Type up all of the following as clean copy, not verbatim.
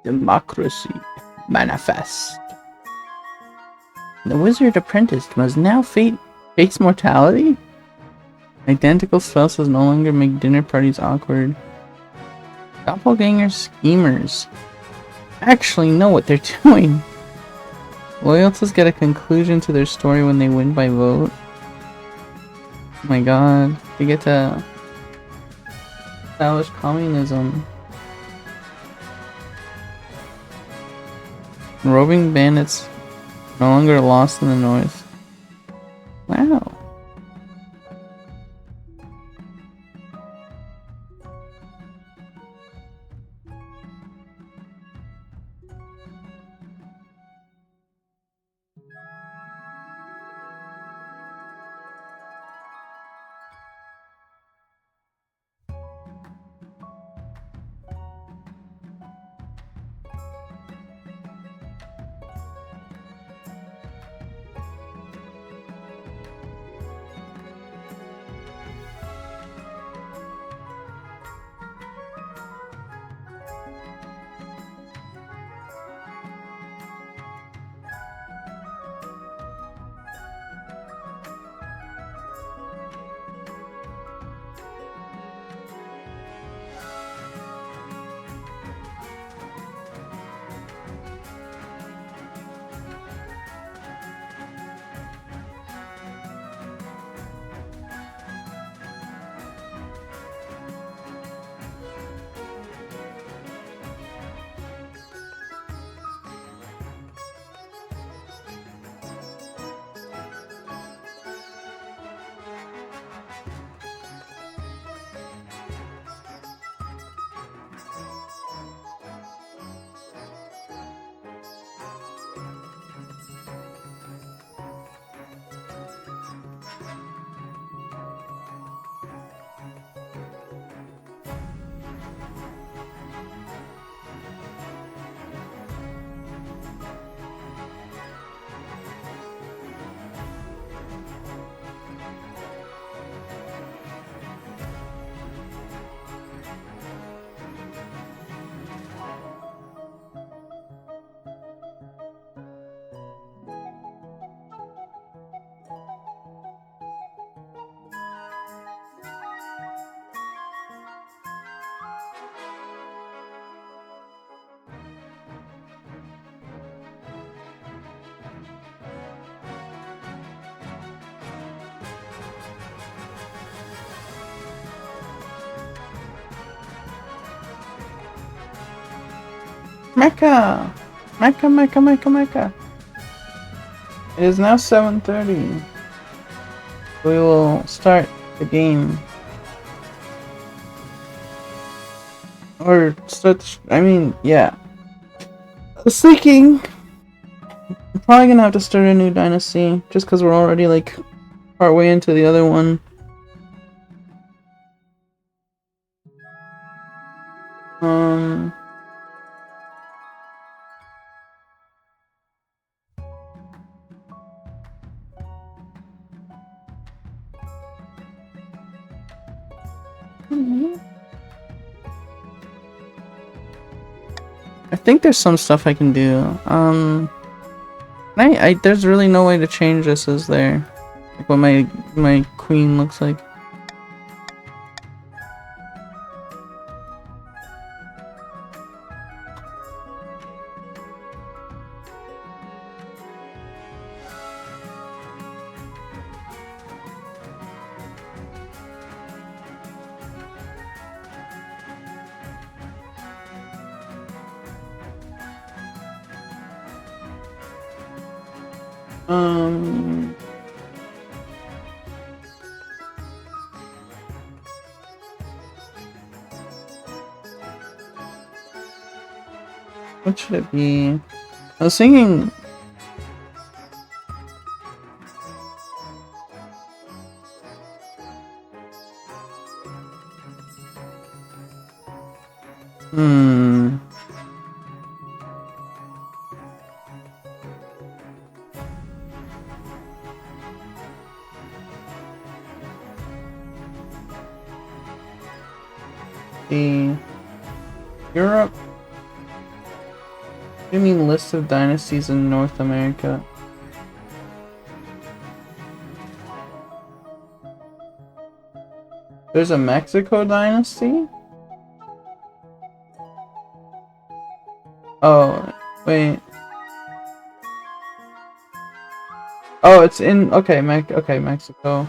Democracy manifest. The wizard apprentice must now face mortality? Identical spouses no longer make dinner parties awkward. Doppelganger schemers actually know what they're doing. Loyalists get a conclusion to their story when they win by vote. Oh my god, they get to establish communism. Roving bandits no longer lost in the north. Wow. Mecca! Mecca, Mecca, Mecca, Mecca. It is now 7:30. We will start the game. Or start, yeah. I was thinking, I'm probably gonna have to start a new dynasty, just because we're already like partway into the other one. I think there's some stuff I can do. There's really no way to change this, is there? Like what my queen looks like. What should it be? I was thinking. The Europe. What do you mean list of dynasties in North America? There's a Mexico dynasty? Oh, wait. Oh, it's in okay, Mexico.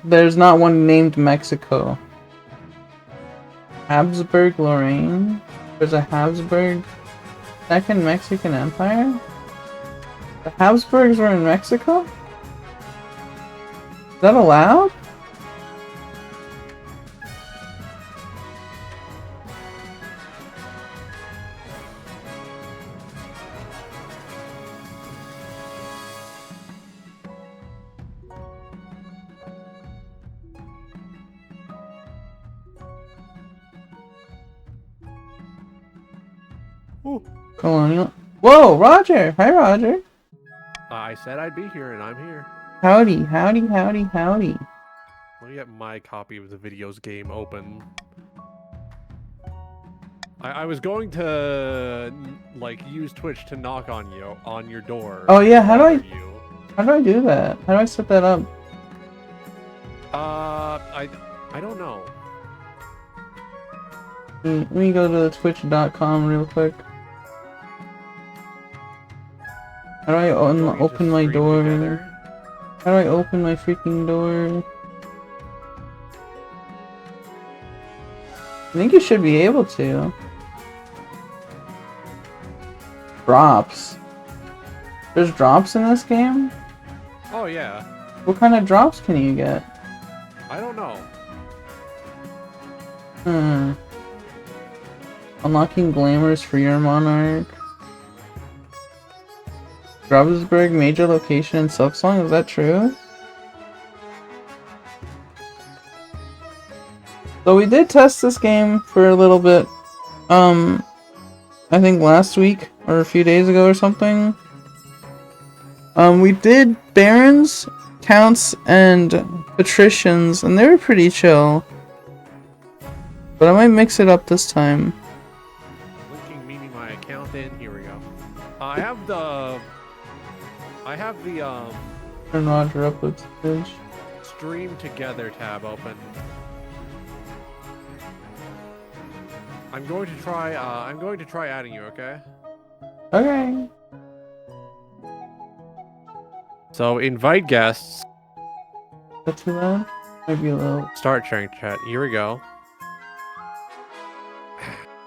There's not one named Mexico. Habsburg Lorraine? There's a Habsburg Second Mexican Empire? The Habsburgs were in Mexico? Is that allowed? Ooh. Colonial. Whoa, Roger! Hi, Roger! I said I'd be here, and I'm here. Howdy, howdy, howdy, howdy. Let me get my copy of the videos game open. I was going to like use Twitch to knock on your door. Oh yeah, how do I do that? How do I set that up? I don't know. Let me go to the twitch.com real quick. How do I open my door? Together. How do I open my freaking door? I think you should be able to. Drops. There's drops in this game? Oh yeah. What kind of drops can you get? I don't know. Unlocking glamours for your monarch. Grubsucking major location in Silksong, is that true? So we did test this game for a little bit. I think last week or a few days ago or something. We did barons, counts, and patricians, and they were pretty chill. But I might mix it up this time. Linking meaning my account in. Here we go. I have the Turn Roger uploads page. Stream Together tab open. I'm going to try adding you, okay? Okay. So invite guests. That's too loud? Maybe a little. Start sharing chat. Here we go.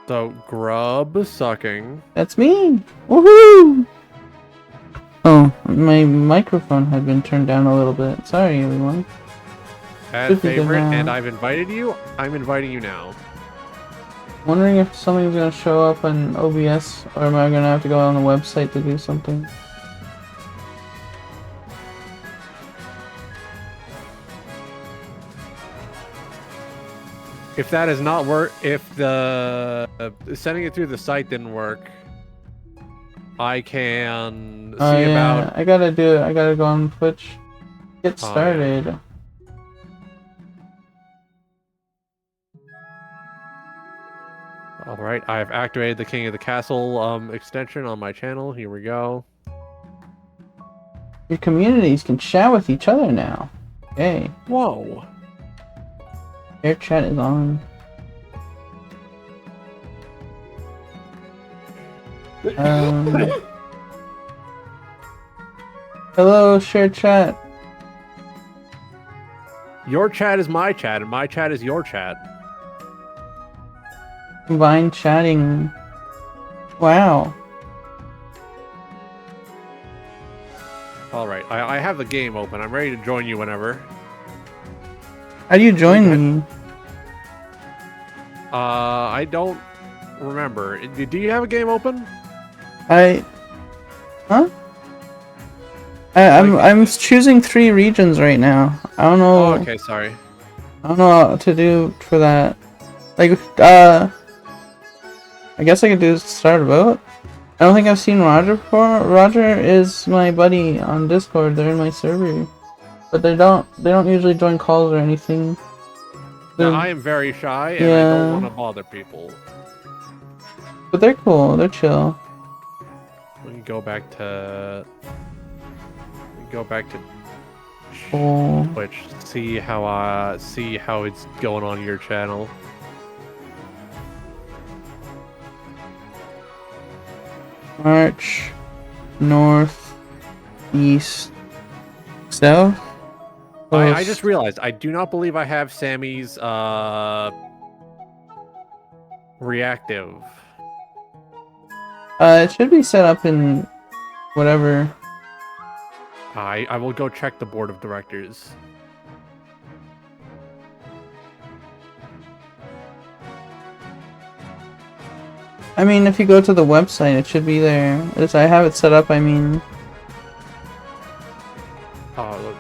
So grubsucking. That's me! Woohoo! Oh, my microphone had been turned down a little bit. Sorry, everyone. Add favorite, and I've invited you. I'm inviting you now. Wondering if something's gonna show up on OBS, or am I gonna have to go on the website to do something? If that is not work, if the sending it through the site didn't work, I can see about. I gotta do it. I gotta go on Twitch. Get started. Yeah. All right, I've activated the King of the Castle extension on my channel. Here we go. Your communities can chat with each other now. Okay. Whoa. Air chat is on. Hello, share chat. Your chat is my chat, and my chat is your chat. Combined chatting. Wow. All right, I have the game open. I'm ready to join you whenever. How do you join me? I don't remember. Do you have a game open? Huh? I'm choosing 3 regions right now. I don't know. Oh, okay, sorry. I don't know what to do for that. Like, I guess I could do start a vote. I don't think I've seen Roger before. Roger is my buddy on Discord. They're in my server, but they don't usually join calls or anything. Now, I am very shy, and I don't want to bother people. But they're cool. They're chill. We can go back to... Twitch. See how it's going on your channel. March, north, east, south. I just realized I do not believe I have Sammy's reactive. It should be set up in whatever. I will go check the board of directors. I mean, if you go to the website, it should be there. As I have it set up, I mean. Oh, look.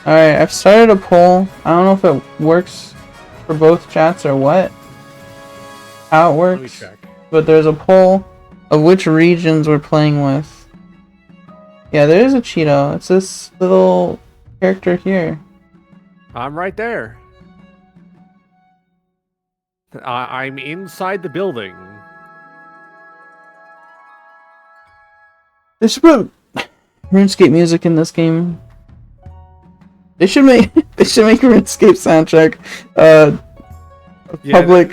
Alright, I've started a poll. I don't know if it works for both chats or what. How it works. Let me check. But there's a poll of which regions we're playing with. Yeah, there is a Cheeto. It's this little character here. I'm right there. I'm inside the building. They should put RuneScape music in this game. They should make RuneScape soundtrack public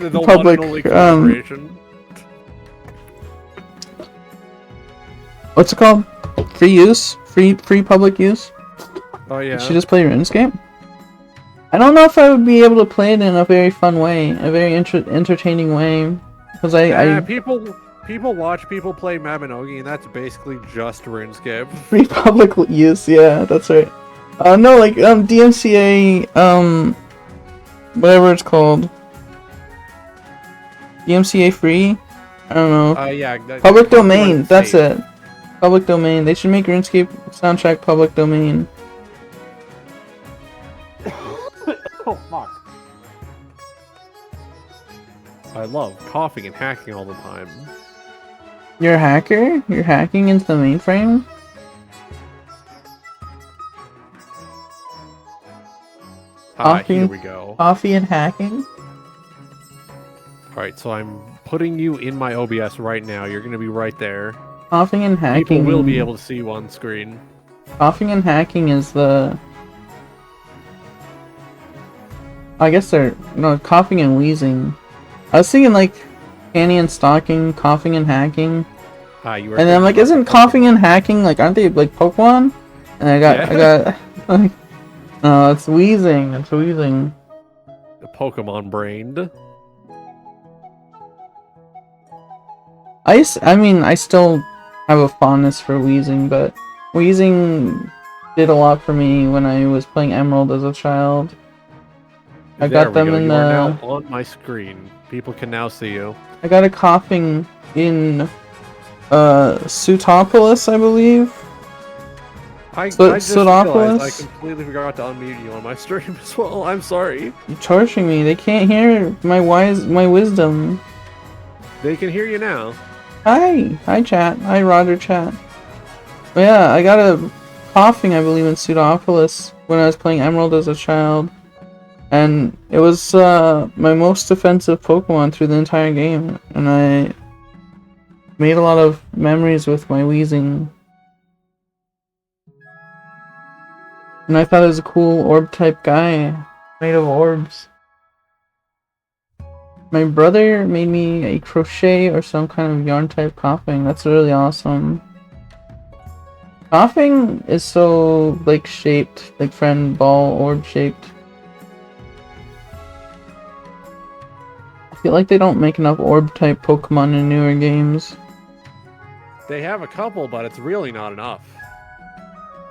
what's it called? Free use? Free public use? Oh yeah. You should just play RuneScape? I don't know if I would be able to play it in a very fun way, a very entertaining way, because people watch people play Mabinogi, and that's basically just RuneScape. Free public use, yeah, that's right. No, like DMCA, whatever it's called. DMCA free? I don't know. Yeah. Public domain, that's it. Public domain. They should make RuneScape soundtrack public domain. Oh, fuck. I love coughing and hacking all the time. You're a hacker? You're hacking into the mainframe? Here we go. Coffee and hacking? Alright, so I'm putting you in my OBS right now. You're gonna be right there. Coughing and hacking. People will be able to see you on screen. Coughing and hacking is the... I guess they're... No, coughing and wheezing. I was thinking like canny and stalking, coughing and hacking. You were and then I'm like, isn't coughing and hacking, like, aren't they like Pokemon? And I got like... No, it's wheezing. It's wheezing. The Pokemon brained. I mean, I still have a fondness for wheezing, but wheezing did a lot for me when I was playing Emerald as a child. I got them in the... You are now on my screen. People can now see you. I got a coughing in Sutopolis, I believe. I just realized I completely forgot to unmute you on my stream as well. I'm sorry. You're torturing me. They can't hear my wisdom. They can hear you now. Hi chat. Hi Roger chat. But yeah, I got a coughing, I believe, in Sutopolis when I was playing Emerald as a child, and it was my most offensive Pokemon through the entire game, and I made a lot of memories with my wheezing. And I thought it was a cool orb type guy, made of orbs. My brother made me a crochet or some kind of yarn type coughing. That's really awesome. Coughing is so like shaped, like friend ball orb shaped. I feel like they don't make enough orb type Pokemon in newer games. They have a couple, but it's really not enough.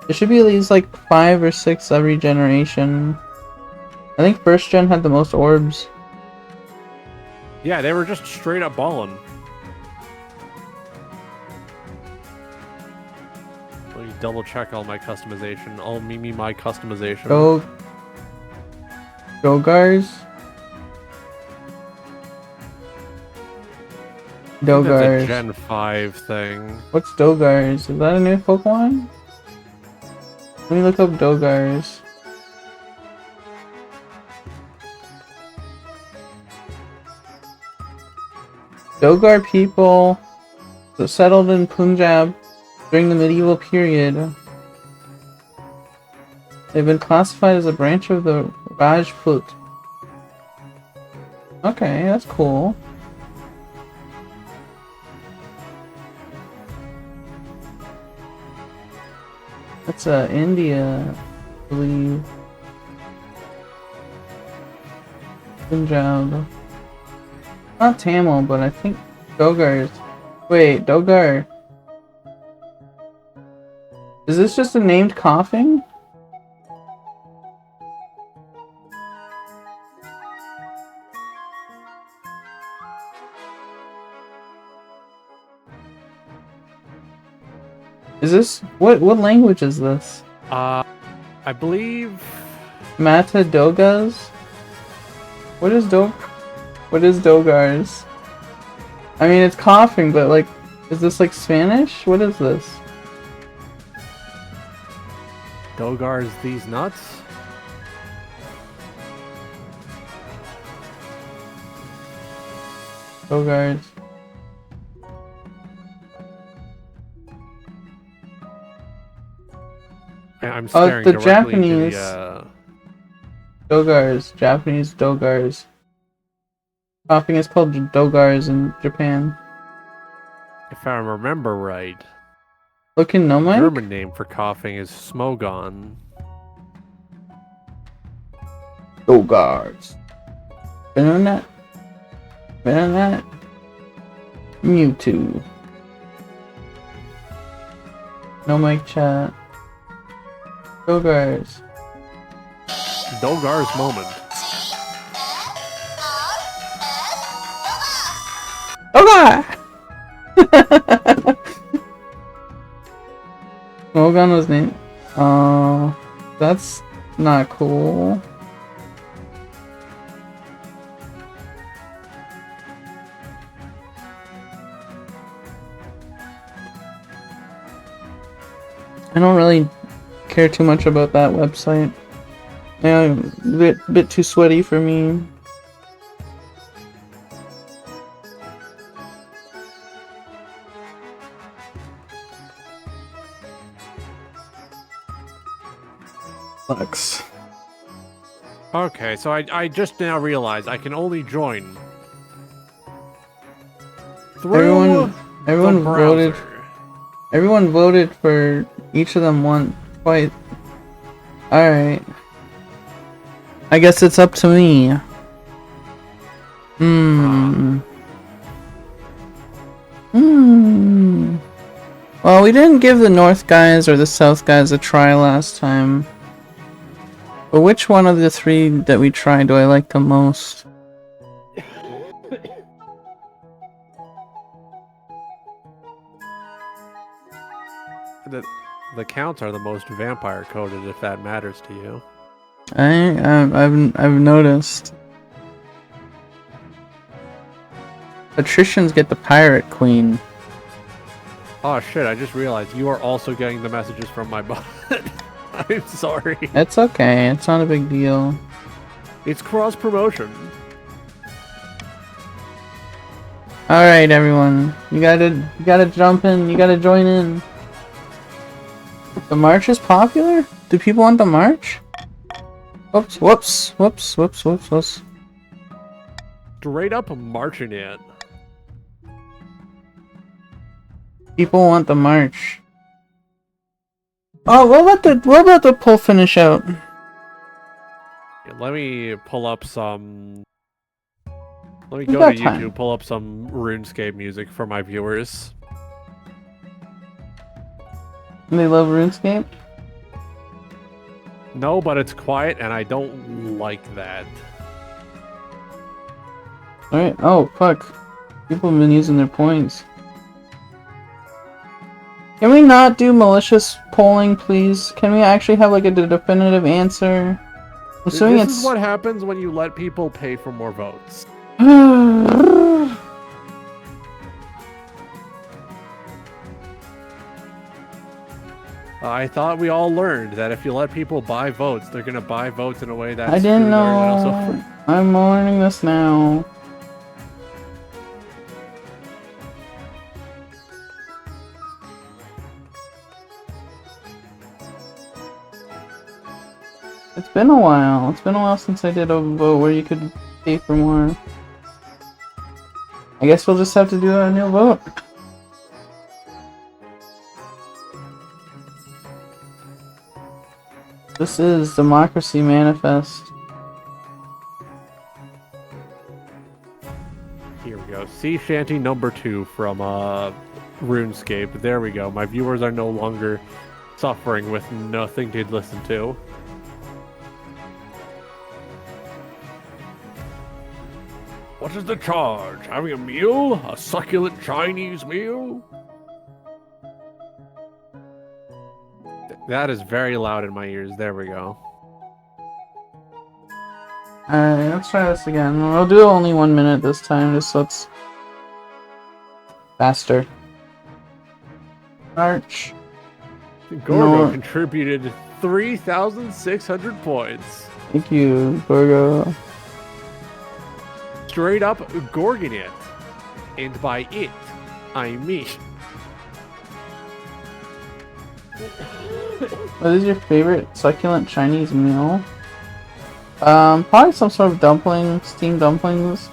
There should be at least like 5 or 6 every generation. I think first gen had the most orbs. Yeah, they were just straight up balling. Let me double check all my customization. All my customization. Gars. think that's a Dogars. Gen 5 thing. What's Dogars? Is that a new Pokemon? Let me look up Dogars. Dogar people settled in Punjab during the medieval period. They've been classified as a branch of the Rajput. Okay, that's cool. That's India, I believe. Punjab. Not Tamil, but I think Dogars. Wait, Dogar. Is this just a named coughing? Is this what language is this? I believe Mata Dogas? What is Dogars? I mean, it's coughing, but like, is this like Spanish? What is this? Dogar's these nuts. Dogars. I'm staring the directly Japanese. into Dogars. Japanese Dogars. Coughing is called Dogars in Japan. if I remember right, Look in the Nomike? German name for coughing is Smogon. Dogars. Been on that? Been on that? Mewtwo. Nomike chat. Dogars. Dogar's moment. Dogar! Smogon was named. That's not cool. I don't really care too much about that website. Yeah, a bit too sweaty for me. Sucks. Okay, so I just now realized I can only join through Everyone the voted. browser. Everyone voted for each of them twice. Alright. I guess it's up to me. Well, we didn't give the North guys or the South guys a try last time. But which one of the three that we tried do I like the most? The counts are the most vampire coded, if that matters to you. I've noticed. Patricians get the Pirate Queen. Oh shit, I just realized you are also getting the messages from my bot. I'm sorry. It's okay, it's not a big deal. It's cross promotion. Alright everyone, you gotta jump in, you gotta join in. The march is popular? Do people want the march? Whoops. Straight up marching it. People want the march. Oh, what about the pull finish out? Yeah, let me pull up some. Let me We go got to time. YouTube, pull up some RuneScape music for my viewers. They love RuneScape? No, but it's quiet and I don't like that. Alright, oh fuck. People have been using their points. Can we not do malicious polling, please? Can we actually have like a definitive answer? I'm assuming This it's... is what happens when you let people pay for more votes. I thought we all learned that if you let people buy votes, they're gonna buy votes in a way that I didn't screws everyone else know. over. I'm learning this now. It's been a while. It's been a while since I did a vote where you could pay for more. I guess we'll just have to do a new vote. This is Democracy Manifest. Here we go. Sea shanty number 2 from RuneScape. There we go. My viewers are no longer suffering with nothing to listen to. What is the charge? Having a meal? A succulent Chinese meal? That is very loud in my ears. There we go. Alright, let's try this again. We'll do only 1 minute this time, just so it's faster. March. Gorgo contributed 3,600 points. Thank you, Gorgo. Straight up gorging it. And by it, I mean... What is your favorite succulent Chinese meal? Probably some sort of dumpling, steamed dumplings.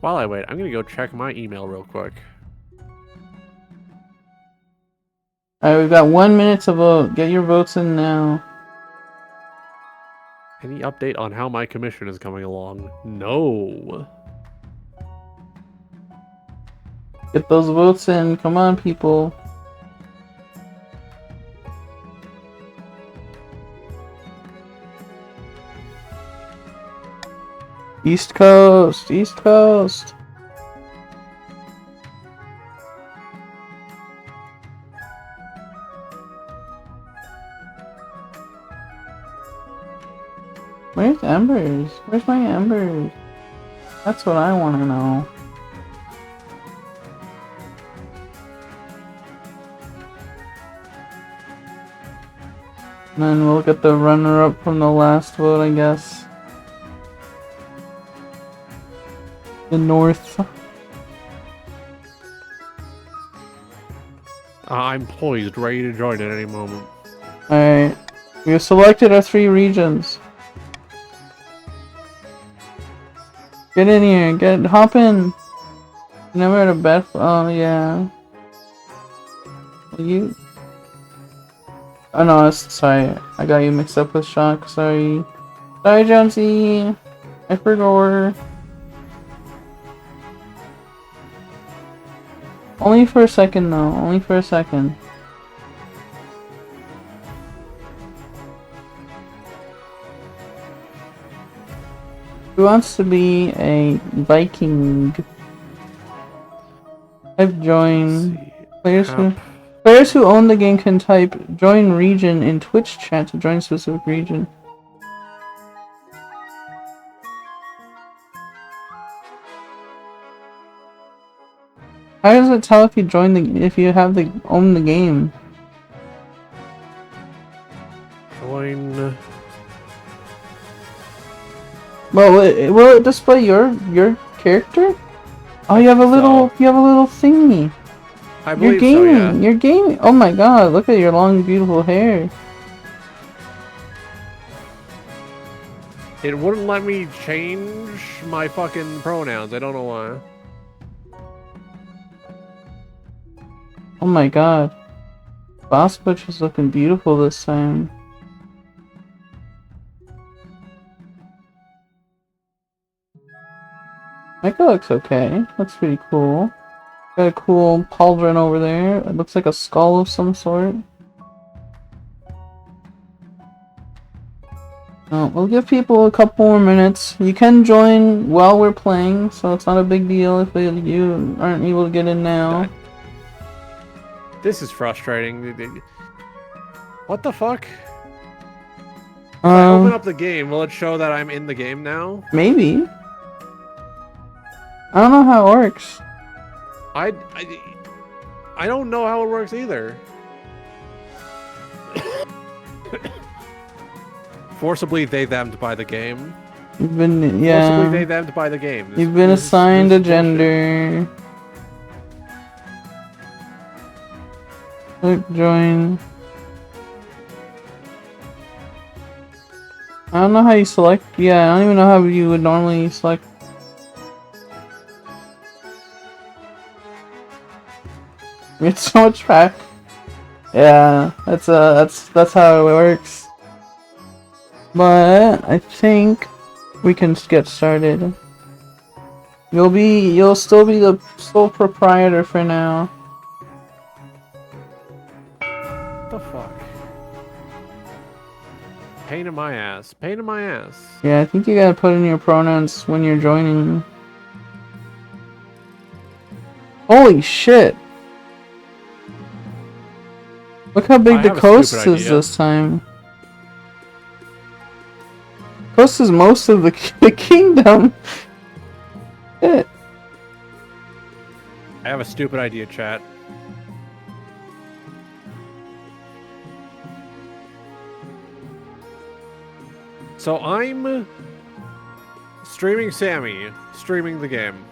While I wait, I'm gonna go check my email real quick. Alright, we've got 1 minute to vote. Get your votes in now. Any update on how my commission is coming along? No. Get those votes in. Come on, people. East Coast! East Coast! Where's Embers? Where's my Embers? That's what I want to know. And then we'll get the runner-up from the last vote, I guess. The North. I'm poised, ready to join at any moment. Alright. We have selected our 3 regions. Get in here, hop in. Never had a bed. Oh yeah. You. Oh no, sorry. I got you mixed up with Shock. Sorry. Sorry, Jonesy. I forgot. Only for a second, though. Only for a second. Who wants to be a Viking? Type join. Players who own the game can type join region in Twitch chat to join specific region. How does it tell if you if you have own the game? Join. Well, will it display your character? Oh, you have a little thingy. I believe You're gaming. so, yeah. You're gaming. Oh my god! Look at your long, beautiful hair. It wouldn't let me change my fucking pronouns. I don't know why. Oh my god. Boss Butch is looking beautiful this time. Micah looks okay. Looks pretty cool. Got a cool pauldron over there. It looks like a skull of some sort. Oh, we'll give people a couple more minutes. You can join while we're playing, so it's not a big deal if you aren't able to get in now. This is frustrating. What the fuck? If I open up the game, will it show that I'm in the game now? Maybe. I don't know how it works. I don't know how it works either. Forcibly they-them'd by the game. You've been, Forcibly they-them'd by the game. You've been assigned a gender. Click join. I don't know how you select. Yeah, I don't even know how you would normally select. It's so much track. Yeah, that's how it works. But I think we can get started. You'll still be the sole proprietor for now. What the fuck? Pain in my ass. Pain in my ass. Yeah, I think you gotta put in your pronouns when you're joining. Holy shit! Look how big the coast is this time. Coast is most of the kingdom. Shit. I have a stupid idea, chat. So I'm streaming Sammy, streaming the game.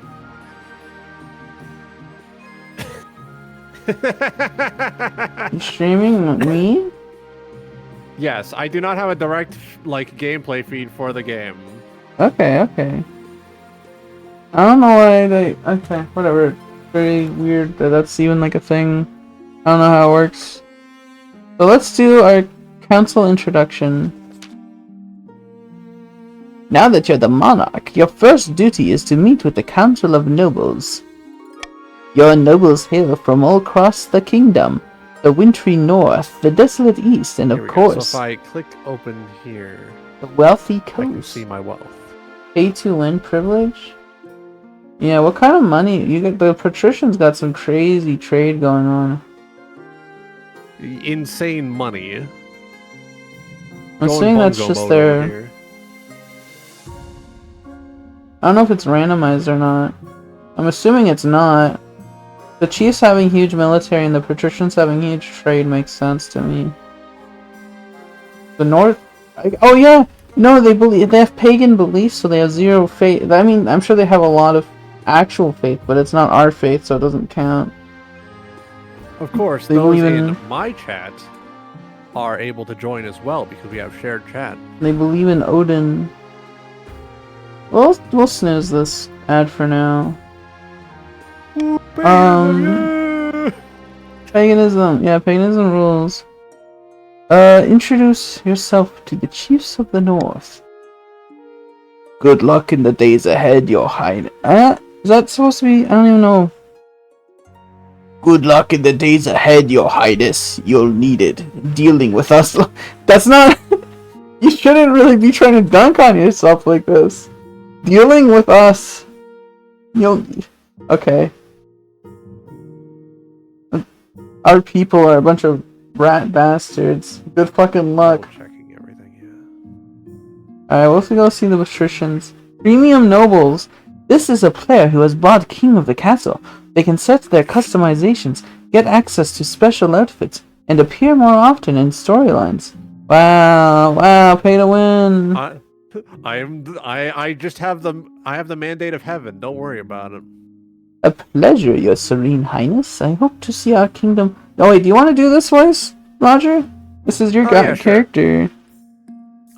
You streaming me? Yes, I do not have a direct gameplay feed for the game. Okay. I don't know why they. Okay, whatever. Very weird that that's even like a thing. I don't know how it works. So let's do our council introduction. Now that you're the monarch, your first duty is to meet with the Council of Nobles. Your nobles hail from all across the kingdom, the wintry north, the desolate east, and of course, so if I click open here, the wealthy coast. I can see my wealth. Pay to win privilege? Yeah, what kind of money? You got the patricians got some crazy trade going on. Insane money. I'm assuming that's just their. I don't know if it's randomized or not. I'm assuming it's not. The chiefs having huge military and the patricians having huge trade makes sense to me. The north. Oh yeah, no, they have pagan beliefs, so they have zero faith. I mean, I'm sure they have a lot of actual faith, but it's not our faith, so it doesn't count. Of course, they those in my chat are able to join as well because we have shared chat. They believe in Odin. We'll snooze this ad for now. Paganism. Yeah, paganism rules. Introduce yourself to the chiefs of the north. Good luck in the days ahead, your highness. Is that supposed to be? I don't even know. Good luck in the days ahead, your highness. You'll need it. Dealing with us. That's not. You shouldn't really be trying to dunk on yourself like this. Dealing with us. You'll. Okay. Our people are a bunch of rat bastards. Good fucking luck. Checking everything, yeah. Alright, let's go see the patricians. Premium nobles. This is a player who has bought King of the Castle. They can set their customizations, get access to special outfits, and appear more often in storylines. Wow, pay to win. I just have the mandate of heaven. Don't worry about it. A pleasure, your serene highness. I hope to see our kingdom. Oh wait, do you want to do this voice, Roger? This is your character. Sure.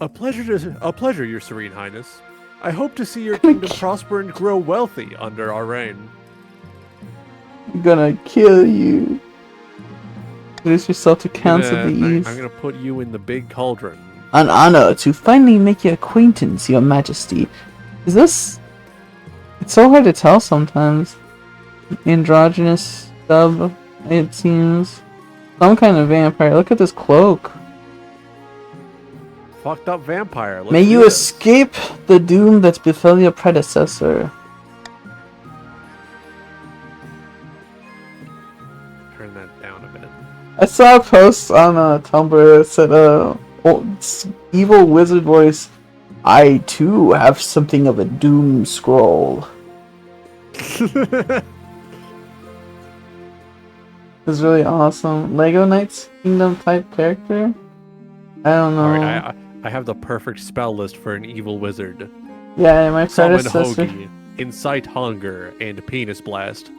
A pleasure, your serene highness. I hope to see your kingdom prosper and grow wealthy under our reign. I'm gonna kill you. Introduce yourself to Council of the East. I'm gonna put you in the big cauldron. An honor to finally make your acquaintance, your majesty. Is this... It's so hard to tell sometimes. Androgynous dub, it seems. Some kind of vampire. Look at this cloak. Fucked up vampire. May you escape the doom that befell your predecessor. Turn that down a bit. I saw a post on Tumblr that said, evil wizard voice, I too have something of a doom scroll. It's really awesome. Lego Knights Kingdom type character? I don't know. Alright, I have the perfect spell list for an evil wizard. Yeah, my Summon predecessor. Hoagie, Incite Hunger, and Penis Blast.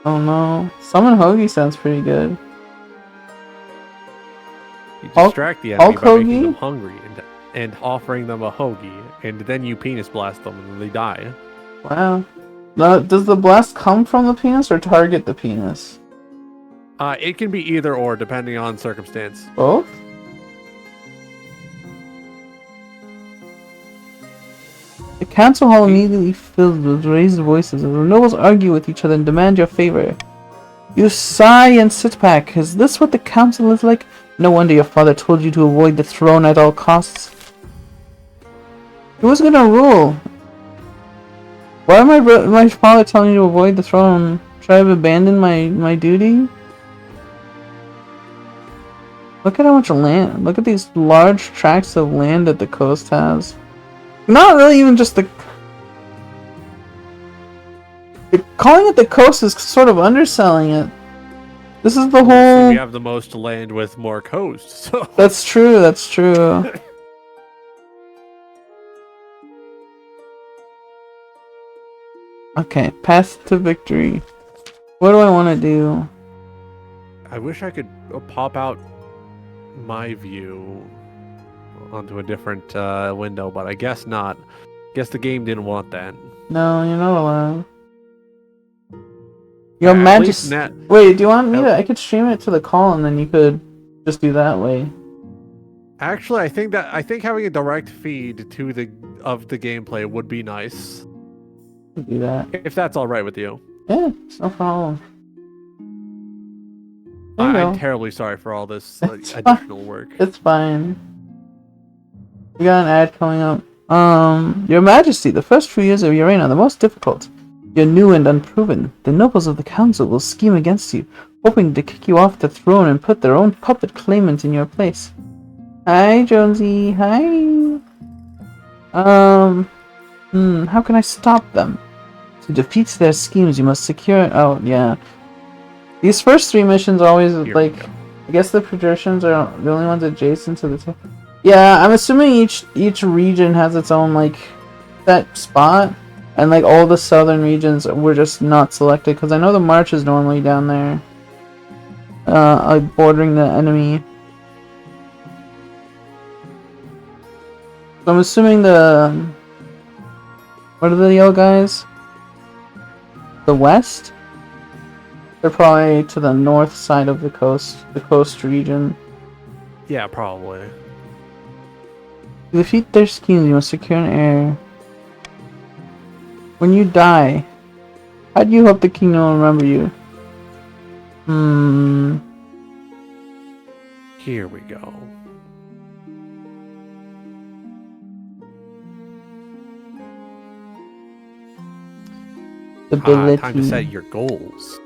Oh no. Summon Hoagie sounds pretty good. You distract the enemy Hulk by making Hoagie? them hungry and offering them a Hoagie, and then you Penis Blast them and then they die. Wow. Now, does the blast come from the penis or target the penis? It can be either or depending on circumstance. Both? The council hall immediately filled with raised voices as the nobles argue with each other and demand your favor. You sigh and sit back. Is this what the council is like? No wonder your father told you to avoid the throne at all costs. Who's gonna rule? Why am my father telling you to avoid the throne? Should I have abandoned my duty? Look at how much land. Look at these large tracts of land that the coast has. Not really even just the calling it the coast is sort of underselling it. This is the whole. We have the most land with more coast, so. That's true. That's true. Okay, path to victory. What do I want to do? I wish I could pop out my view onto a different window, but I guess not. Guess the game didn't want that. No, you're not allowed. Your At least Majesty. Wait, do you want me to? I could stream it to the call, and then you could just do that way. Actually, I think having a direct feed to the gameplay would be nice. Do that. If that's all right with you. Yeah, it's no problem. I'm terribly sorry for all this additional work. It's fine. We got an ad coming up. Your Majesty, the first few years of your reign are the most difficult. You're new and unproven. The nobles of the council will scheme against you, hoping to kick you off the throne and put their own puppet claimant in your place. Hi, Jonesy. Hi. How can I stop them? To defeat their schemes, you must secure. Oh, yeah. These first three missions are always like. I guess the projections are the only ones adjacent to the. Yeah, I'm assuming each region has its own like set spot, and like all the southern regions were just not selected because I know the march is normally down there, like bordering the enemy. So I'm assuming the. What are the yellow guys? The west? They're probably to the north side of the coast region. Yeah, probably. To defeat their schemes, you must secure an heir. When you die, how do you hope the kingdom will remember you? Here we go. Stability. Time to set your goals.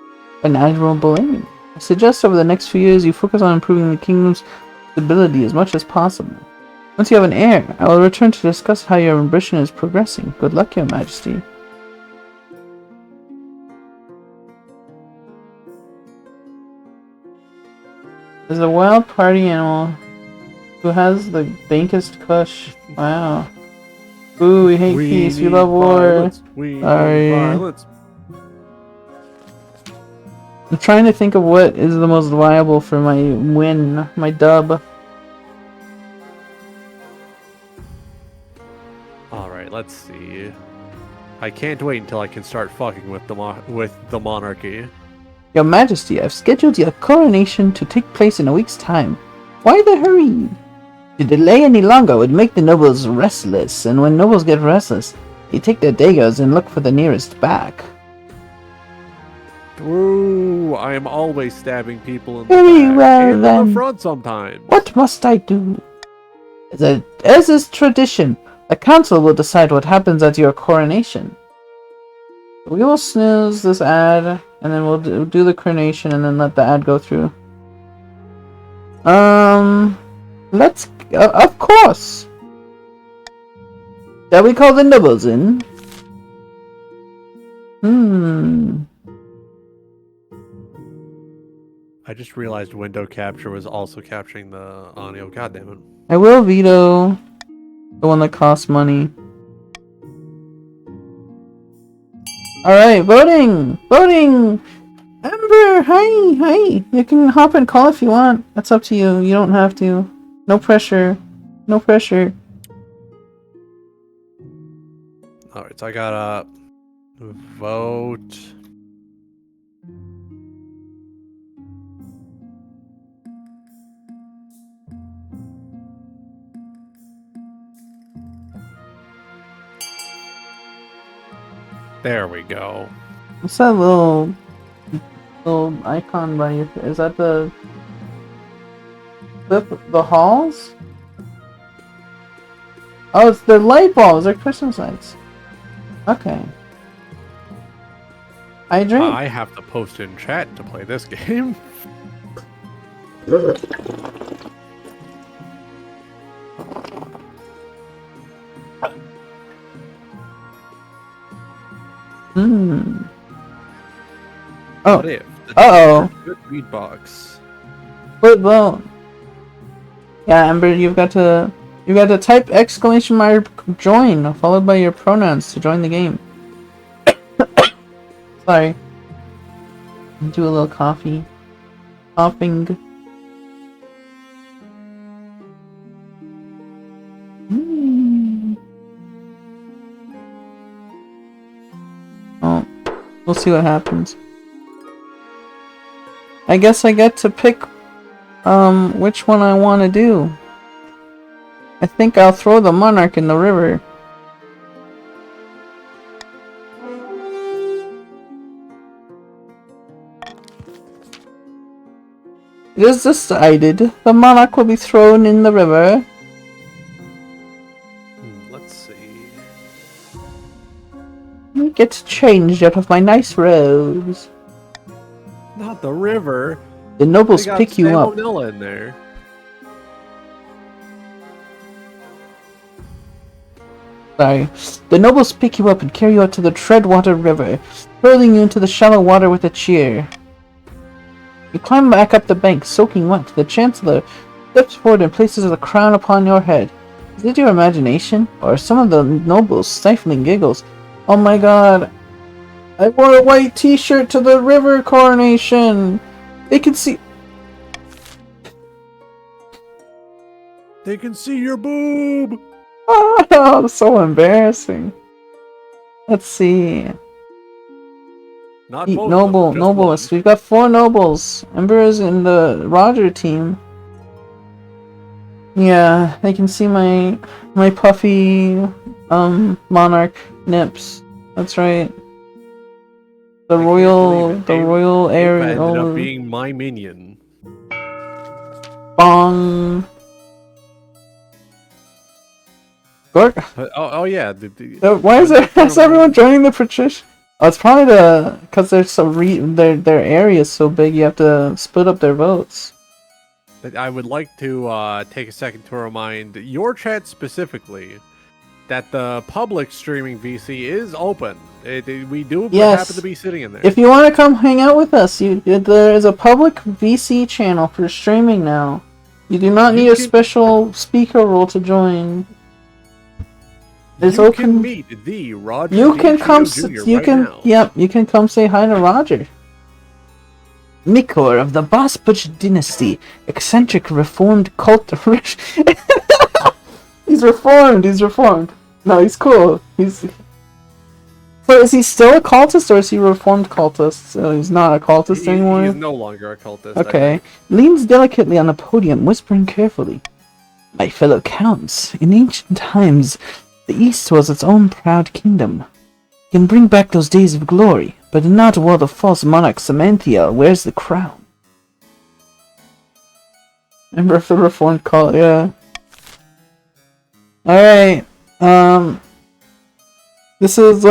An admirable aim. I suggest over the next few years you focus on improving the kingdom's stability as much as possible. Once you have an heir, I will return to discuss how your ambition is progressing. Good luck, Your Majesty. There's a wild party animal who has the dankest kush. Wow. Ooh, we hate peace, we love war. Sorry. I'm trying to think of what is the most viable for my win, my dub. Alright, let's see. I can't wait until I can start fucking with the monarchy. Your Majesty, I've scheduled your coronation to take place in a week's time. Why the hurry? To delay any longer would make the nobles restless, and when nobles get restless, they take their daggers and look for the nearest back. Ooh, I am always stabbing people in the Very back well, and then. in the front sometimes. What must I do? As is tradition, the council will decide what happens at your coronation. We will snooze this ad, and then we'll do the coronation, and then let the ad go through. Let's... of course! Shall we call the nobles in? Hmm. I just realized window capture was also capturing the audio. God damn it. I will veto the one that costs money. Alright, voting! Voting! Amber, hi! Hi! You can hop and call if you want. That's up to you. You don't have to. No pressure. No pressure. Alright, so I gotta vote. There we go. What's that little icon by you? Is that the halls? Oh, it's the light bulbs. They're Christmas lights. Okay. I drink. I have to post in chat to play this game. Hmm. Oh. What if? Uh-oh. Good read box. Split vote. Yeah, Amber, you've got to type exclamation mark join followed by your pronouns to join the game. Sorry. Do a little coffee. Coughing. Oh, we'll see what happens. I guess I get to pick which one I want to do. I think I'll throw the monarch in the river. It is decided. The monarch will be thrown in the river. Let's see. I get changed out of my nice robes. Not the river. The nobles They got pick you up. salmonella in there. Sorry. The nobles pick you up and carry you out to the Treadwater River, hurling you into the shallow water with a cheer. You climb back up the bank, soaking wet. The Chancellor steps forward and places the crown upon your head. Is it your imagination, or some of the nobles' stifling giggles? Oh my god! I wore a white t-shirt to the river coronation! They can see- They can see your boob! Oh, so embarrassing. Let's see. Not Eat both noble, of them, just nobles. one. We've got 4 nobles. Ember is in the Roger team. Yeah, they can see my puffy monarch nips. That's right. The royal Ava area. ended up being my minion. Bong. Gork. Oh yeah. Why is everyone joining the patrician? Oh, it's probably because they're so their area is so big. You have to split up their votes. I would like to take a second to remind your chat specifically that the public streaming VC is open. We do happen to be sitting in there. If you want to come hang out with us, there is a public VC channel for streaming now. You do not need a special speaker role to join. It's you open. Can meet the Roger. You can come. You can. Now. Yep. You can come say hi to Roger. Mikor of the Bosputch dynasty, eccentric reformed cult. He's reformed. He's reformed. No, he's cool. So is he still a cultist or is he a reformed cultist? So he's not a cultist anymore? He's no longer a cultist. Okay. Leans delicately on the podium, whispering carefully. My fellow counts, in ancient times, the East was its own proud kingdom. You can bring back those days of glory, but not while the false monarch Samantha wears the crown. Member of the reformed cult, yeah. Alright, this is,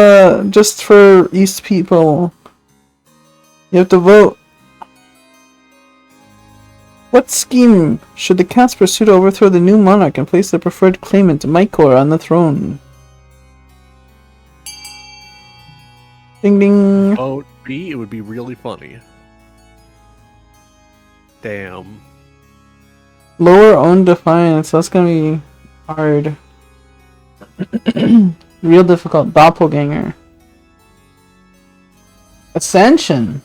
just for East people. You have to vote. What scheme should the cats pursue to overthrow the new monarch and place the preferred claimant, Mikor, on the throne? Ding ding. Vote B, it would be really funny. Damn. Lower own defiance. That's gonna be hard. Real difficult. Doppelganger. Ascension.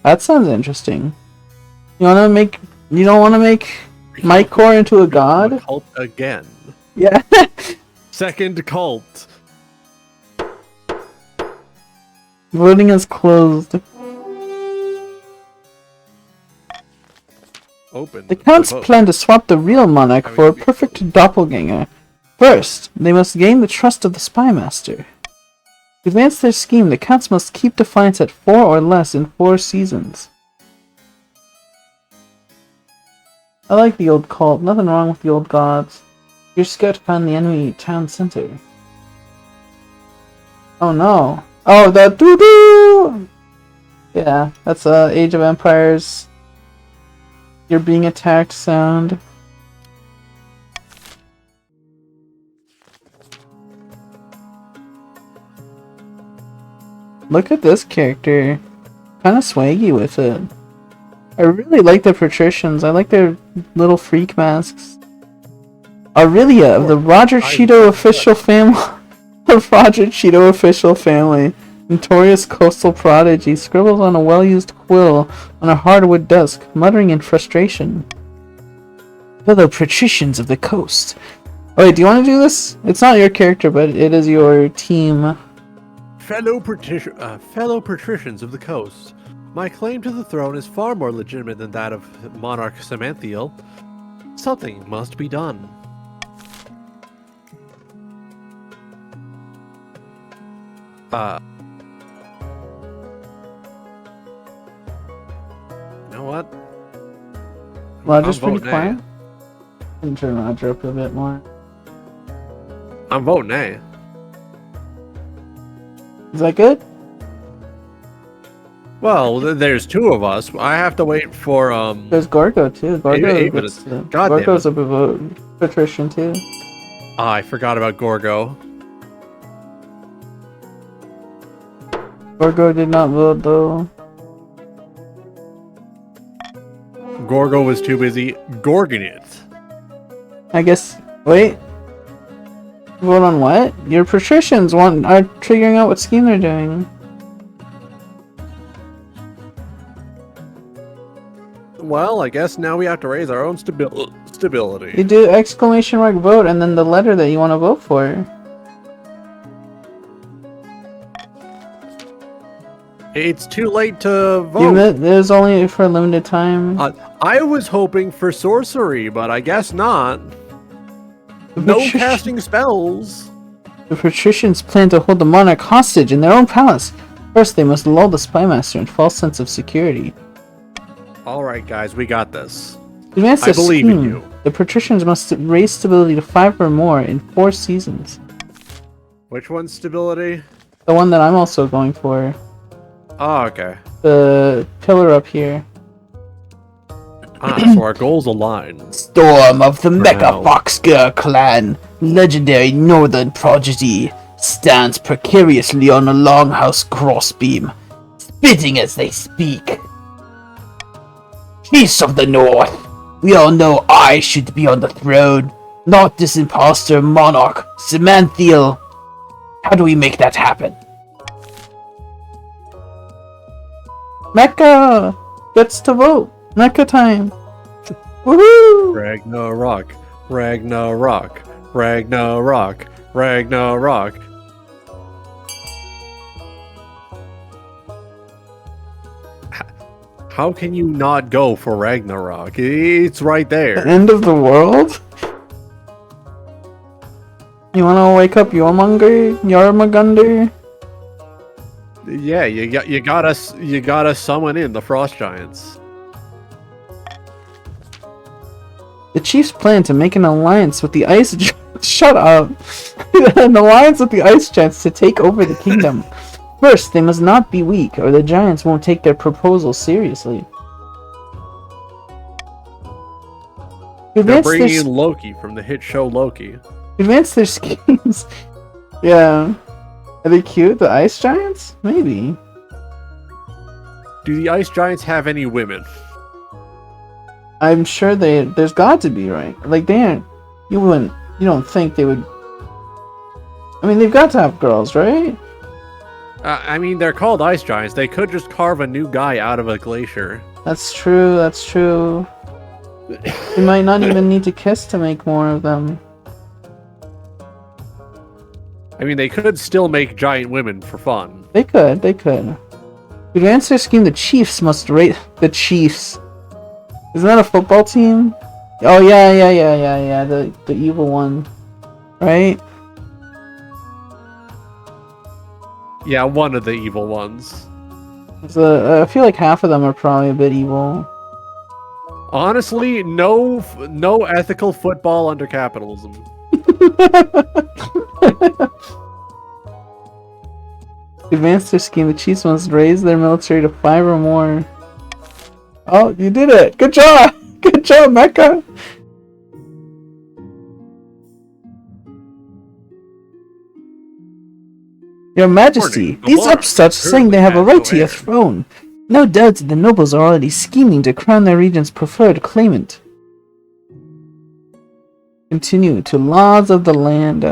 That sounds interesting. You wanna make? You don't want to make Mike Core into a god? Cult again. Yeah. Second cult. Voting is closed. Open. The counts vote. plan to swap the real monarch for a perfect doppelganger. First, they must gain the trust of the spy master. To advance their scheme, the counts must keep defiance at 4 or less in 4 seasons. I like the old cult. Nothing wrong with the old gods. Your scout found the enemy town center. Oh no. Oh, the doo-doo! Yeah, that's Age of Empires. You're being attacked sound. Look at this character. Kind of swaggy with it. I really like the patricians. I like their little freak masks. Aurelia of the Roger Cheeto official family. The Roger Cheeto official family. Notorious coastal prodigy scribbles on a well-used quill on a hardwood desk, muttering in frustration. Fellow patricians of the coast. Oh, wait, do you want to do this? It's not your character, but it is your team. Fellow patricians of the coast. My claim to the throne is far more legitimate than that of Monarch Samanthiel. Something must be done. You know what? Roger's I'm pretty voting quiet. I can turn Roger up a bit more. I'm voting A. Is that good? Well, there's 2 of us. I have to wait for There's Gorgo too. Gorgo's a patrician too. I forgot about Gorgo. Gorgo did not vote though. Gorgo was too busy gorging it. I guess. Wait. Vote on what? Your patricians are figuring out what scheme they're doing. Well, I guess now we have to raise our own stability. You do exclamation mark vote and then the letter that you want to vote for. It's too late to vote. It was only for a limited time. I was hoping for sorcery, but I guess not. No casting spells. The patricians plan to hold the monarch hostage in their own palace. First, they must lull the spymaster in false sense of security. Alright, guys, we got this. Advance I believe in you. The patricians must raise stability to 5 or more in 4 seasons. Which one's stability? The one that I'm also going for. Oh, okay. The pillar up here. So our goals align. Storm of the Mecha now. Foxgirl clan, legendary northern prodigy, stands precariously on a longhouse crossbeam, spitting as they speak. Peace of the North! We all know I should be on the throne, not this imposter monarch, Samanthiel. How do we make that happen? Mecha gets to vote. Mecha time. Woohoo! Ragnarok. Ragnarok. Ragnarok. Ragnarok. How can you not go for Ragnarok? It's right The there. end of the world? You wanna wake up Yarmagander? Yeah, you gotta summon in the frost giants. The chiefs plan to make an alliance with the ice shut up! An alliance with the ice giants to take over the kingdom. First, they must not be weak, or the giants won't take their proposal seriously. They're bringing in Loki from the hit show Loki. Advance their schemes. Yeah. Are they cute? The ice giants? Maybe. Do the ice giants have any women? I'm sure there's got to be, right? Like they aren't. You don't think they would. I mean, they've got to have girls, right? I mean, they're called ice giants. They could just carve a new guy out of a glacier. That's true. That's true. You might not even need to kiss to make more of them. I mean, they could still make giant women for fun. They could. They could. To advance their scheme, the Chiefs must rate the Chiefs. Isn't that a football team? Oh yeah. The evil one, right? Yeah, one of the evil ones. So, I feel like half of them are probably a bit evil. Honestly, no ethical football under capitalism. To advance their scheme, the Chiefs must raise their military to 5 or more. Oh, you did it! Good job! Good job, Mecca! Your Majesty, these upstarts are saying they have a right to your throne. No doubt the nobles are already scheming to crown their region's preferred claimant. Continue to laws of the land.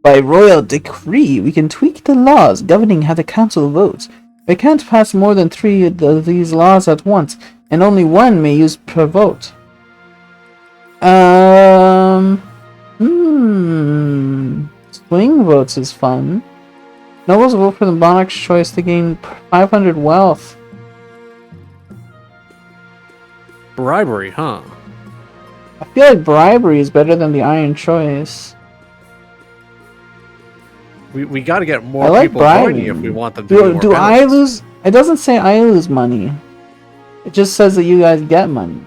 By royal decree, we can tweak the laws governing how the council votes. We can't pass more than 3 of these laws at once, and only 1 may use per vote. Swing votes is fun. Nobles vote for the monarch's choice to gain 500 wealth. Bribery, huh? I feel like bribery is better than the iron choice. We gotta get more like people voting if we want them to do I lose? It doesn't say I lose money. It just says that you guys get money.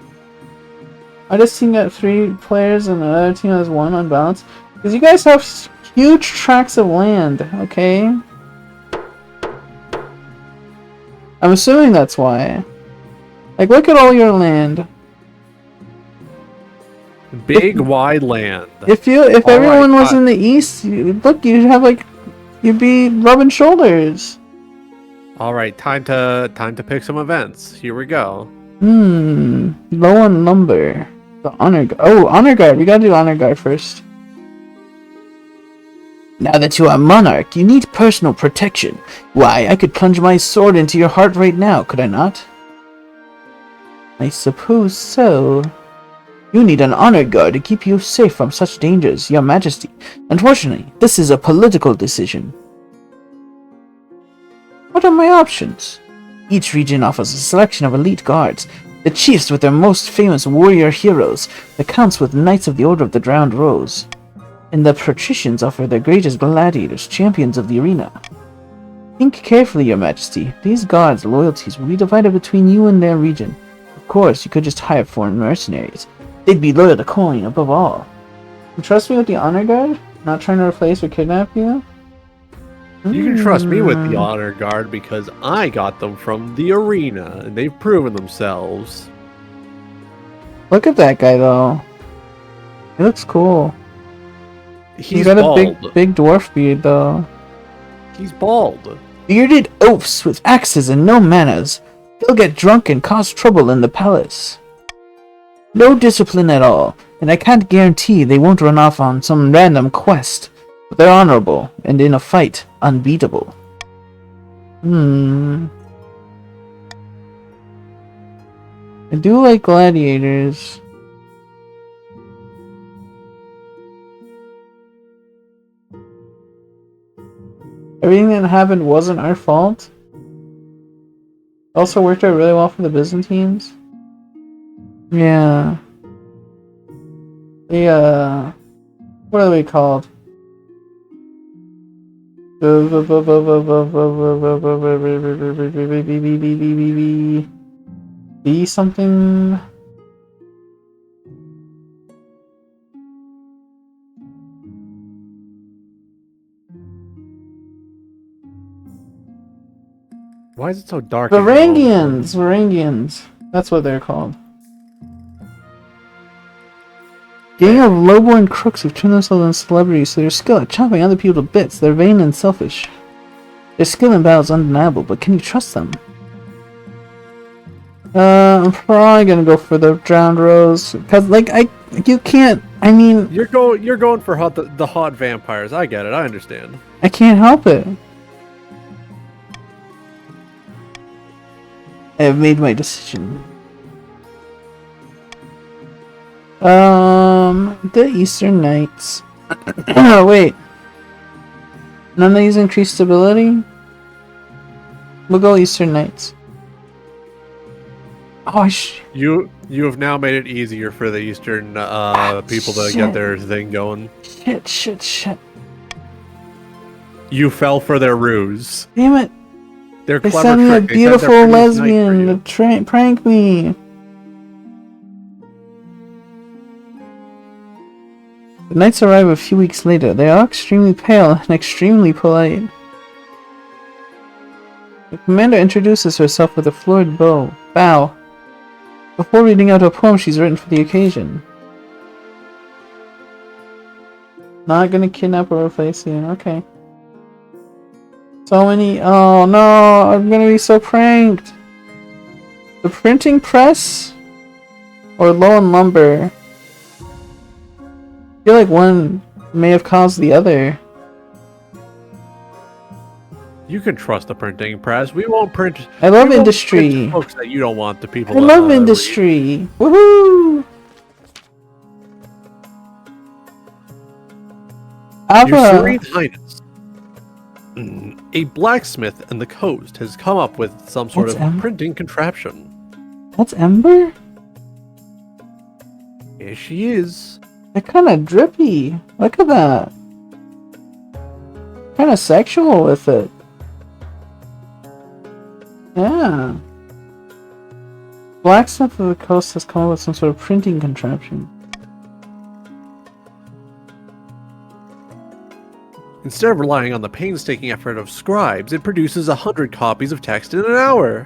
I just team got 3 players and another team has 1 on balance. Because you guys have huge tracts of land, okay? I'm assuming that's why. Like, look at all your land. Big, wide land. If everyone was in the east, you'd have like, you'd be rubbing shoulders. All right, time to pick some events. Here we go. Low on lumber. The honor guard. Oh, honor guard. We gotta do honor guard first. Now that you are monarch, you need personal protection. Why, I could plunge my sword into your heart right now, could I not? I suppose so. You need an honor guard to keep you safe from such dangers, Your Majesty. Unfortunately, this is a political decision. What are my options? Each region offers a selection of elite guards. The chiefs with their most famous warrior heroes, the counts with knights of the Order of the Drowned Rose, and the patricians offer their greatest gladiators, champions of the arena. Think carefully, Your Majesty. These guards' loyalties will be divided between you and their region. Of course, you could just hire foreign mercenaries. They'd be loyal to coin above all. You trust me with the honor guard? Not trying to replace or kidnap you? You can trust me with the honor guard because I got them from the arena and they've proven themselves. Look at that guy though. He looks cool. He's got bald. a big dwarf beard though. He's bald. Bearded oafs with axes and no manners. They'll get drunk and cause trouble in the palace. No discipline at all, and I can't guarantee they won't run off on some random quest. But they're honorable, and in a fight, unbeatable. I do like gladiators. Everything that happened wasn't our fault. Also worked out really well for the Byzantines. Yeah. What are they called? Be something. Why is it so dark? Varangians! That's what they're called. gang of low-born crooks who've turned themselves into celebrities, so their skill at chopping other people to bits. They're vain and selfish. Their skill in battle is undeniable, but can you trust them? I'm probably gonna go for the drowned rose, cause like you can't. I mean, you're going for the hot vampires. I get it. I understand. I can't help it. I have made my decision. The Eastern Knights. Oh, wait. None of these increase stability? We'll go Eastern Knights. Oh, You have now made it easier for the Eastern people to get their thing going. Shit. You fell for their ruse. Damn it. They're They clever sent me a trick. beautiful lesbian to prank me. The knights arrive a few weeks later. They are extremely pale and extremely polite. The commander introduces herself with a florid bow, before reading out a poem she's written for the occasion. Not gonna kidnap or replace you. Okay. So many. Oh no, I'm gonna be so pranked. The printing press or low on lumber. I feel like one may have caused the other. You can trust the printing press. We won't print. I love industry. Books that you don't want the people. I love industry. Read. Woohoo! Your Serene Highness, a blacksmith in the coast has come up with some sort of printing contraption. That's Ember? Here she is. They're kind of drippy. Look at that. Kind of sexual with it. Yeah. Blacksmith of the coast has come up with some sort of printing contraption. Instead of relying on the painstaking effort of scribes, it produces 100 copies of text in an hour.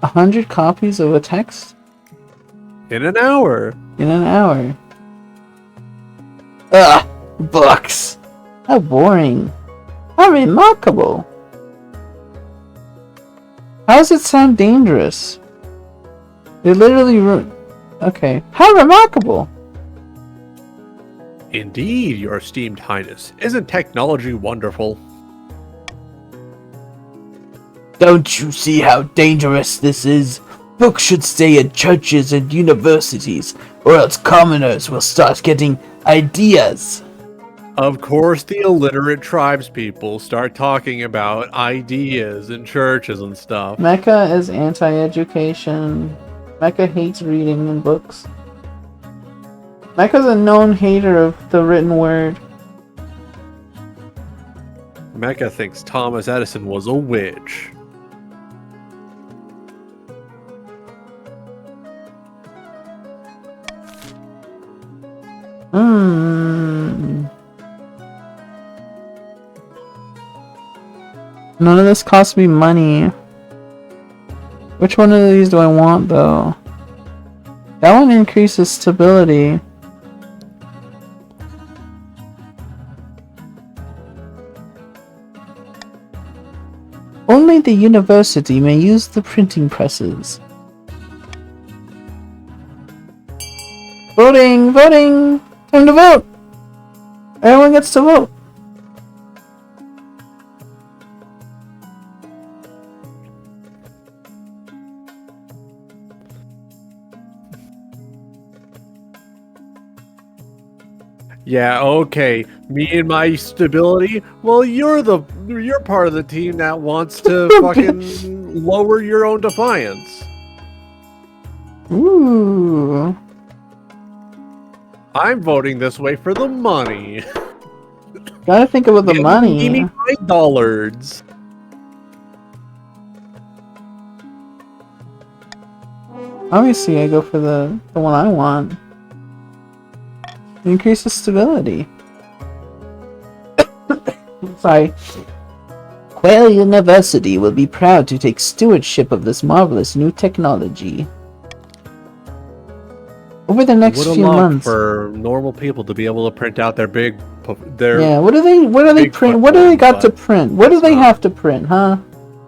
100 copies of a text? In an hour. In an hour. Ugh! Books! How boring. How remarkable. How does it sound dangerous? They literally okay. How remarkable! Indeed, your esteemed highness. Isn't technology wonderful? Don't you see how dangerous this is? Books should stay in churches and universities, or else commoners will start getting ideas. Of course, the illiterate tribespeople start talking about ideas in churches and stuff. Mecca is anti-education. Mecca hates reading and books. Mecca's a known hater of the written word. Mecca thinks Thomas Edison was a witch. None of this costs me money. Which one of these do I want, though? That one increases stability. Only the university may use the printing presses. Voting! Voting! Time to vote! Everyone gets to vote! Yeah, okay. Me and my stability? Well, you're part of the team that wants to fucking lower your own defiance. Ooh. I'm voting this way for the money. Gotta think about the money. Give me $5. Obviously, I go for the one I want. It increases stability. Sorry. Quail University will be proud to take stewardship of this marvelous new technology. over the next Would few love months. for normal people to be able to print out their Yeah, what do they print? What do they got to print? What do they have to print, huh?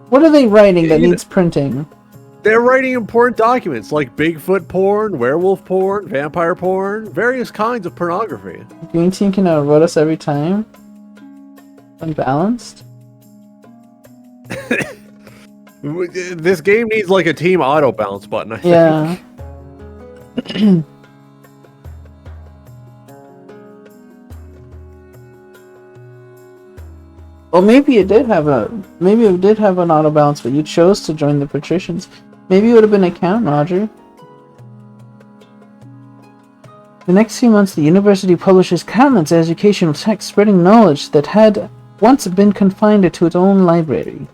What are they writing that needs printing? They're writing important documents like Bigfoot porn, werewolf porn, vampire porn, various kinds of pornography. Green Team can outvote us every time. Unbalanced. This game needs like a team auto balance button, I think. Yeah. Well, maybe it did have an auto balance, but you chose to join the patricians. Maybe it would have been a count, Roger. The next few months, the university publishes countless educational texts spreading knowledge that had once been confined to its own library.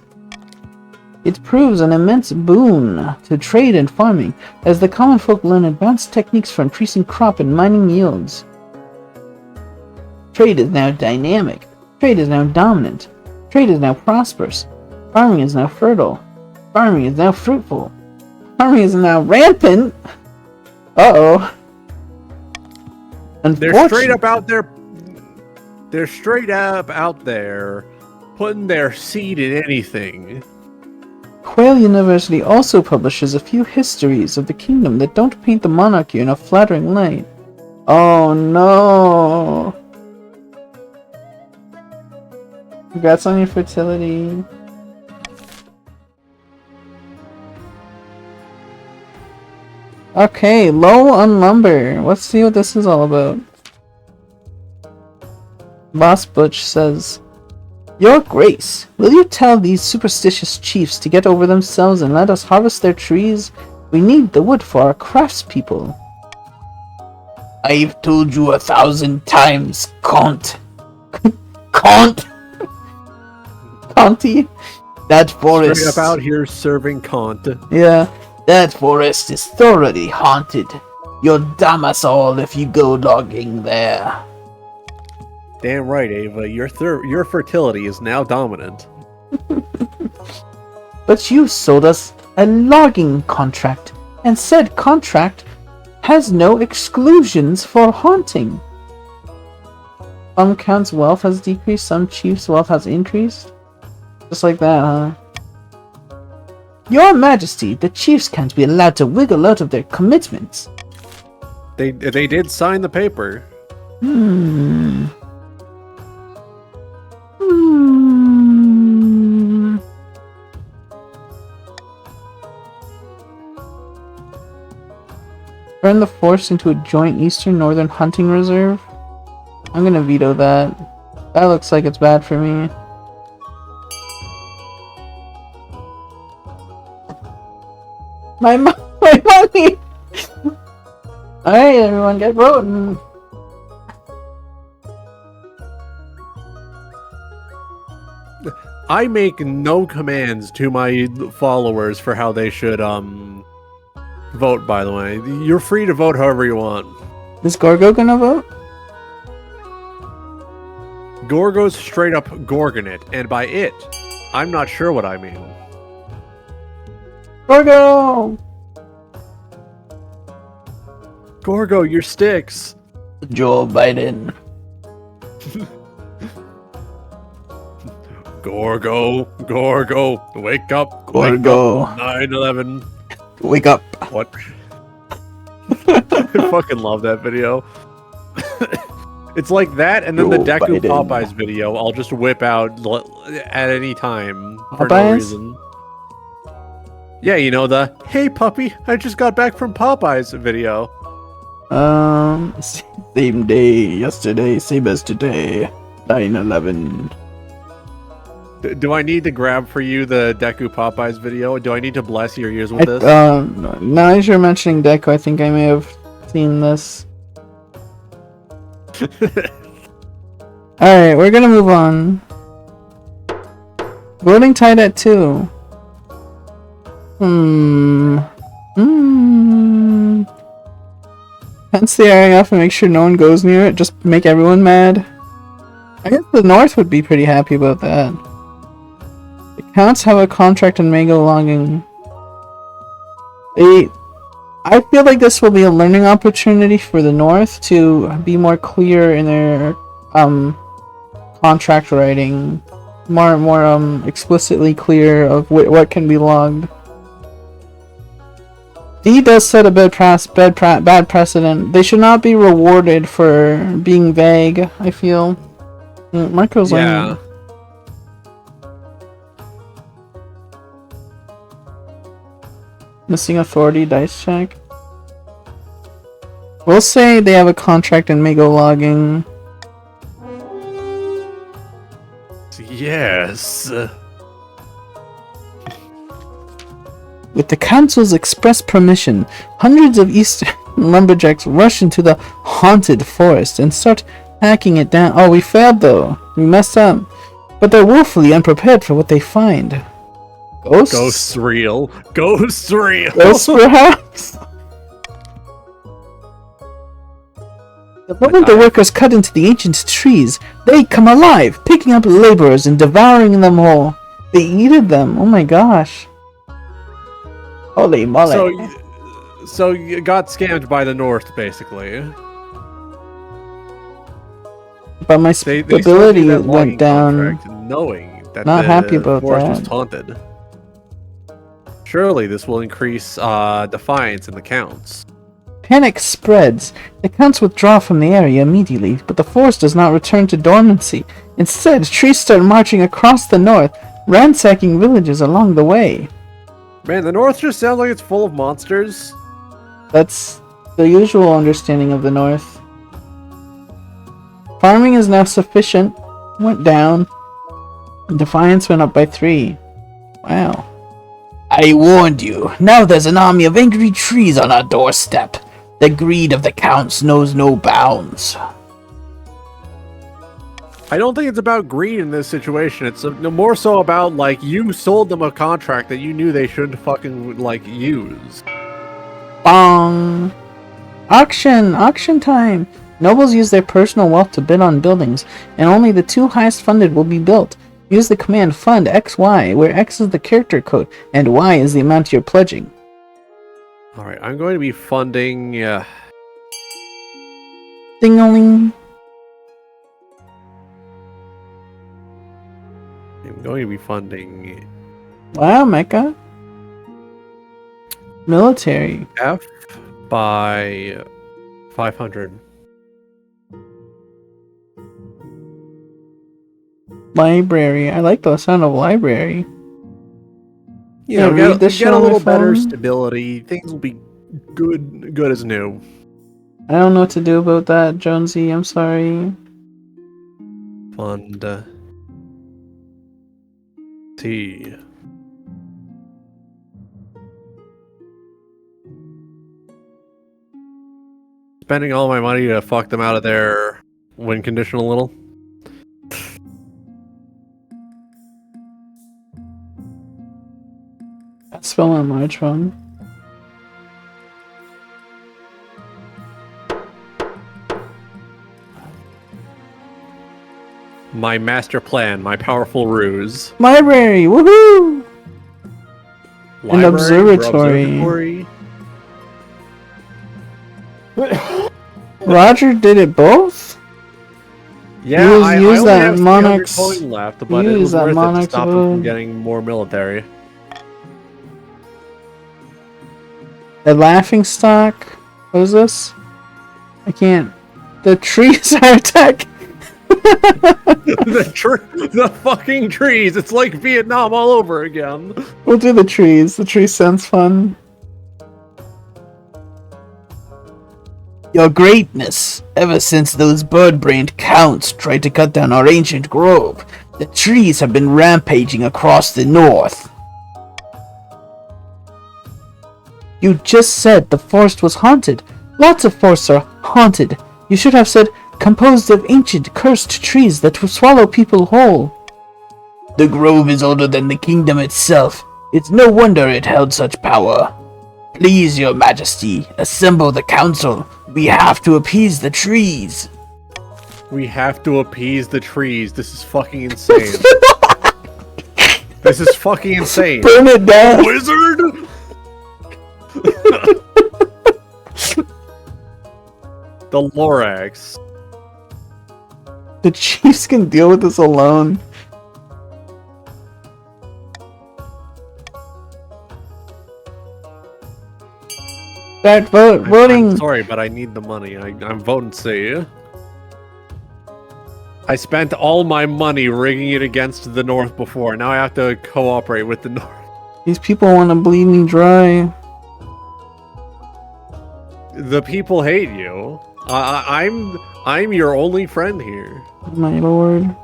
It proves an immense boon to trade and farming, as the common folk learn advanced techniques for increasing crop and mining yields. Trade is now dynamic. Trade is now dominant. Trade is now prosperous. Farming is now fertile. Farming is now fruitful. Farming is now rampant. Uh-oh. They're straight up out there. They're straight up out there putting their seed in anything. Quail University also publishes a few histories of the kingdom that don't paint the monarchy in a flattering light. Oh no! Congrats on your fertility. Okay, low on lumber. Let's see what this is all about. Boss Butch says, Your Grace, will you tell these superstitious chiefs to get over themselves and let us harvest their trees? We need the wood for our craftspeople. I've told you 1,000 times, Count. Count! Conti? That forest... Straight up out here serving Kant. Yeah. That forest is thoroughly haunted. You'll damn us all if you go logging there. Damn right, Ava. Your fertility is now dominant. But you sold us a logging contract, and said contract has no exclusions for haunting. Some counts' wealth has decreased, some chiefs' wealth has increased. Just like that, huh? Your Majesty, the chiefs can't be allowed to wiggle out of their commitments. They did sign the paper. Turn the force into a joint Eastern Northern Hunting Reserve? I'm gonna veto that. That looks like it's bad for me. My money! Alright, everyone, get voting! I make no commands to my followers for how they should vote, by the way. You're free to vote however you want. Is Gorgo gonna vote? Gorgo's straight up Gorgon it, and by it, I'm not sure what I mean. Gorgo! Gorgo, your sticks! Joe Biden. Gorgo, wake up! Gorgo. 9/11. Wake up. What? I fucking love that video. It's like that, and then the Joe Deku Biden. Popeyes video. I'll just whip out at any time for no Popeyes? reason. Yeah, you know the "Hey puppy, I just got back from Popeyes" video. Same day, yesterday, same as today. 9/11. Do I need to grab for you the Deku Popeyes video? Do I need to bless your ears with this? Now as you're mentioning Deku, I think I may have seen this. Alright, we're gonna move on. Voting tied at 2. Fence the area off and make sure no one goes near it. Just make everyone mad. I guess the North would be pretty happy about that. The counts have a contract and may go logging. I feel like this will be a learning opportunity for the North to be more clear in their contract writing, more explicitly clear of what can be logged. D does set a bad precedent. They should not be rewarded for being vague, I feel. Marco's Yeah. Missing authority dice check. We'll say they have a contract and may go logging. Yes. With the council's express permission, hundreds of Eastern lumberjacks rush into the haunted forest and start hacking it down. Oh, we failed though. We messed up. But they're woefully unprepared for what they find. Ghosts? Ghosts real. Ghosts real. Ghosts, perhaps? The moment the workers cut into the ancient trees, they come alive, picking up laborers and devouring them whole. They eated them. Oh my gosh. Holy moly. So you got scammed by the North, basically. But my They stability that went logging down. contract, knowing that Not the happy about forest that. was haunted. Surely this will increase defiance in the counts. Panic spreads. The counts withdraw from the area immediately, but the forest does not return to dormancy. Instead, trees start marching across the north, ransacking villages along the way. Man, the North just sounds like it's full of monsters. That's the usual understanding of the north. Farming is now sufficient. Went down. Defiance went up by 3. Wow. I warned you. Now there's an army of angry trees on our doorstep. The greed of the counts knows no bounds. I don't think it's about greed in this situation. It's more so about, like, you sold them a contract that you knew they shouldn't fucking, like, use. Bong! Auction time! Nobles use their personal wealth to bid on buildings, and only the 2 highest funded will be built. Use the command fund XY, where X is the character code, and Y is the amount you're pledging. Alright, I'm going to be funding... Ding-a-ling! I'm going to be funding... Wow, Mecha. Military. F by 500. Library. I like the sound of library. You know, read this shit get a on my little better phone? stability. Things will be good as new. I don't know what to do about that, Jonesy. I'm sorry. Fund T. Spending all my money to fuck them out of their win condition a little. Spell on large one. My master plan, my powerful ruse. Library! Woohoo! Library, observatory. grubsucking. Roger did it both? Yeah, Use- I use only that have 300 Monarch's- coin left, but it use was that worth it to Monarch's stop him from vote. getting more military. The laughing stock? What is this? I can't. The trees are attack. the fucking trees. It's like Vietnam all over again. We'll do the trees. The tree sounds fun. Your greatness, ever since those bird-brained counts tried to cut down our ancient grove, the trees have been rampaging across the north. You just said the forest was haunted. Lots of forests are haunted. You should have said composed of ancient cursed trees that will swallow people whole. The grove is older than the kingdom itself. It's no wonder it held such power. Please, your majesty, assemble the council. We have to appease the trees. We have to appease the trees. This is fucking insane. This is fucking insane. Burn it down. Wizard! The Lorax. The chiefs can deal with this alone. Start voting. I'm sorry, but I need the money. I'm voting C. I spent all my money rigging it against the North before. Now I have to cooperate with the North. These people want to bleed me dry. The people hate you. I'm your only friend here. My lord.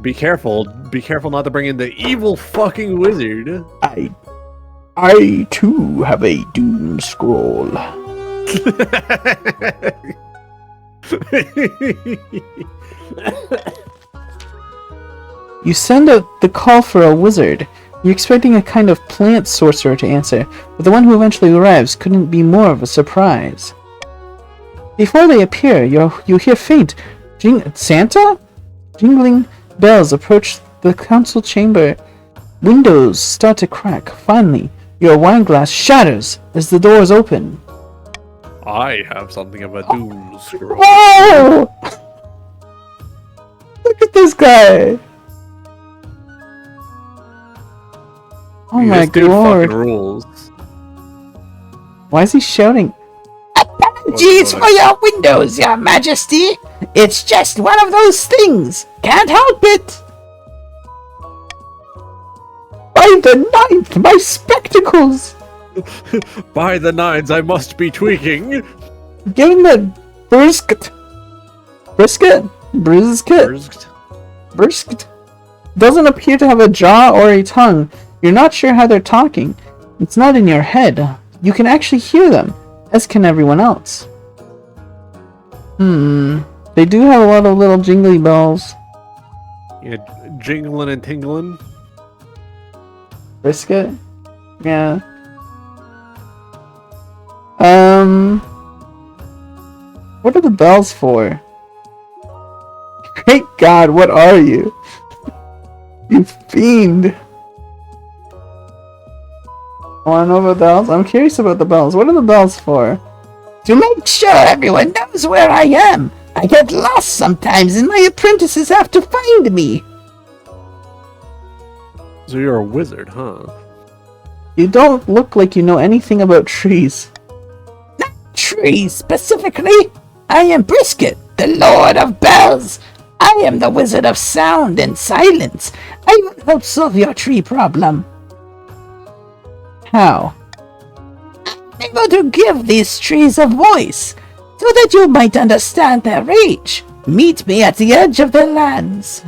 Be careful. Be careful not to bring in the evil fucking wizard. I too have a doom scroll. You send out the call for a wizard. You're expecting a kind of plant sorcerer to answer, but the one who eventually arrives couldn't be more of a surprise. Before they appear, you hear faint Santa? Jingling bells approach the council chamber. Windows start to crack. Finally, your wine glass shatters as the doors open. I have something of a doom scroll. Whoa! Look at this guy! Oh my This dude lord. fucking rules. Why is he shouting? Apologies for your windows, your majesty. It's just one of those things. Can't help it. By the ninth, my spectacles! By the nines, I must be tweaking. Give him the brisket. Brisket? Brisket? Doesn't appear to have a jaw or a tongue. You're not sure how they're talking. It's not in your head. You can actually hear them, as can everyone else. They do have a lot of little jingly bells. Yeah, jingling and tingling. Brisket? Yeah. What are the bells for? Great God, what are you? You fiend! Wanna know about the bells? I'm curious about the bells. What are the bells for? To make sure everyone knows where I am. I get lost sometimes and my apprentices have to find me. So you're a wizard, huh? You don't look like you know anything about trees. Not trees specifically. I am Brisket, the Lord of Bells. I am the Wizard of Sound and Silence. I will help solve your tree problem. How? I'm able to give these trees a voice, so that you might understand their rage. Meet me at the edge of the lands.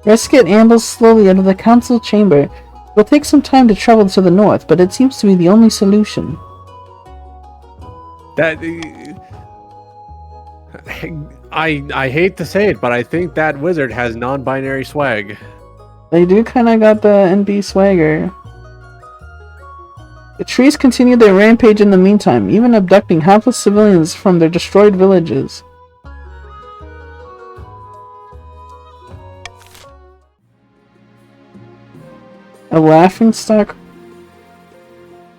Brisket ambles slowly out of the council chamber. It will take some time to travel to the north, but it seems to be the only solution. That I hate to say it, but I think that wizard has non-binary swag. They do kinda got the NB swagger. The trees continue their rampage in the meantime, even abducting helpless civilians from their destroyed villages. A laughing stock.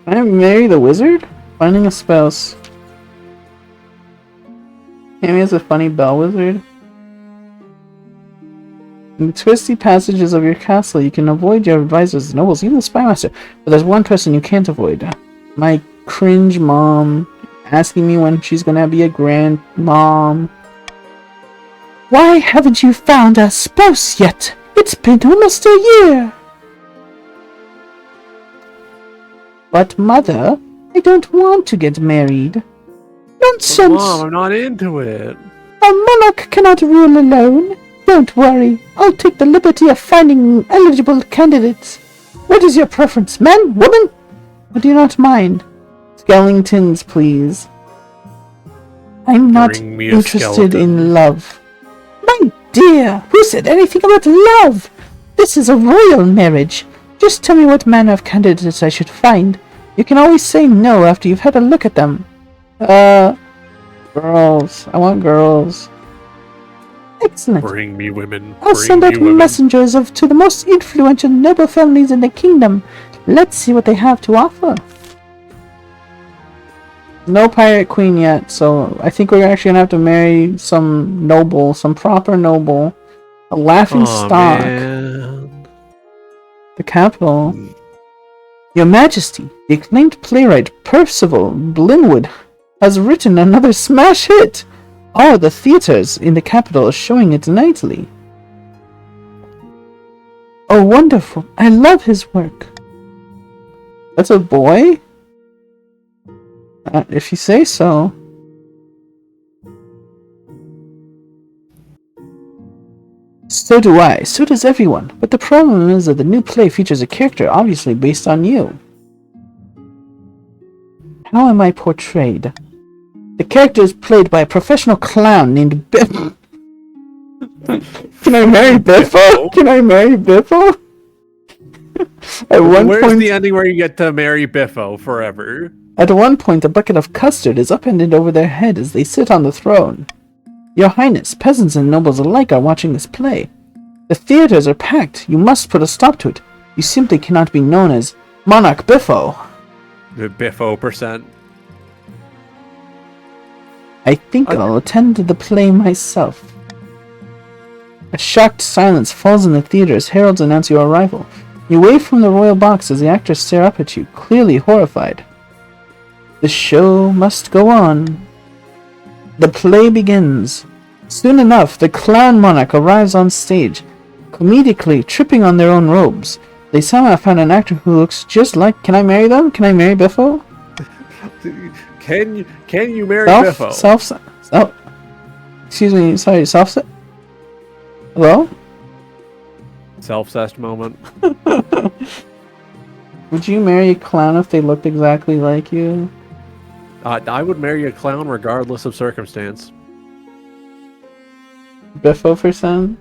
Can I marry the wizard? Finding a spouse. Cammy is a funny bell wizard. In the twisty passages of your castle, you can avoid your advisors, the nobles, even the spymaster. But there's one person you can't avoid. My cringe mom, asking me when she's gonna be a grandmom. Why haven't you found a spouse yet? It's been almost a year. But mother, I don't want to get married. Nonsense! Mom, I'm not into it. A monarch cannot rule alone. Don't worry, I'll take the liberty of finding eligible candidates. What is your preference, man, woman? I do not mind. Skeletons, please. I'm not Bring me a interested skeleton. in love. My dear, who said anything about love? This is a royal marriage. Just tell me what manner of candidates I should find. You can always say no after you've had a look at them. Girls. I want girls. Excellent. Bring me women. I'll Bring send me out women. messengers to the most influential noble families in the kingdom. Let's see what they have to offer. No pirate queen yet, so I think we're actually gonna have to marry some noble, some proper noble. A laughing stock. Man. The capital. Your Majesty, the acclaimed playwright Percival Linwood has written another smash hit. All the theaters in the capital are showing it nightly. Oh, wonderful. I love his work. That's a boy? If you say so. So do I. So does everyone. But the problem is that the new play features a character obviously based on you. How am I portrayed? The character is played by a professional clown named Biffo. Can I marry Biffo? Can I marry Biffo? Where's the ending where you get to marry Biffo forever? At one point, a bucket of custard is upended over their head as they sit on the throne. Your Highness, peasants and nobles alike are watching this play. The theaters are packed. You must put a stop to it. You simply cannot be known as Monarch Biffo. The Biffo %. I think I'll attend to the play myself. A shocked silence falls in the theater as heralds announce your arrival. You wave from the royal box as the actors stare up at you, clearly horrified. The show must go on. The play begins. Soon enough, the clown monarch arrives on stage, comedically tripping on their own robes. They somehow found an actor who looks just like... Can I marry them? Can I marry Biffo? Can you marry Biffo? Excuse me, sorry, Hello? Self-cessed moment. Would you marry a clown if they looked exactly like you? I would marry a clown regardless of circumstance. Biffo %?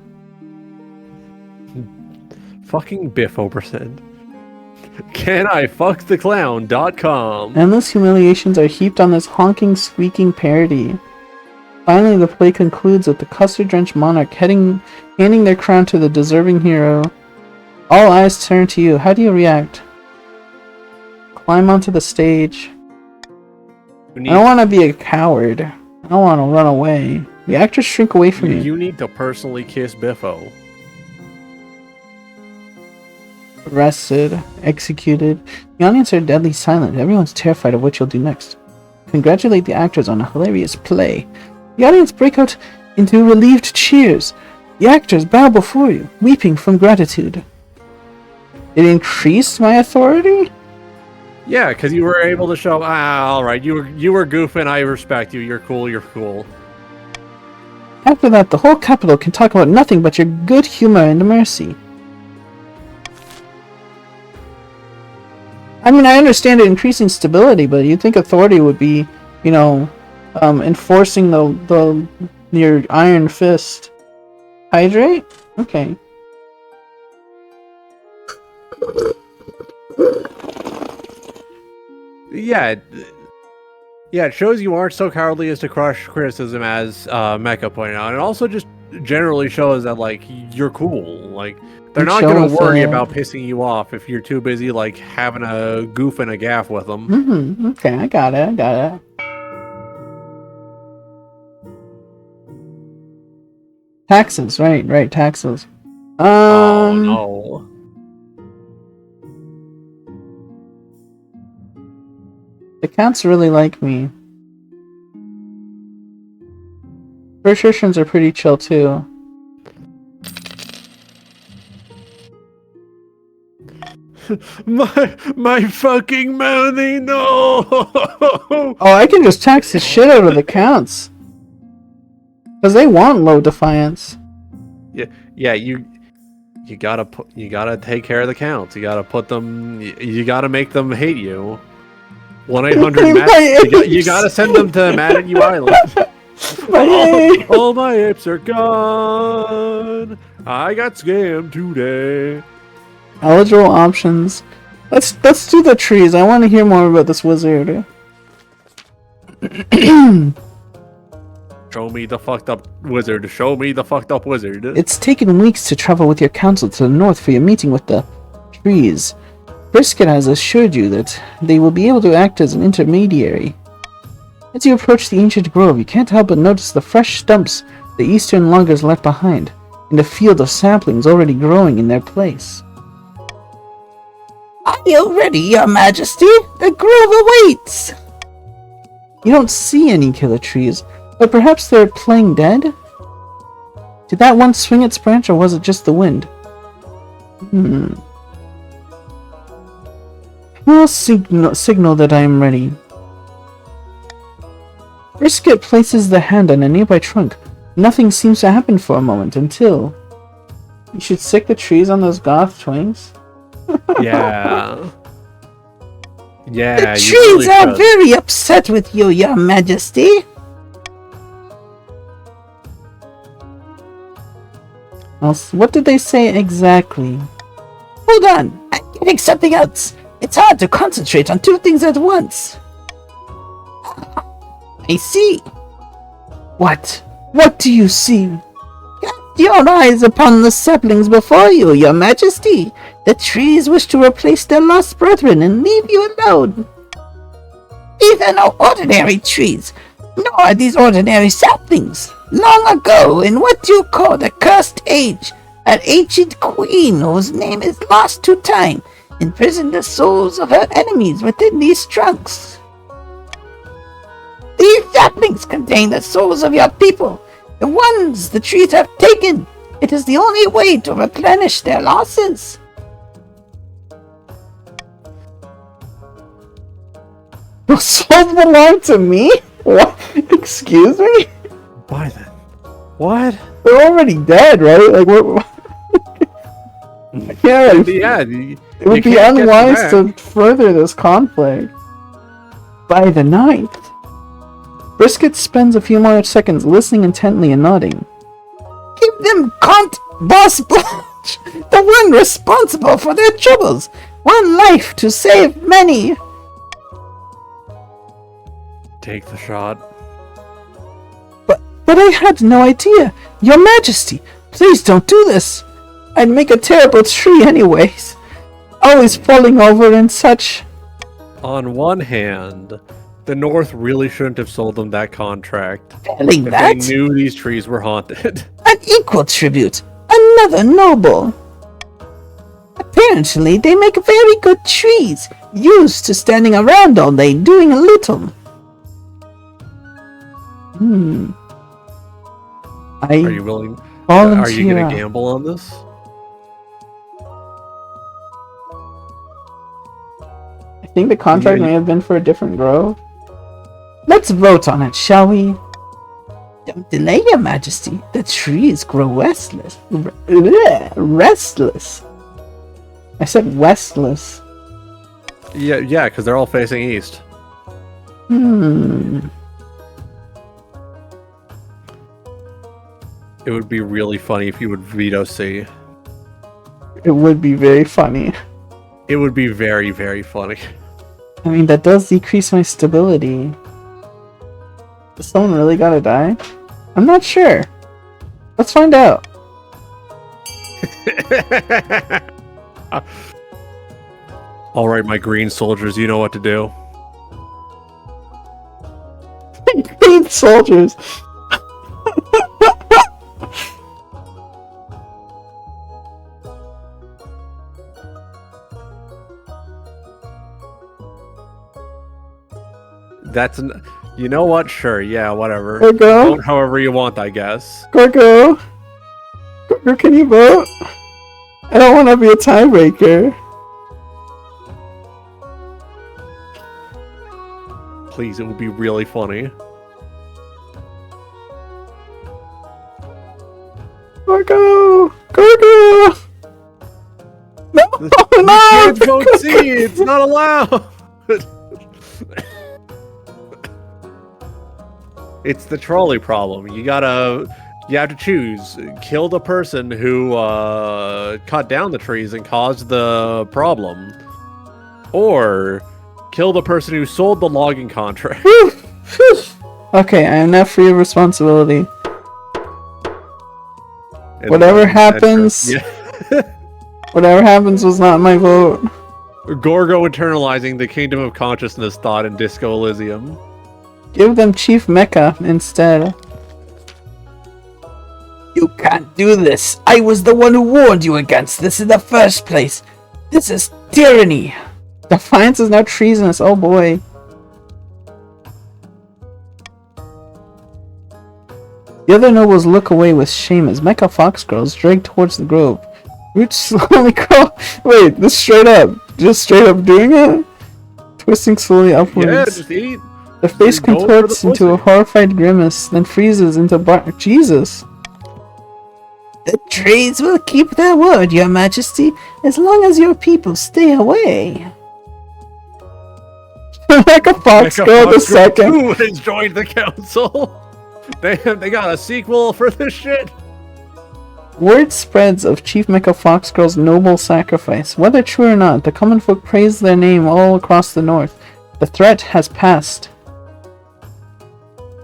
Fucking Biffo %. CanIFuckTheClown.com. Endless humiliations are heaped on this honking, squeaking parody. Finally, the play concludes with the custard-drenched monarch handing their crown to the deserving hero. All eyes turn to you. How do you react? Climb onto the stage. I don't want to be a coward. I don't want to run away. The actors shrink away from you. You need to personally kiss Biffo. Arrested. Executed. The audience are deadly silent. Everyone's terrified of what you'll do next. Congratulate the actors on a hilarious play. The audience break out into relieved cheers. The actors bow before you, weeping from gratitude. It increased my authority? Yeah, because you were able to show, alright, you were goofing, I respect you, you're cool. After that, the whole capital can talk about nothing but your good humor and mercy. I mean, I understand it increasing stability, but you'd think authority would be, you know, enforcing your iron fist. Hydrate? Okay. Yeah, it shows you aren't so cowardly as to crush criticism as Mecha pointed out. And it also just generally shows that, like, you're cool. Like, they're not going to worry about pissing you off if you're too busy, like, having a goof and a gaff with them. Mm-hmm. Okay, I got it. Taxes, right, taxes. Oh, no. The cats really like me. Patricians are pretty chill too. my fucking mouthy, no! Oh, I can just tax the shit out of the counts. Because they want low defiance. Yeah, you gotta take care of the counts. You gotta put them. You gotta make them hate you. 1-800 you gotta send them to Mad at You Island. All my apes are gone. I got scammed today. Eligible options. Let's do the trees. I want to hear more about this wizard. Show me the fucked up wizard. Show me the fucked up wizard. It's taken weeks to travel with your council to the north for your meeting with the trees. Brisket has assured you that they will be able to act as an intermediary. As you approach the ancient grove, you can't help but notice the fresh stumps the eastern loggers left behind, and a field of saplings already growing in their place. Are you ready, Your Majesty? The grove awaits! You don't see any killer trees, but perhaps they're playing dead? Did that one swing its branch, or was it just the wind? I'll signal that I am ready. Brisket places the hand on a nearby trunk. Nothing seems to happen for a moment until... You should sick the trees on those goth twinks. Yeah. Yeah, The you trees really are should. very upset with you, Your Majesty. What did they say exactly? Hold on, I'm getting something else. It's hard to concentrate on two things at once. I see. What? What do you see? Cast your eyes upon the saplings before you, Your Majesty. The trees wish to replace their lost brethren and leave you alone. These are no ordinary trees, nor are these ordinary saplings. Long ago, in what you call the Cursed Age, an ancient queen whose name is lost to time imprisoned the souls of her enemies within these trunks. These saplings contain the souls of your people, the ones the trees have taken. It is the only way to replenish their losses. Souls belong to me? What? Excuse me? Why then? What? They're already dead, right? Like, what? Yeah, it would be unwise to further this conflict. By the 9th, Brisket spends a few more seconds listening intently and nodding. Give them Count Boss Blanche, the one responsible for their troubles. One life to save many. Take the shot. But I had no idea. Your Majesty, please don't do this. I'd make a terrible tree anyways. Always falling over and such. On one hand, the North really shouldn't have sold them that contract. Failing If that, they knew these trees were haunted. an equal tribute. Another noble. Apparently, they make very good trees, used to standing around all day doing little. Are you willing? Volunteer. Are you gonna gamble on this? I think the contract may have been for a different grove. Let's vote on it, shall we? Don't delay, Your Majesty. The trees grow restless. Restless. I said westless. Yeah, because they're all facing east. It would be really funny if you would veto C. It would be very funny. It would be very, very funny. I mean, that does decrease my stability. Does someone really gotta die? I'm not sure. Let's find out. Alright, my green soldiers, you know what to do. Green soldiers. You know what? Sure, yeah, whatever. Gorgo? Vote however you want, I guess. Gorgo? Gorgo, can you vote? I don't want to be a tiebreaker. Please, it would be really funny. Gorgo! Gorgo! No! You No! can't vote C! It's not allowed! It's the trolley problem. You have to choose. Kill the person who cut down the trees and caused the problem. Or kill the person who sold the logging contract. Okay, I am now free of responsibility. And Whatever then- happens, Yeah. whatever happens was not my vote. Gorgo internalizing the kingdom of consciousness thought in Disco Elysium. Give them Chief Mecha instead. You can't do this. I was the one who warned you against this in the first place. This is tyranny. Defiance is now treasonous. Oh boy. The other nobles look away with shame as Mecha Fox girls drag towards the grove. Roots slowly crawl. Wait, this straight up. Just straight up doing it? Twisting slowly upwards. Yeah, just eat. The face Just go for the contorts into a pussy. horrified grimace, then freezes into Jesus. The trees will keep their word, your majesty, as long as your people stay away. Mecha Fox girl the second. Who has joined the council? They got a sequel for this shit. Word spreads of Chief Mecha Fox Girl's noble sacrifice. Whether true or not, the common folk praise their name all across the north. The threat has passed.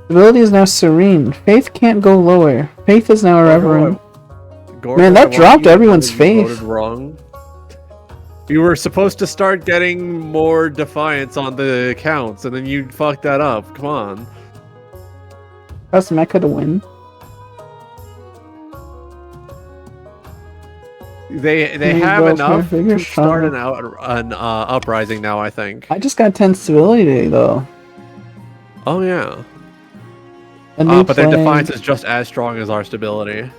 Stability is now serene. Faith can't go lower. Faith is now irreverent. Man, that dropped everyone's faith. Voted wrong. You were supposed to start getting more defiance on the accounts, and then you fucked that up. Come on. Trust Mecha to win. They have girls enough more vigor, to start stronger. an uprising now, I think. I just got 10 stability today, though. Oh yeah. A new But their plague. defiance is just as strong as our stability.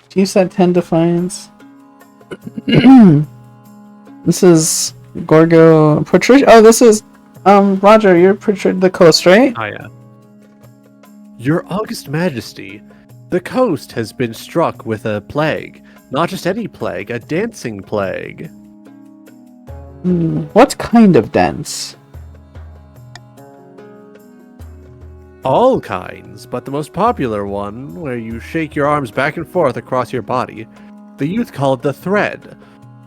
Chiefs at 10 defiance. This is Gorgo Patricia. Oh, this is Roger. You're the coast, right? Oh yeah. Your August Majesty, the coast has been struck with a plague. Not just any plague, a dancing plague. What kind of dance? All kinds, but the most popular one, where you shake your arms back and forth across your body, the youth call it the thread,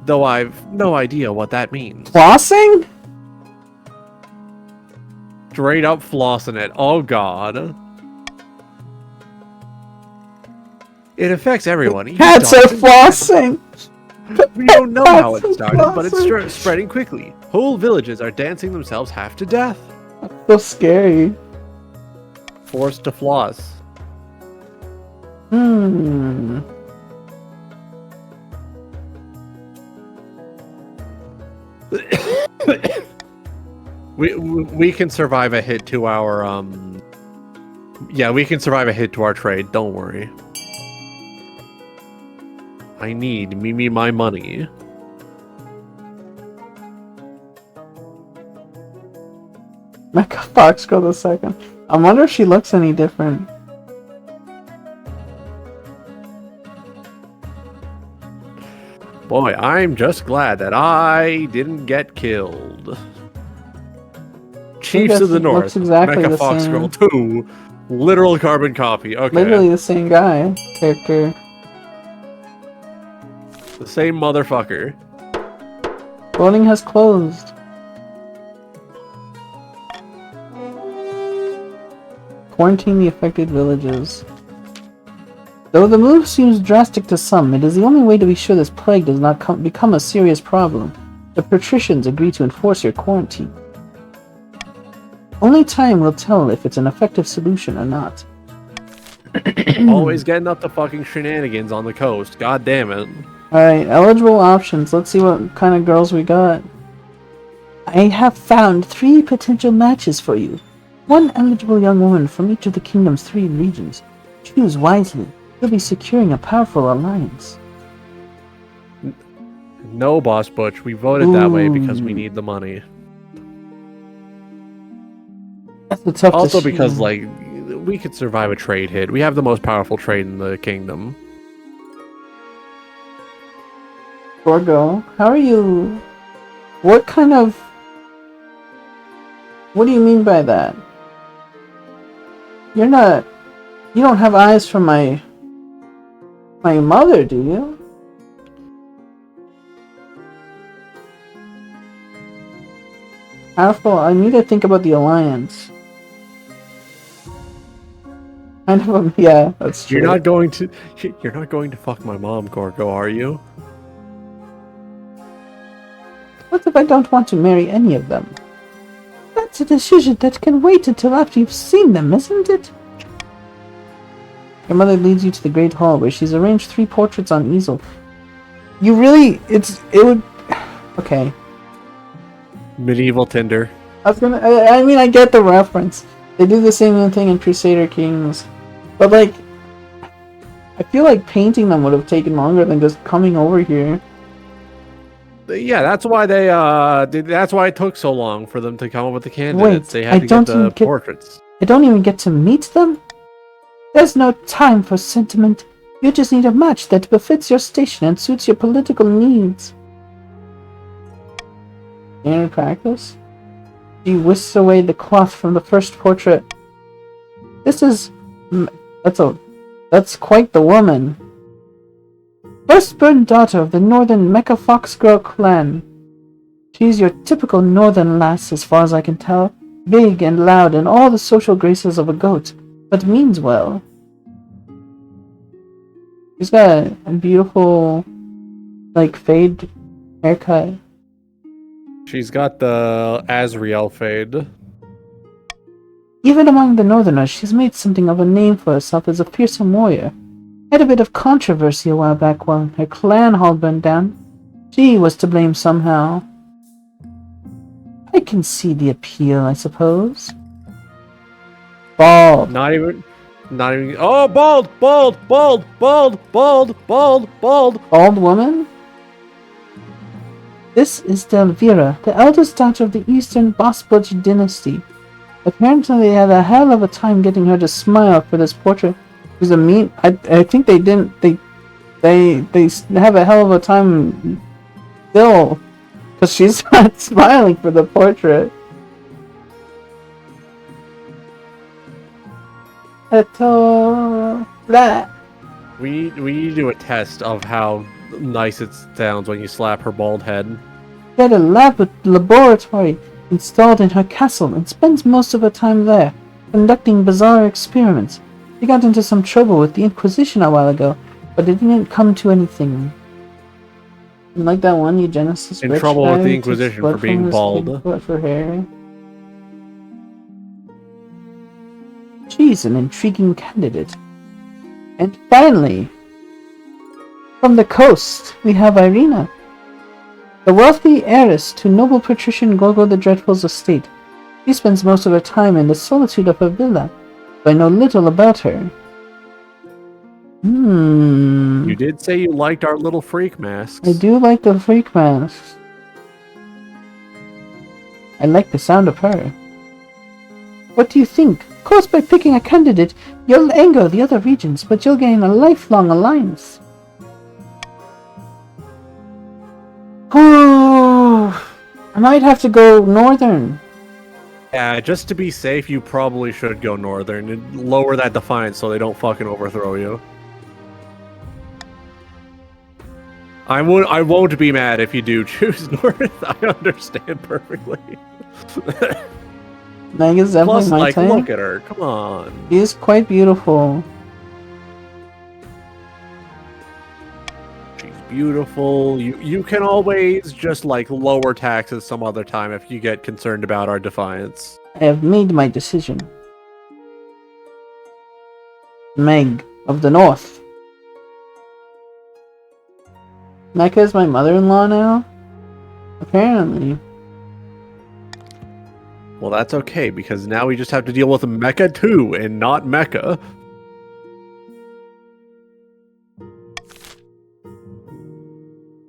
though I've no idea what that means. Flossing? Straight up flossing it, oh god. It affects everyone. even Cats are dogs and flossing! We don't know how it Cats are started, but it's flossing. spreading quickly. Whole villages are dancing themselves half to death. So scary. Forced to floss. We can survive a hit to our yeah, we can survive a hit to our trade, don't worry. I need me my money. Mecha Fox Girl the second. I wonder if she looks any different. Boy, I'm just glad that I didn't get killed. Chiefs of the it North, looks exactly Mecha the Fox same. Girl 2, literal carbon copy. Okay, Literally the same guy. Character. the same motherfucker. Voting has closed. Quarantine the affected villages. Though the move seems drastic to some, it is the only way to be sure this plague does not become a serious problem. The patricians agree to enforce your quarantine. Only time will tell if it's an effective solution or not. Always getting up to fucking shenanigans on the coast. God damn it. Alright, eligible options. Let's see what kind of girls we got. I have found 3 potential matches for you. 1 eligible young woman from each of the kingdom's 3 regions. Choose wisely. You'll be securing a powerful alliance. No, Boss Butch, we voted that way because we Ooh. need the money. That's a tough Also decision. because, like, we could survive a trade hit. We have the most powerful trade in the kingdom. Gorgo, how are you? What kind of... What do you mean by that? You're not... You don't have eyes for my mother, do you? Powerful, I need to think about the alliance. Kind of a... Yeah, that's true. You're not going to fuck my mom, Gorgo, are you? What if I don't want to marry any of them? That's a decision that can wait until after you've seen them, isn't it? Your mother leads you to the Great Hall, where she's arranged 3 portraits on easel. You really... it would... Okay. Medieval Tinder. I mean, I get the reference. They do the same thing in Crusader Kings. But, like... I feel like painting them would have taken longer than just coming over here. Yeah, that's why they that's why it took so long for them to come up with the candidates. Wait, they had to get the portraits. I don't even get to meet them? There's no time for sentiment. You just need a match that befits your station and suits your political needs. In practice, she whisks away the cloth from the first portrait. This is... That's quite the woman. Firstborn daughter of the northern Mecha Foxgirl clan. She's your typical northern lass as far as I can tell. Big and loud and all the social graces of a goat, but means well. She's got a beautiful, like, fade haircut. She's got the Azrael fade. Even among the northerners, she's made something of a name for herself as a fearsome warrior. Had a bit of controversy a while back when her clan hall burned down. She was to blame somehow. I can see the appeal, I suppose. Bald. Not even... Oh, bald! Bald woman? This is Delvira, the eldest daughter of the Eastern Bospudge dynasty. Apparently they had a hell of a time getting her to smile for this portrait. It was a mean... I think they didn't... They have a hell of a time still. Because she's not smiling for the portrait. We need to do a test of how nice it sounds when you slap her bald head. She had a laboratory installed in her castle and spends most of her time there, conducting bizarre experiments. She got into some trouble with the Inquisition a while ago, but it didn't come to anything. And like that one eugenicist in trouble with the Inquisition for being bald. For hair. She's an intriguing candidate. And finally, from the coast, we have Irina, the wealthy heiress to noble patrician Gorgo the Dreadful's estate. She spends most of her time in the solitude of her villa, so I know little about her. You did say you liked our little freak masks. I do like the freak masks. I like the sound of her. What do you think? Of course, by picking a candidate, you'll anger the other regions, but you'll gain a lifelong alliance. Oh, I might have to go northern. Yeah, just to be safe, you probably should go northern and lower that defiance so they don't fucking overthrow you. I won't be mad if you do choose north. I understand perfectly. Mega's definitely Plus, my like, type. look at her. Come on. She is quite beautiful. She's beautiful. You can always just, like, lower taxes some other time if you get concerned about our defiance. I have made my decision. Meg of the North. Mecca is my mother-in-law now? Apparently. Well, that's okay, because now we just have to deal with Mecca 2 and not Mecca.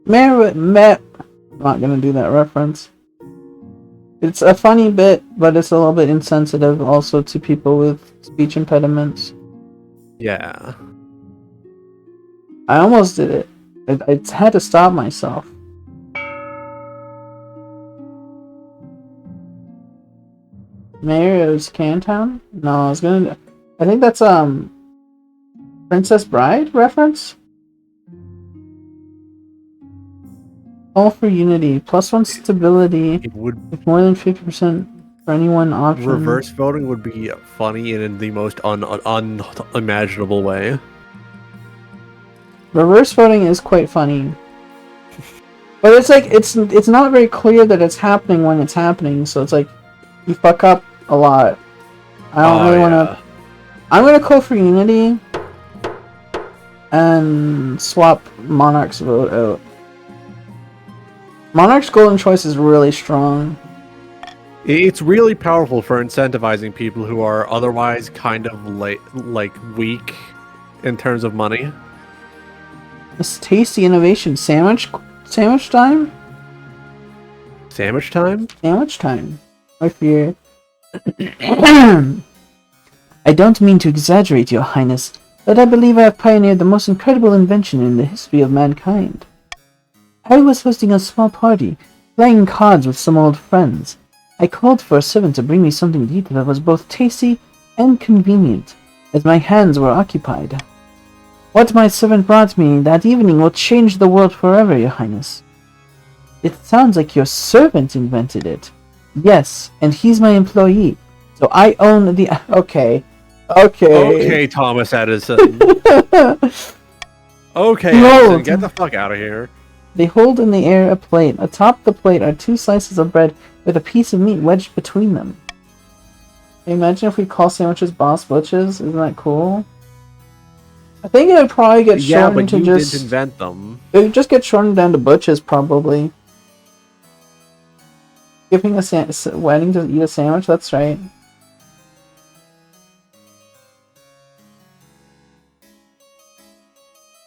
I'm not gonna do that reference. It's a funny bit, but it's a little bit insensitive also to people with speech impediments. Yeah. I almost did it. I had to stop myself. Mayor of Cantown? No, I was gonna... I think that's, Princess Bride reference? All for unity. +1 stability. It would... With more than 50% for any one option. Reverse voting would be funny and in the most unimaginable way. Reverse voting is quite funny. But it's like it's not very clear that it's happening when it's happening, so it's like you fuck up a lot. I don't really want to. I'm gonna call for Unity and swap Monarch's vote out. Monarch's golden choice is really strong. It's really powerful for incentivizing people who are otherwise kind of like weak in terms of money. This tasty innovation sandwich time. Sandwich time. Sandwich time. I fear. I don't mean to exaggerate, Your Highness, but I believe I have pioneered the most incredible invention in the history of mankind. I was hosting a small party, playing cards with some old friends. I called for a servant to bring me something to eat that was both tasty and convenient, as my hands were occupied. What my servant brought me that evening will change the world forever, Your Highness. It sounds like your servant invented it. Yes, and he's my employee, so I own the... Okay, Thomas Edison. Okay, Edison, get the fuck out of here. They hold in the air a plate. Atop the plate are 2 slices of bread with a piece of meat wedged between them. Imagine if we call sandwiches boss butches. Isn't that cool? I think it would probably get shortened to just... Yeah, but you didn't invent them. It would just get shortened down to butches, probably. Giving a wedding to eat a sandwich, that's right.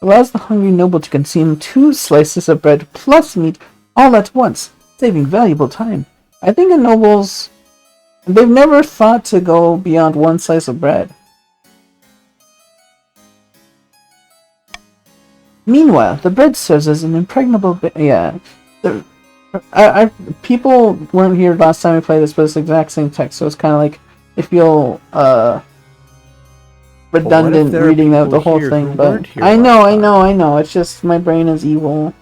Allows the hungry noble to consume 2 slices of bread plus meat all at once, saving valuable time. I think the nobles... They've never thought to go beyond 1 slice of bread. Meanwhile, the bread serves as an impregnable... people weren't here last time we played this, but it's the exact same text, so it's kind of like I feel redundant reading out the whole thing. But I know. It's just my brain is evil.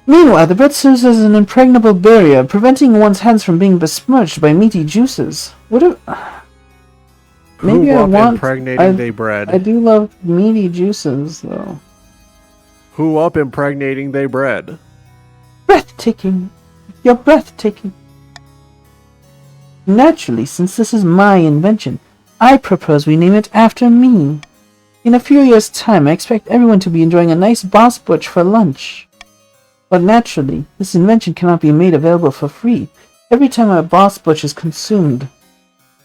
Meanwhile, the bread serves as an impregnable barrier, preventing one's hands from being besmirched by meaty juices. What if... Maybe I want... impregnating they bread? I do love meaty juices, though. Who up impregnating they bread? Breathtaking. You're breathtaking. Naturally, since this is my invention, I propose we name it after me. In a few years' time, I expect everyone to be enjoying a nice boss butch for lunch. But naturally, this invention cannot be made available for free. Every time a boss butch is consumed.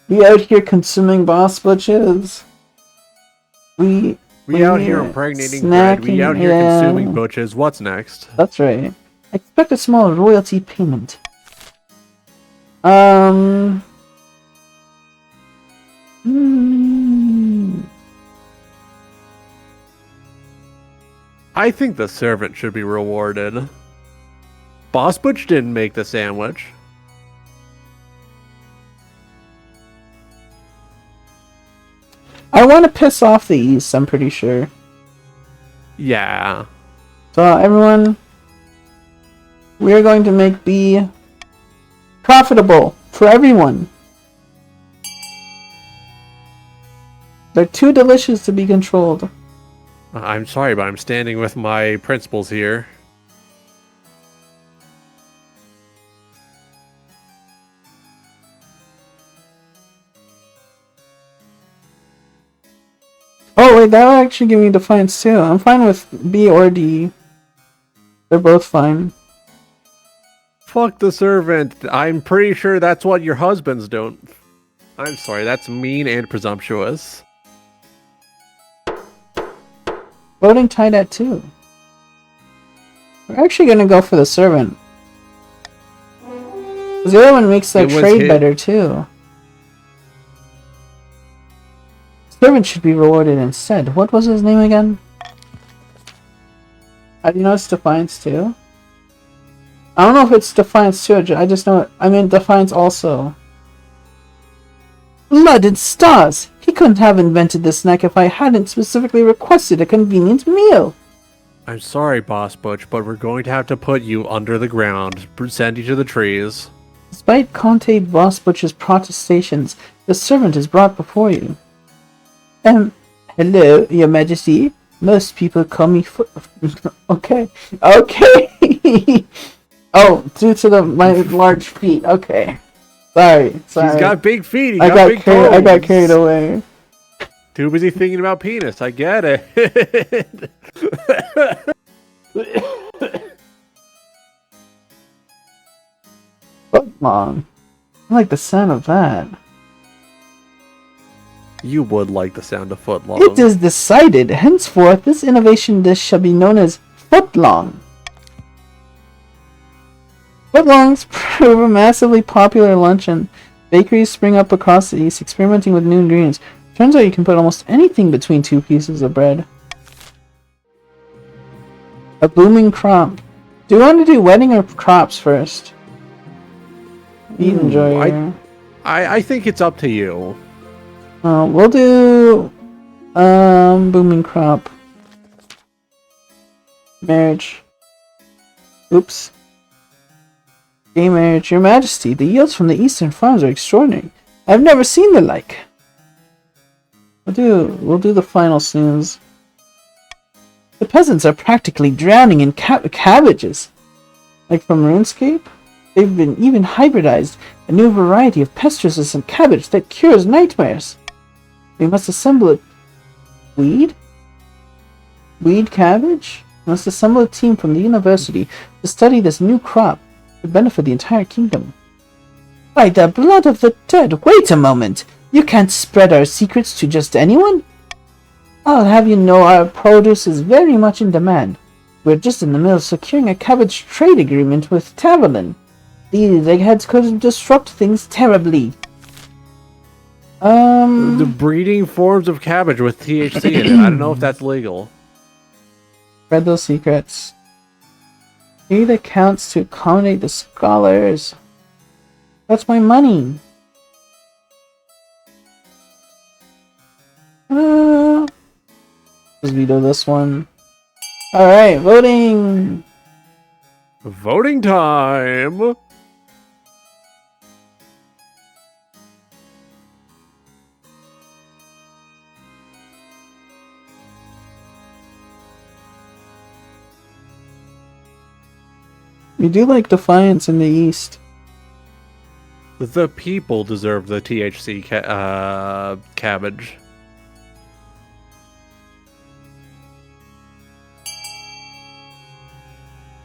We out here consuming boss butches. We out here impregnating bread. We out here consuming butches. What's next? That's right. I expect a small royalty payment. I think the servant should be rewarded. Boss Butch didn't make the sandwich. I want to piss off the East, I'm pretty sure. Yeah. So everyone, we are going to make B profitable for everyone. They're too delicious to be controlled. I'm sorry, but I'm standing with my principles here. Oh wait, that would actually give me defiance too. I'm fine with B or D. They're both fine. Fuck the servant. I'm pretty sure that's what your husbands don't. I'm sorry, that's mean and presumptuous. Voting tied at 2. We're actually gonna go for the servant. Because the other one makes their trade better too. Servant should be rewarded instead. What was his name again? How do you know it's Defiance too? I don't know if it's Defiance too. I just know it. I mean Defiance also. Blood and stars! He couldn't have invented this snack if I hadn't specifically requested a convenient meal. I'm sorry, Boss Butch, but we're going to have to put you under the ground. Send you to the trees. Despite Conte Boss Butch's protestations, the servant is brought before you. Hello, Your Majesty. Most people call me Okay. Oh, due to my large feet. Okay. Sorry. He's got big feet. He I got big toes. I got carried away. Too busy thinking about penis. I get it. Footlong. I like the sound of that. You would like the sound of footlong. It is decided. Henceforth, this innovation dish shall be known as footlong. Footlongs prove a massively popular luncheon. Bakeries spring up across the east, experimenting with new ingredients. Turns out you can put almost anything between two pieces of bread. A blooming crop. Do you want to do wedding or crops first? You enjoy. I think it's up to you. We'll do booming crop. Marriage. Oops. Gay marriage. Your Majesty, the yields from the eastern farms are extraordinary. I've never seen the like. We'll do the final snooze. The peasants are practically drowning in cabbages. Like from RuneScape? They've been even hybridized a new variety of pest-resistant cabbage that cures nightmares. We must assemble a... Weed? Weed cabbage? We must assemble a team from the university to study this new crop to benefit the entire kingdom. By the blood of the dead, wait a moment! You can't spread our secrets to just anyone? I'll have you know our produce is very much in demand. We're just in the middle of securing a cabbage trade agreement with Tavalin. These eggheads could disrupt things terribly. The breeding forms of cabbage with THC in it. I don't know if that's legal. Spread those secrets. Need accounts to accommodate the scholars. That's my money. Let's veto this one. Alright, voting! Voting time! We do like Defiance in the East. The people deserve the THC cabbage.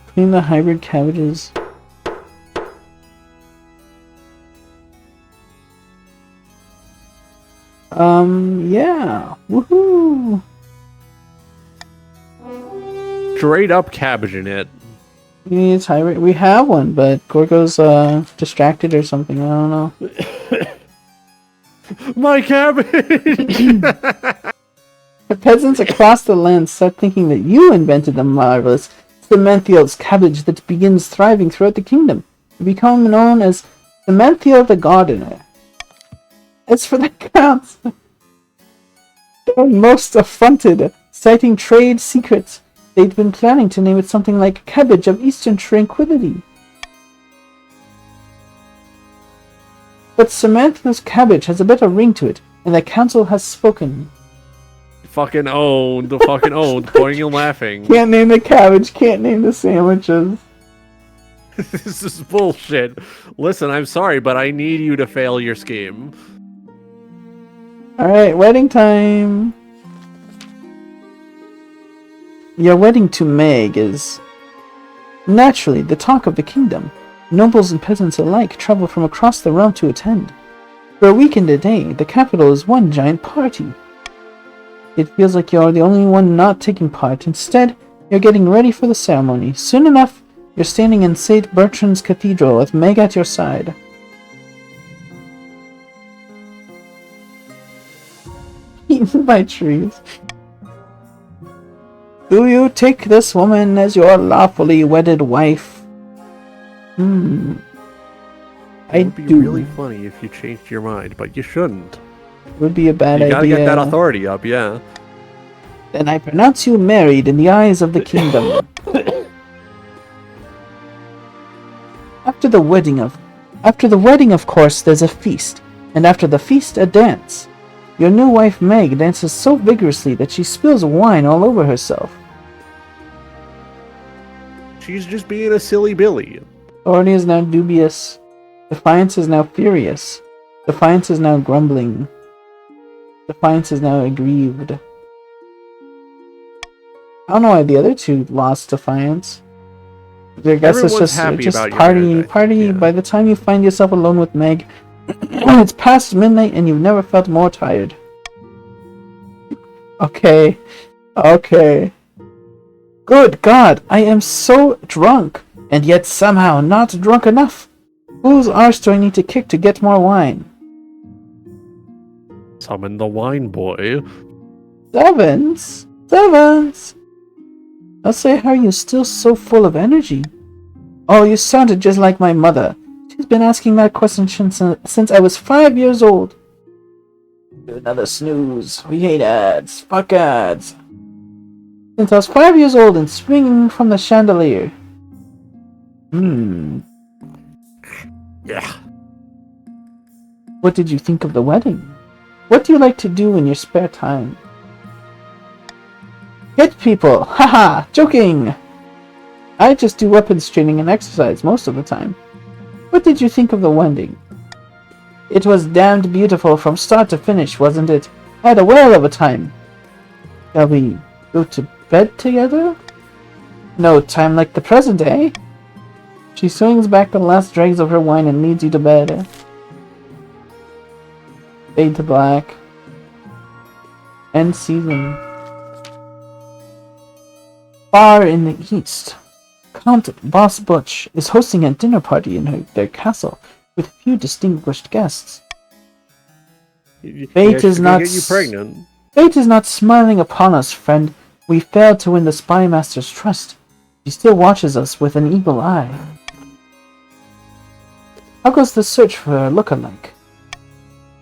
Clean the hybrid cabbages. Yeah. Woohoo! Straight up cabbage in it. We need a hybrid. We have one, but Gorgo's distracted or something. I don't know. My cabbage! The peasants across the land start thinking that you invented the marvelous Samanthiel's cabbage that begins thriving throughout the kingdom. You become known as Samanthiel the Gardener. As for the counts, they are most affronted, citing trade secrets. They'd been planning to name it something like Cabbage of Eastern Tranquility. But Samantha's cabbage has a better ring to it, and the council has spoken. Fucking owned. Fucking owned. Pointing and laughing. Can't name the cabbage, can't name the sandwiches. This is bullshit. Listen, I'm sorry, but I need you to fail your scheme. Alright, wedding time. Your wedding to Meg is naturally the talk of the kingdom. Nobles and peasants alike travel from across the realm to attend. For a week and a day, the capital is one giant party. It feels like you're the only one not taking part. Instead, you're getting ready for the ceremony. Soon enough, you're standing in St. Bertrand's Cathedral with Meg at your side. Eaten by trees. Do you take this woman as your lawfully wedded wife? I It would be do. really funny if you changed your mind, but you shouldn't. Would be a bad You idea. gotta get that authority up, yeah. Then I pronounce you married in the eyes of the kingdom. After the wedding, of course, there's a feast, and after the feast, a dance. Your new wife Meg dances so vigorously that she spills wine all over herself. She's just being a silly Billy. Authority is now dubious. Defiance is now furious. Defiance is now grumbling. Defiance is now aggrieved. I don't know why the other two lost Defiance. I guess Everyone's it's happy just about your party. marriage, yeah. By the time you find yourself alone with Meg, it's past midnight and you've never felt more tired. Okay. Good God, I am so drunk, and yet somehow not drunk enough. Whose arse do I need to kick to get more wine? Summon the wine boy. Sevens! I'll say, how are you still so full of energy? Oh, you sounded just like my mother. She's been asking that question since I was 5 years old. Do another snooze. We hate ads. Fuck ads. Since I was 5 years old and swinging from the chandelier. Yeah. What did you think of the wedding? What do you like to do in your spare time? Hit people! Haha! Joking! I just do weapons training and exercise most of the time. What did you think of the wedding? It was damned beautiful from start to finish, wasn't it? I had a whale of a time. Shall we go to bed together? No time like the present, eh? She swings back the last dregs of her wine and leads you to bed. Fade to black. End season. Far in the east, Count Boss Butch is hosting a dinner party in their castle with few distinguished guests. Fate is not get you pregnant. Fate is not smiling upon us, friend. We failed to win the Spy Master's trust. She still watches us with an eagle eye. How goes the search for a look-alike?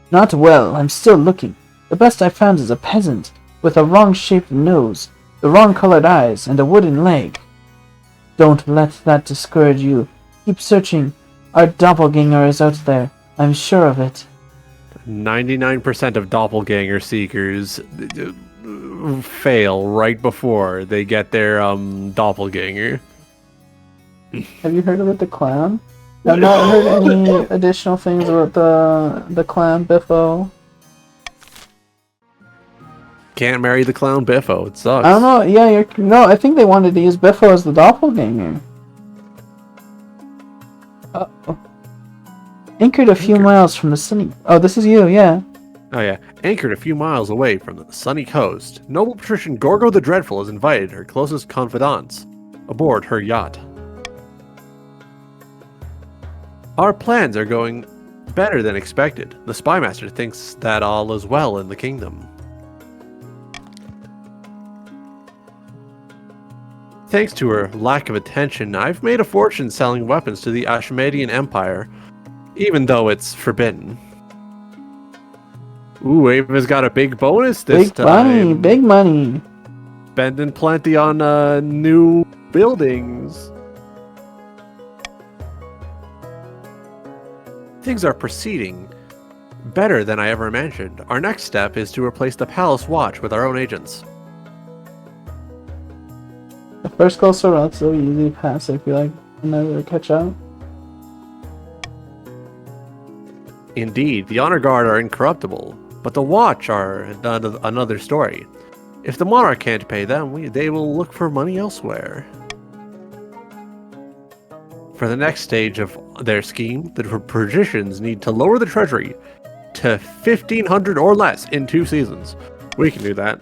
Not well, I'm still looking. The best I found is a peasant, with a wrong-shaped nose, the wrong-colored eyes, and a wooden leg. Don't let that discourage you. Keep searching. Our doppelganger is out there. I'm sure of it. 99% of doppelganger seekers fail right before they get their doppelganger. Have you heard about the clown? I've not heard any additional things about the clown Biffo. Can't marry the clown Biffo. It sucks. I don't know. Yeah, no. I think they wanted to use Biffo as the doppelganger. Anchored a few miles from the sunny. Oh, this is you. Yeah. Oh yeah. Anchored a few miles away from the sunny coast, noble patrician Gorgo the Dreadful has invited her closest confidants aboard her yacht. Our plans are going better than expected. The Spymaster thinks that all is well in the kingdom. Thanks to her lack of attention, I've made a fortune selling weapons to the Ashmedian Empire, even though it's forbidden. Ooh, Ava's got a big bonus this time. Big money. Spending plenty on new buildings. Things are proceeding better than I ever imagined. Our next step is to replace the Palace Watch with our own agents. The first goal so relatively easy to pass. I feel like never catch up. Indeed, the Honor Guard are incorruptible, but the Watch are another story. If the Monarch can't pay them, they will look for money elsewhere. For the next stage of their scheme, the patricians need to lower the treasury to 1,500 or less in 2 seasons. We can do that.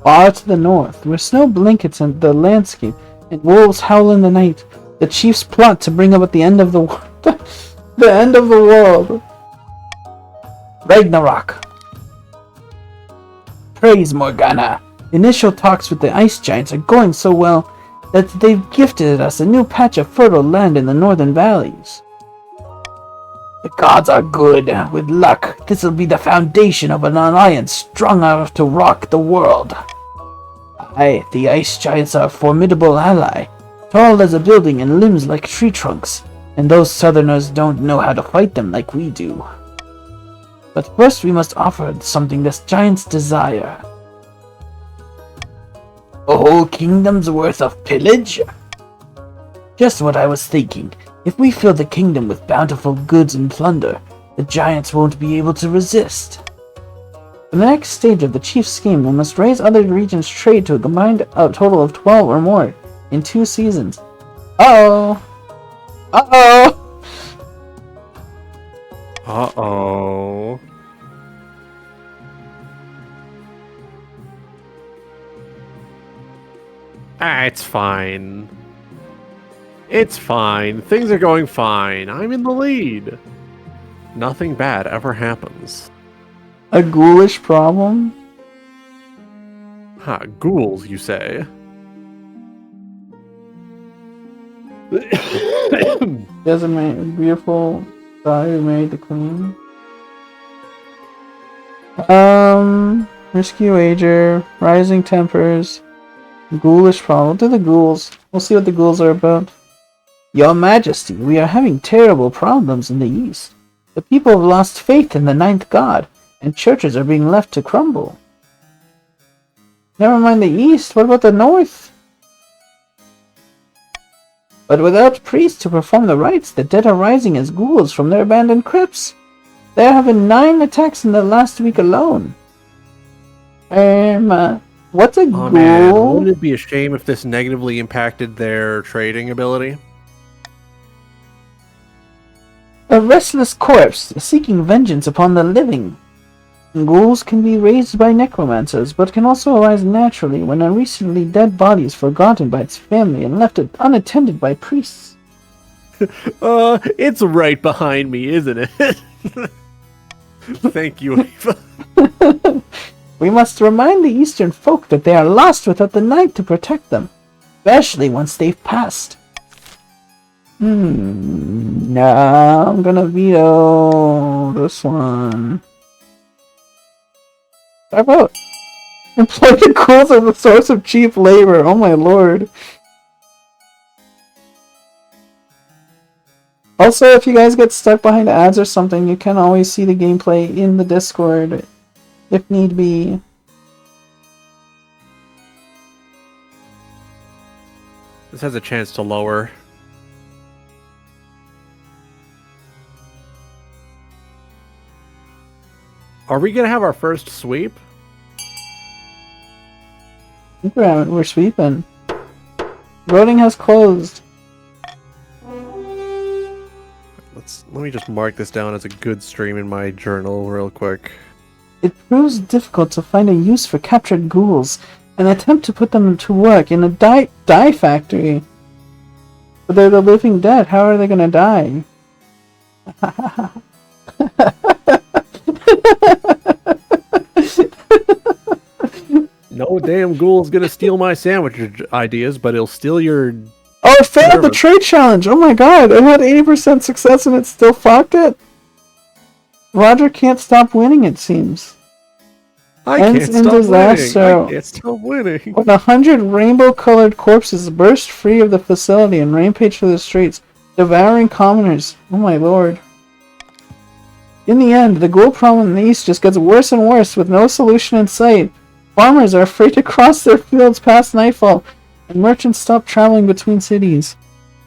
Far to the north, where snow blankets and the landscape, and wolves howl in the night, the chiefs plot to bring about the end of the the end of the world. Ragnarok. Praise Morgana. Initial talks with the ice giants are going so well that they've gifted us a new patch of fertile land in the northern valleys. The gods are good. With luck, this will be the foundation of an alliance strong enough to rock the world. Aye, the ice giants are a formidable ally, tall as a building and limbs like tree trunks, and those southerners don't know how to fight them like we do. But first we must offer something the giants desire. A whole kingdom's worth of pillage? Just what I was thinking. If we fill the kingdom with bountiful goods and plunder, the giants won't be able to resist. For the next stage of the chief's scheme, we must raise other regions' trade to a combined total of 12 or more in 2 seasons. Uh-oh! Uh-oh! Uh-oh. Ah, it's fine. It's fine. Things are going fine. I'm in the lead. Nothing bad ever happens. A ghoulish problem? Ha, ghouls, you say? Doesn't make beautiful guy who made the queen. Risky wager, rising tempers, ghoulish problem. To the ghouls. We'll see what the ghouls are about. Your Majesty, we are having terrible problems in the east. The people have lost faith in the ninth god, and churches are being left to crumble. Never mind the east, what about the north? But without priests to perform the rites, the dead are rising as ghouls from their abandoned crypts. There have been 9 attacks in the last week alone. What's a ghoul? Man, wouldn't it be a shame if this negatively impacted their trading ability? A restless corpse seeking vengeance upon the living. Ghouls can be raised by necromancers, but can also arise naturally when a recently dead body is forgotten by its family and left unattended by priests. It's right behind me, isn't it? Thank you, Ava. We must remind the Eastern folk that they are lost without the night to protect them, especially once they've passed. No, I'm gonna veto this one. How about employ the ghouls as a source of cheap labor? Oh my lord. Also, if you guys get stuck behind ads or something, you can always see the gameplay in the Discord, if need be. This has a chance to lower. Are we gonna have our first sweep? We're sweeping. Voting has closed. Let me just mark this down as a good stream in my journal real quick. It proves difficult to find a use for captured ghouls and attempt to put them to work in a dye factory. But they're the living dead. How are they gonna die? No damn ghoul's gonna steal my sandwich ideas, but he'll steal your... Oh, it failed the trade challenge! Oh my god, it had 80% success and it still fucked it? Roger can't stop winning, it seems. I can't stop winning. When 100 rainbow-colored corpses burst free of the facility and rampage through the streets, devouring commoners. Oh my lord. In the end, the ghoul problem in the east just gets worse and worse with no solution in sight. Farmers are afraid to cross their fields past nightfall, and merchants stop traveling between cities.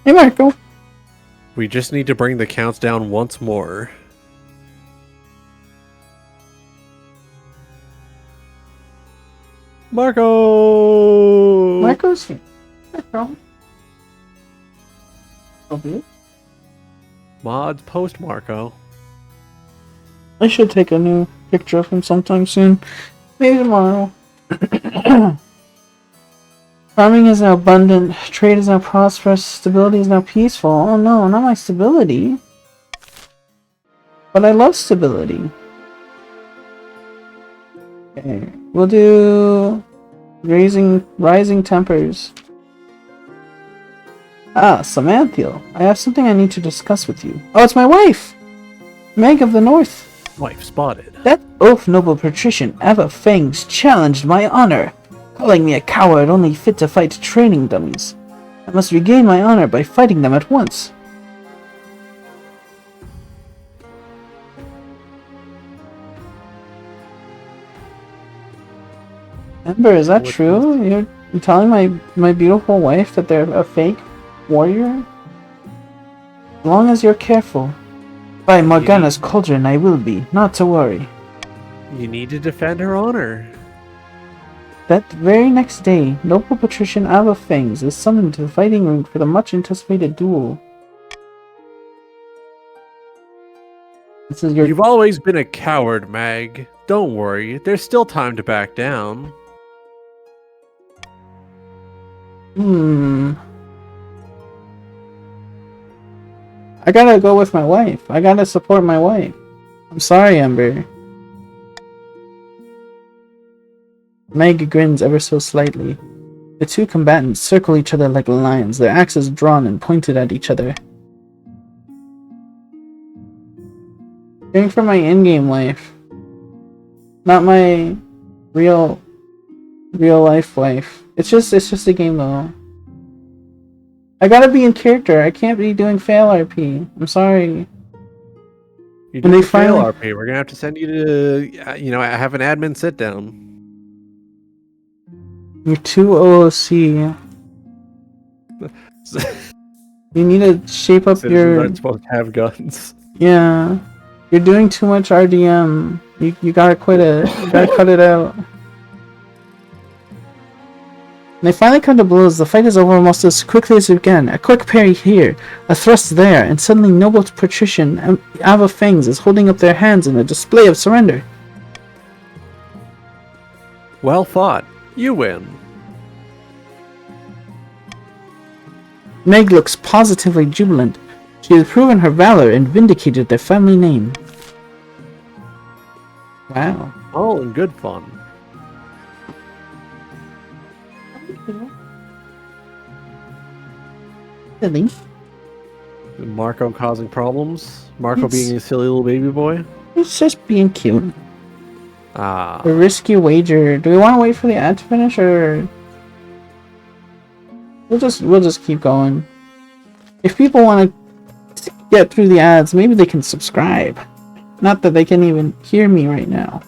Hey Marco! We just need to bring the counts down once more. Marco's here. Marco. Okay. Mods post Marco. I should take a new picture of him sometime soon. Maybe tomorrow. Farming is now abundant. Trade is now prosperous. Stability is now peaceful. Oh no, not my stability. But I love stability. Okay, we'll do rising tempers. Ah, Samanthiel. I have something I need to discuss with you. Oh, it's my wife! Meg of the North. Wife spotted. That oaf noble patrician Ava Fangs challenged my honor, calling me a coward only fit to fight training dummies. I must regain my honor by fighting them at once. Ember, is that true? I'm telling my beautiful wife that they're a fake warrior? As long as you're careful. By Morgana's cauldron I will be, not to worry. You need to defend her honor. That very next day, noble patrician Ava Fangs is summoned to the fighting ring for the much-anticipated duel. This is your... You've always been a coward, Mag. Don't worry, there's still time to back down. I gotta go with my wife. I gotta support my wife. I'm sorry, Ember. Meg grins ever so slightly. The two combatants circle each other like lions, their axes drawn and pointed at each other. Cheering for my in-game life. Not my real life wife. It's just a game though. I gotta be in character. I can't be doing fail RP. I'm sorry. You do fail RP. We're gonna have to send you to, have an admin sit down. You're too OOC. You need to shape up Citizens aren't supposed to have guns. Yeah. You're doing too much RDM. You gotta quit it. You gotta cut it out. And they finally come to blows. The fight is over almost as quickly as it began. A quick parry here, a thrust there, and suddenly noble patrician Ava Fangs is holding up their hands in a display of surrender. Well fought. You win. Meg looks positively jubilant. She has proven her valor and vindicated their family name. Wow. All in good fun. Silly. Marco causing problems? Marco being a silly little baby boy? It's just being cute. Ah. A risky wager. Do we want to wait for the ad to finish, or we'll just keep going? If people want to get through the ads, maybe they can subscribe. Not that they can even hear me right now.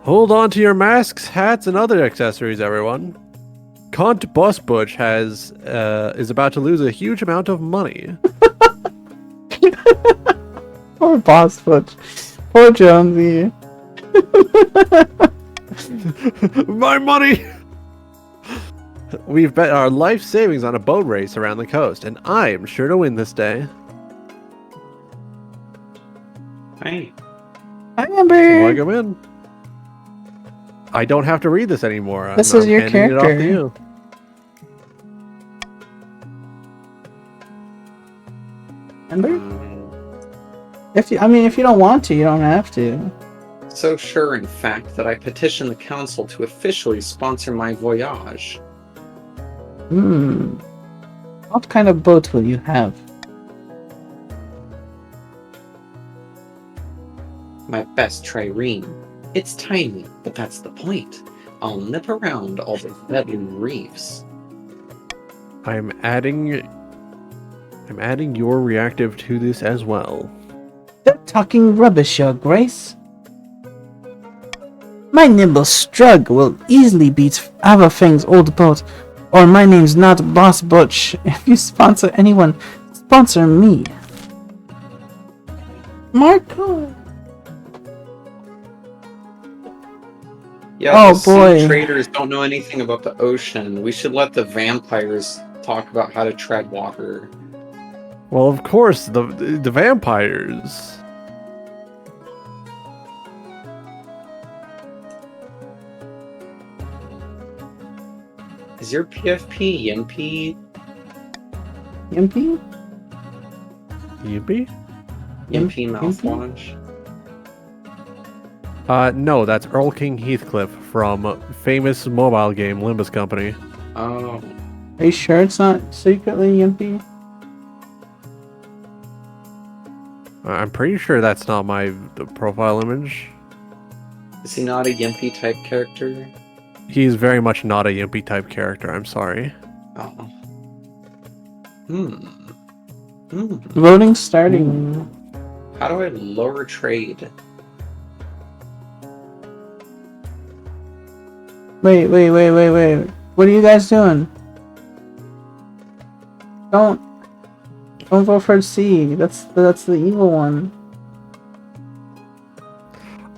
Hold on to your masks, hats, and other accessories, everyone. Count Boss Butch is about to lose a huge amount of money. Poor Boss Butch. Poor Jonesy. My money! We've bet our life savings on a boat race around the coast, and I am sure to win this day. Hey. Hi, Amber. Welcome in. I don't have to read this anymore. This I'm is your handing it off character. to you. Amber? If you don't want to, you don't have to. So sure, in fact, that I petitioned the council to officially sponsor my voyage. What kind of boat will you have? My best trireme. It's tiny, but that's the point. I'll nip around all the deadly reefs. I'm adding your reactive to this as well. They're talking rubbish, Your Grace. My nimble strug will easily beat Ava Fang's old boat, or my name's not Boss Butch. If you sponsor anyone, sponsor me. Marco. Yeah, Oh, those boy. sea traders don't know anything about the ocean. We should let the vampires talk about how to tread water. Well, of course, the vampires. Is your PFP Yimpy? Yimpy? Yippee? Yimpy mouthwash? No, that's Earl King Heathcliff from famous mobile game Limbus Company. Oh. Are you sure it's not secretly Yimpy? I'm pretty sure that's not my profile image. Is he not a Yimpy type character? He's very much not a Yimpy type character, I'm sorry. Oh. Voting starting. How do I lower trade? Wait. What are you guys doing? Don't vote for C. That's the evil one.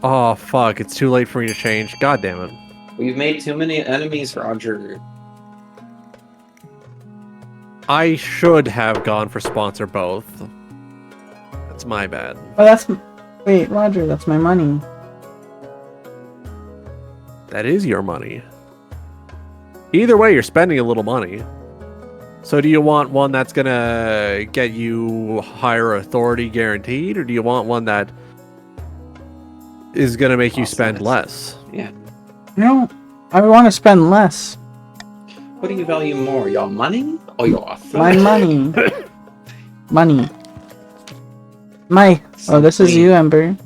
Oh, fuck. It's too late for me to change. God damn it. We've made too many enemies, Roger. I should have gone for sponsor both. That's my bad. Oh, wait, Roger, that's my money. That is your money. Either way, you're spending a little money. So do you want one that's gonna get you higher authority guaranteed, or do you want one that is gonna make you spend less? Yeah. No, I want to spend less. What do you value more, your money or your My authority? money. Oh, this is you, Ember.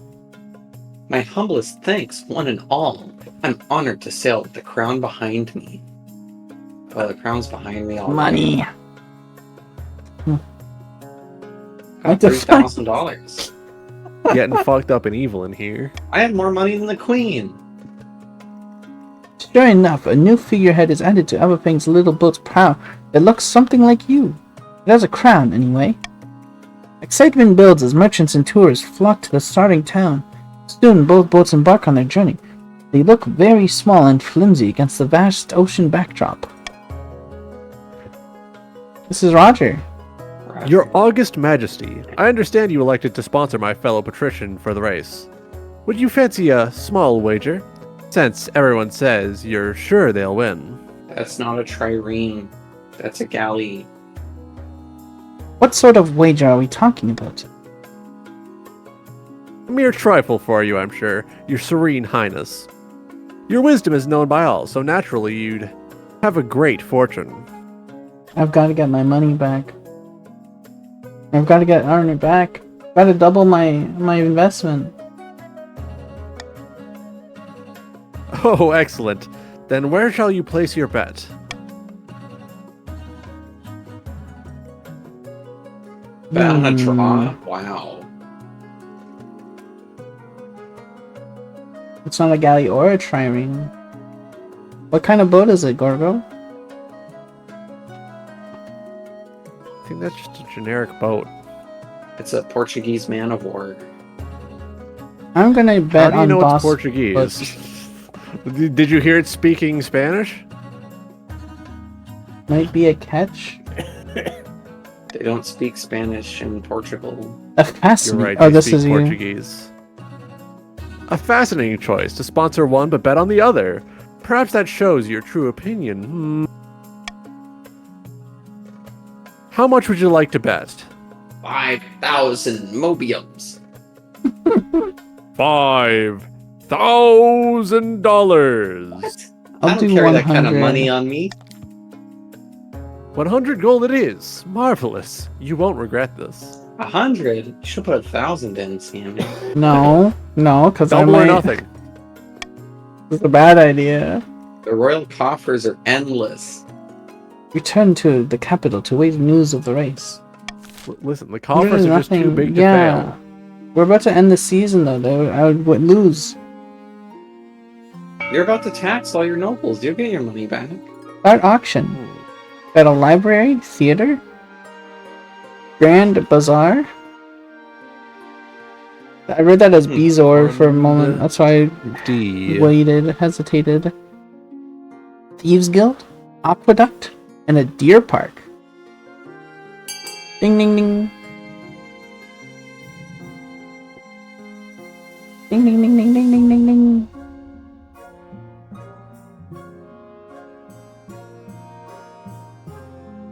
My humblest thanks, one and all. I'm honored to sail with the crown behind me. Oh, the crown's behind me already. Money. Got $3,000. Getting fucked up and evil in here. I had more money than the queen. Sure enough, a new figurehead is added to Everping's little boat's prow that looks something like you. It has a crown, anyway. Excitement builds as merchants and tourists flock to the starting town. Soon, both boats embark on their journey. They look very small and flimsy against the vast ocean backdrop. This is Roger. Your August Majesty, I understand you elected to sponsor my fellow patrician for the race. Would you fancy a small wager? Since everyone says you're sure they'll win. That's not a trireme. That's a galley. What sort of wager are we talking about? A mere trifle for you, I'm sure, your serene highness. Your wisdom is known by all, so naturally you'd have a great fortune. I've got to get my money back. I've got to earn it back. Got to double my investment. Oh, excellent. Then where shall you place your bet? Bet on a draw? Wow. It's not a galley or a trireme. What kind of boat is it, Gorgo? I think that's just a generic boat. It's a Portuguese man of war. I'm gonna bet How do you on know boss. it's Portuguese? Did you hear it speaking Spanish? Might be a catch. They don't speak Spanish in Portugal. A fascinating. You're right. Oh, they this speak is Portuguese. A fascinating choice to sponsor one but bet on the other. Perhaps that shows your true opinion. How much would you like to bet? 5,000 mobiums. $5,000. What? I'll I don't do carry that kind of 100. money on me. 100 gold it is. Marvelous. You won't regret this. 100? You should put 1,000 in, Sammy. No, because I Double or might. nothing. It's a bad idea. The royal coffers are endless. Return to the capital to await news of the race. Listen, the coffers are just too big to yeah. fail. We're about to end the season though. I would lose. You're about to tax all your nobles. You'll get your money back. Start auction. Got a library, theater, grand bazaar. I read that as Bezor for a moment. That's why I waited, hesitated. Thieves Guild, aqueduct, and a deer park. Ding ding ding. Ding ding ding ding ding ding ding ding.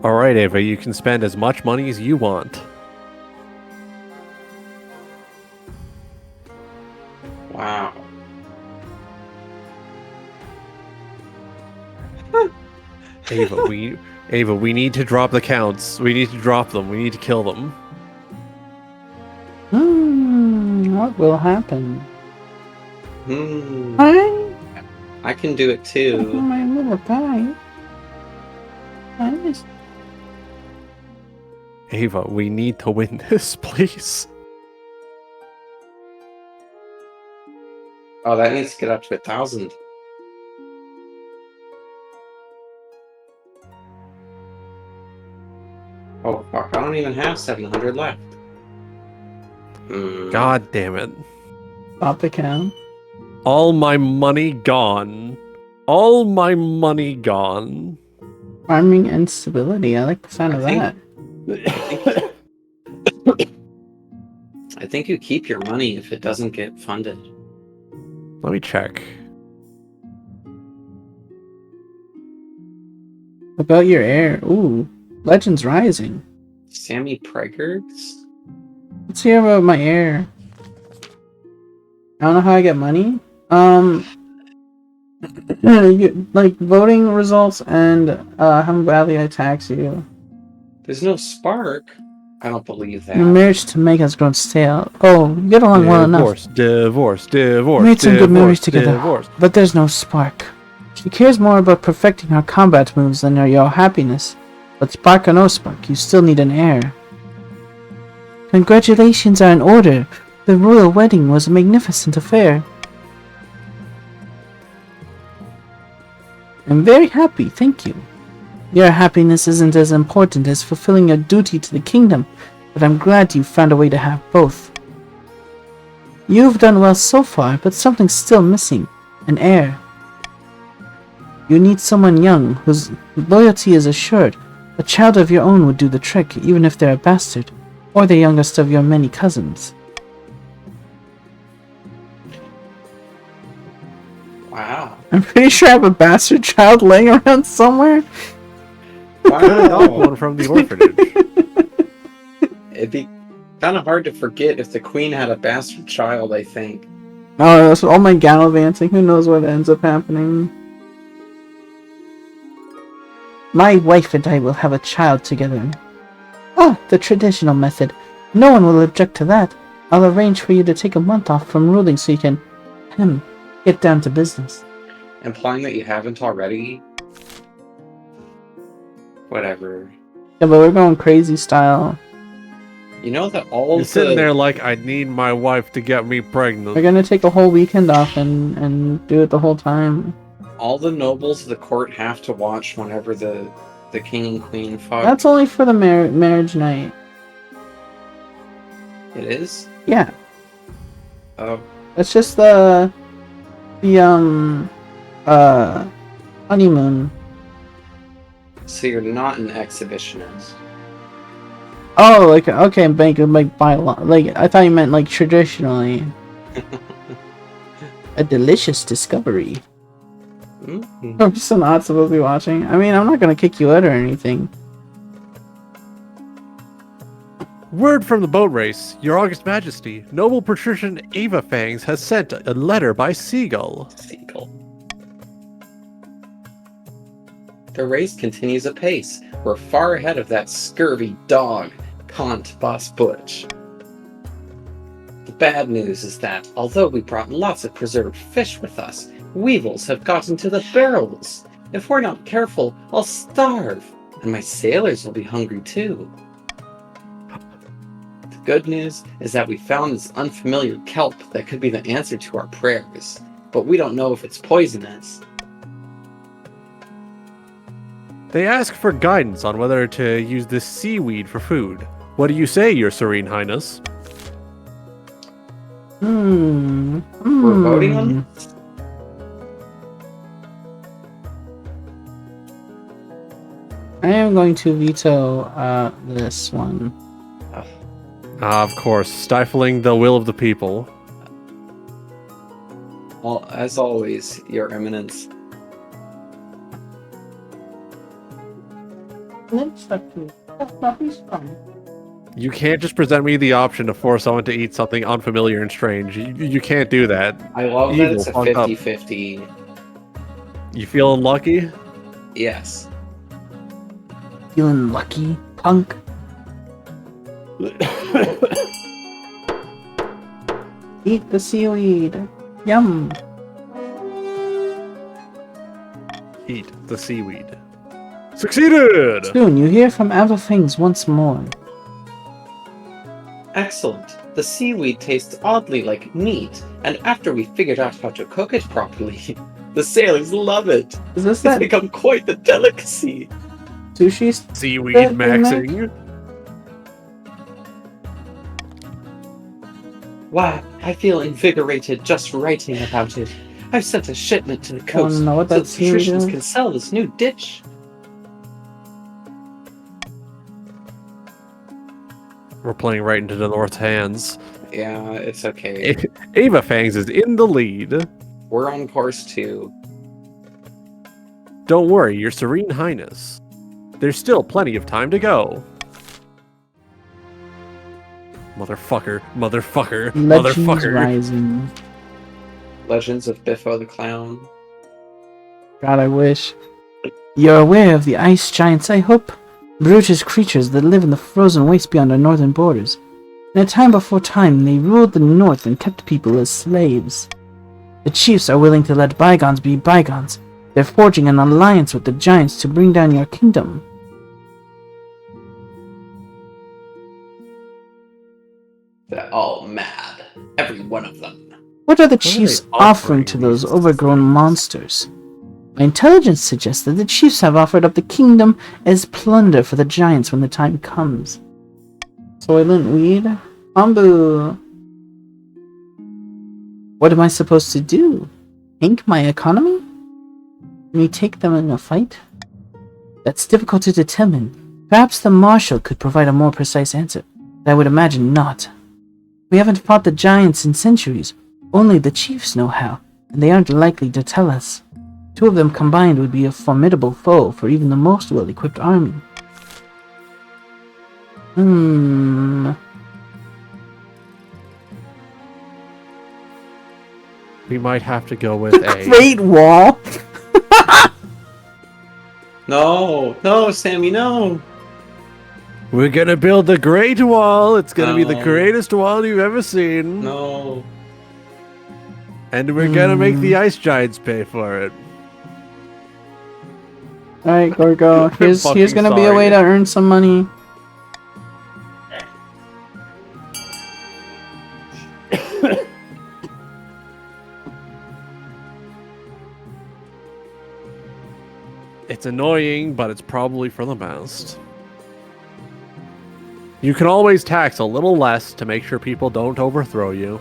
Alright, Ava, you can spend as much money as you want. Wow. Ava, we need to drop the counts. We need to drop them. We need to kill them. What will happen? I can do it Oh, too. my little guy. Nice. Ava, we need to win this, please. Oh, that needs to get up to 1,000. don't even have 700 left. God damn it. Pop the count. All my money gone. All my money gone. Farming and stability. I like the sound of that. I think you keep your money if it doesn't get funded. Let me check. About your heir. Ooh. Legends Rising. Sammy Preggers? Let's hear about my heir. I don't know how I get money. Like voting results and how badly I tax you. The's no spark. I don't believe that. Your marriage to Meg has grown stale. Oh, you get along well enough. Divorce. We made some good memories together, but there's no spark. She cares more about perfecting her combat moves than your happiness. But spark or no spark, you still need an heir. Congratulations are in order. The royal wedding was a magnificent affair. I'm very happy, thank you. Your happiness isn't as important as fulfilling your duty to the kingdom, but I'm glad you found a way to have both. You've done well so far, but something's still missing. An heir. You need someone young, whose loyalty is assured. A child of your own would do the trick, even if they're a bastard, or the youngest of your many cousins. Wow. I'm pretty sure I have a bastard child laying around somewhere. Wow. One from the orphanage. It'd be kind of hard to forget if the queen had a bastard child, I think. Oh, that's all my gallivanting. Who knows what ends up happening? My wife and I will have a child together. Ah, the traditional method. No one will object to that. I'll arrange for you to take a month off from ruling so you can, get down to business. Implying that you haven't already? Whatever. Yeah, but we're going crazy style. You know that all You're sitting there like, I need my wife to get me pregnant. We're gonna take a whole weekend off and do it the whole time. all the nobles of the court have to watch whenever the king and queen fuck. That's only for the marriage night. It is? Yeah. Oh. It's just the honeymoon. So you're not an exhibitionist. Oh, like, okay, like by law. Like, I thought you meant like traditionally. A delicious discovery. Mm-hmm. I'm still not supposed to be watching. I mean, I'm not gonna kick you out or anything. Word from the boat race. Your August Majesty, noble patrician Ava Fangs has sent a letter by Seagull. The race continues apace. We're far ahead of that scurvy dog, Kant Boss Butch. The bad news is that, although we brought lots of preserved fish with us, weevils have gotten to the barrels. If we're not careful, I'll starve, and my sailors will be hungry too. The good news is that we found this unfamiliar kelp that could be the answer to our prayers, but we don't know if it's poisonous. They ask for guidance on whether to use this seaweed for food. What do you say, Your Serene Highness? We're voting on this? I am going to veto this one. Of course, stifling the will of the people. Well, as always, Your Eminence. You can't just present me the option to force someone to eat something unfamiliar and strange. You can't do that. I love that it's a Fuck up. 50-50. You feeling lucky? Yes. Feeling lucky, punk. Eat the seaweed. Yum. Eat the seaweed. Succeeded! Soon you hear from Out of Things once more. Excellent. The seaweed tastes oddly like meat, and after we figured out how to cook it properly, the sailors love it. Is this It's that become quite the delicacy. sushi? Seaweed That- maxing. Why, I feel invigorated just writing about it. I've sent a shipment to the coast know what so that the patricians is? can sell this new dish. We're playing right into the North's hands. Yeah, it's okay. Ava Fangs is in the lead. We're on course 2. Don't worry, Your Serene Highness. There's still plenty of time to go. Motherfucker, motherfucker, Legends motherfucker. Rising. Legends of Biffo the Clown. God, I wish. You're aware of the ice giants, I hope? Brutish creatures that live in the frozen wastes beyond our northern borders. In a time before time, they ruled the north and kept people as slaves. The chiefs are willing to let bygones be bygones. They're forging an alliance with the giants to bring down your kingdom. They're all mad. Every one of them. What are the What are chiefs they offering to those these? overgrown monsters? My intelligence suggests that the chiefs have offered up the kingdom as plunder for the giants when the time comes. Soylent weed? Bamboo. What am I supposed to do? Tank my economy? Can we take them in a fight? That's difficult to determine. Perhaps the marshal could provide a more precise answer. I would imagine not. We haven't fought the giants in centuries. Only the chiefs know how, and they aren't likely to tell us. 2 of them combined would be a formidable foe for even the most well-equipped army. We might have to go with a... Great Wall? No! No, Sammy, no! We're gonna build the Great Wall. It's gonna be the No. greatest wall you've ever seen. No. And we're gonna make the ice giants pay for it. Alright, Gorgo. Here's fucking gonna be a way sorry. to earn some money. It's annoying, but it's probably for the best. You can always tax a little less to make sure people don't overthrow you.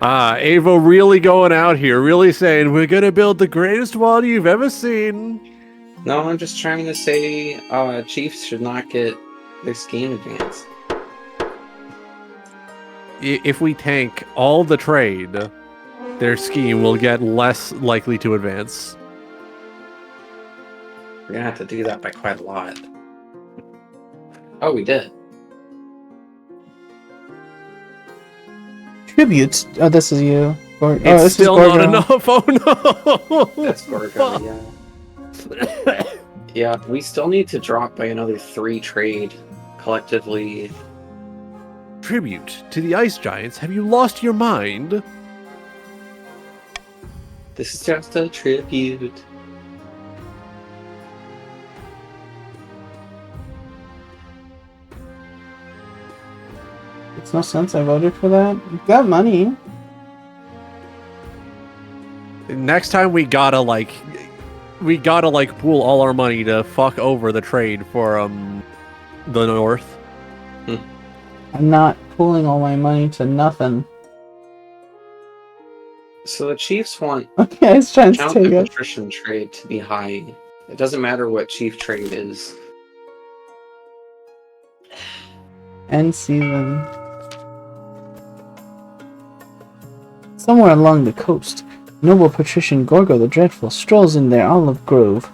Ava really going out here, really saying, we're gonna build the greatest wall you've ever seen. No, I'm just trying to say, chiefs should not get their scheme advanced. If we tank all the trade, their scheme will get less likely to advance. We're gonna have to do that by quite a lot. Oh, we did. Tributes. Oh, this is you. It's this still is not Gorgo. enough. Oh no! That's Gorgo, yeah. Yeah, we still need to drop by another 3 trade collectively. Tribute to the ice giants. Have you lost your mind? This is just a tribute. Makes no sense. I voted for that. You've got money. Next time we gotta pool all our money to fuck over the trade for the north. I'm not pooling all my money to nothing. So the chiefs want Okay, I was trying to count take the it. patrician trade to be high. It doesn't matter what chief trade is. End season. Somewhere along the coast, noble patrician Gorgo the Dreadful strolls in their olive grove,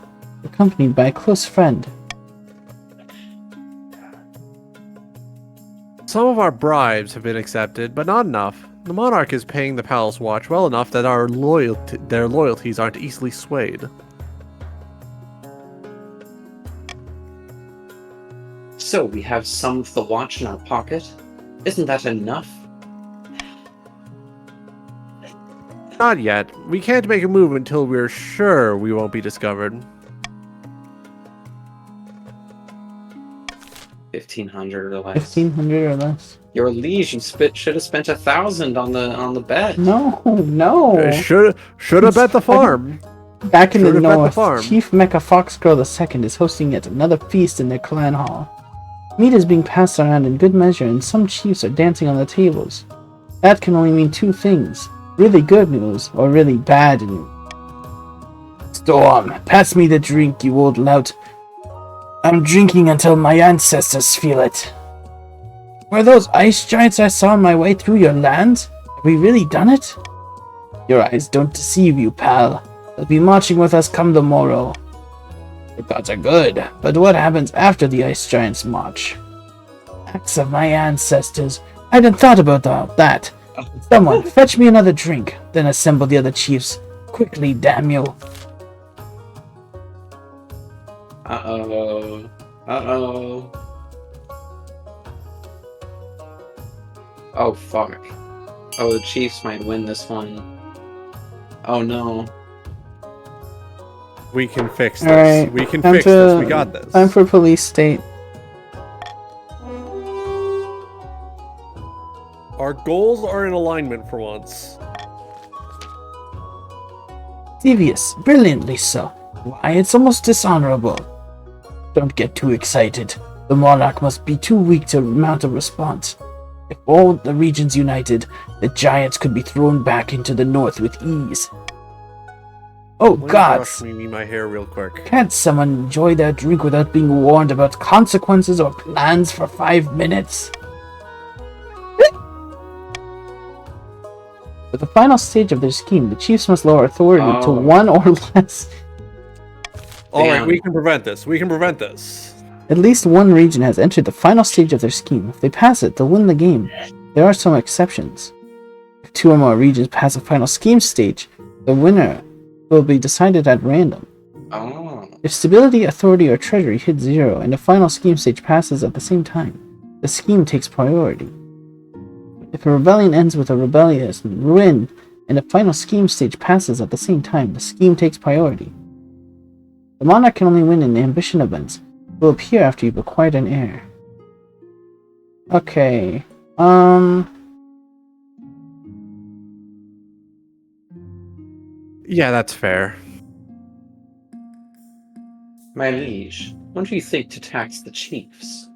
accompanied by a close friend. Some of our bribes have been accepted, but not enough. The monarch is paying the palace watch well enough that their loyalties aren't easily swayed. So we have some of the watch in our pocket. Isn't that enough? Not yet. We can't make a move until we're sure we won't be discovered. 1,500 or less. 1,500 or less. Your liege, you should have spent 1,000 on the bet. No, no. Should have bet the farm. Back in the Should've bet the north, farm. Chief Mecha Foxgirl II is hosting yet another feast in their clan hall. Meat is being passed around in good measure, and some chiefs are dancing on the tables. That can only mean two things. Really good news, or really bad news. Storm, pass me the drink, you old lout. I'm drinking until my ancestors feel it. Were those ice giants I saw on my way through your lands? Have we really done it? Your eyes don't deceive you, pal. They'll be marching with us come the morrow. The gods are good, but what happens after the ice giants march? Acts of my ancestors. I hadn't thought about that. Someone, fetch me another drink, then assemble the other chiefs. Quickly, damn you. Uh-oh. Uh-oh. Oh, fuck. Oh, the Chiefs might win this one. Oh, no. We can fix this. Alright, We can fix this. We got this. Time for police state. Our goals are in alignment for once. Devious. Brilliantly so. Why, it's almost dishonorable. Don't get too excited. The monarch must be too weak to mount a response. If all the regions united, the giants could be thrown back into the north with ease. Oh, Let me gods! brush me my hair real quick. Can't someone enjoy their drink without being warned about consequences or plans for 5 minutes? For the final stage of their scheme, the chiefs must lower authority to Oh. 1 or less. Alright, Damn. we can prevent this. We can prevent this. At least one region has entered the final stage of their scheme. If they pass it, they'll win the game. There are some exceptions. If 2 or more regions pass the final scheme stage, the winner will be decided at random. Oh. If stability, authority, or treasury hit 0 and the final scheme stage passes at the same time, the scheme takes priority. If a rebellion ends with a rebellious win and the final scheme stage passes at the same time, the scheme takes priority. The monarch can only win in ambition events. It will appear after you've acquired an heir. Okay. Yeah, that's fair. My liege, what do you think to tax the chiefs?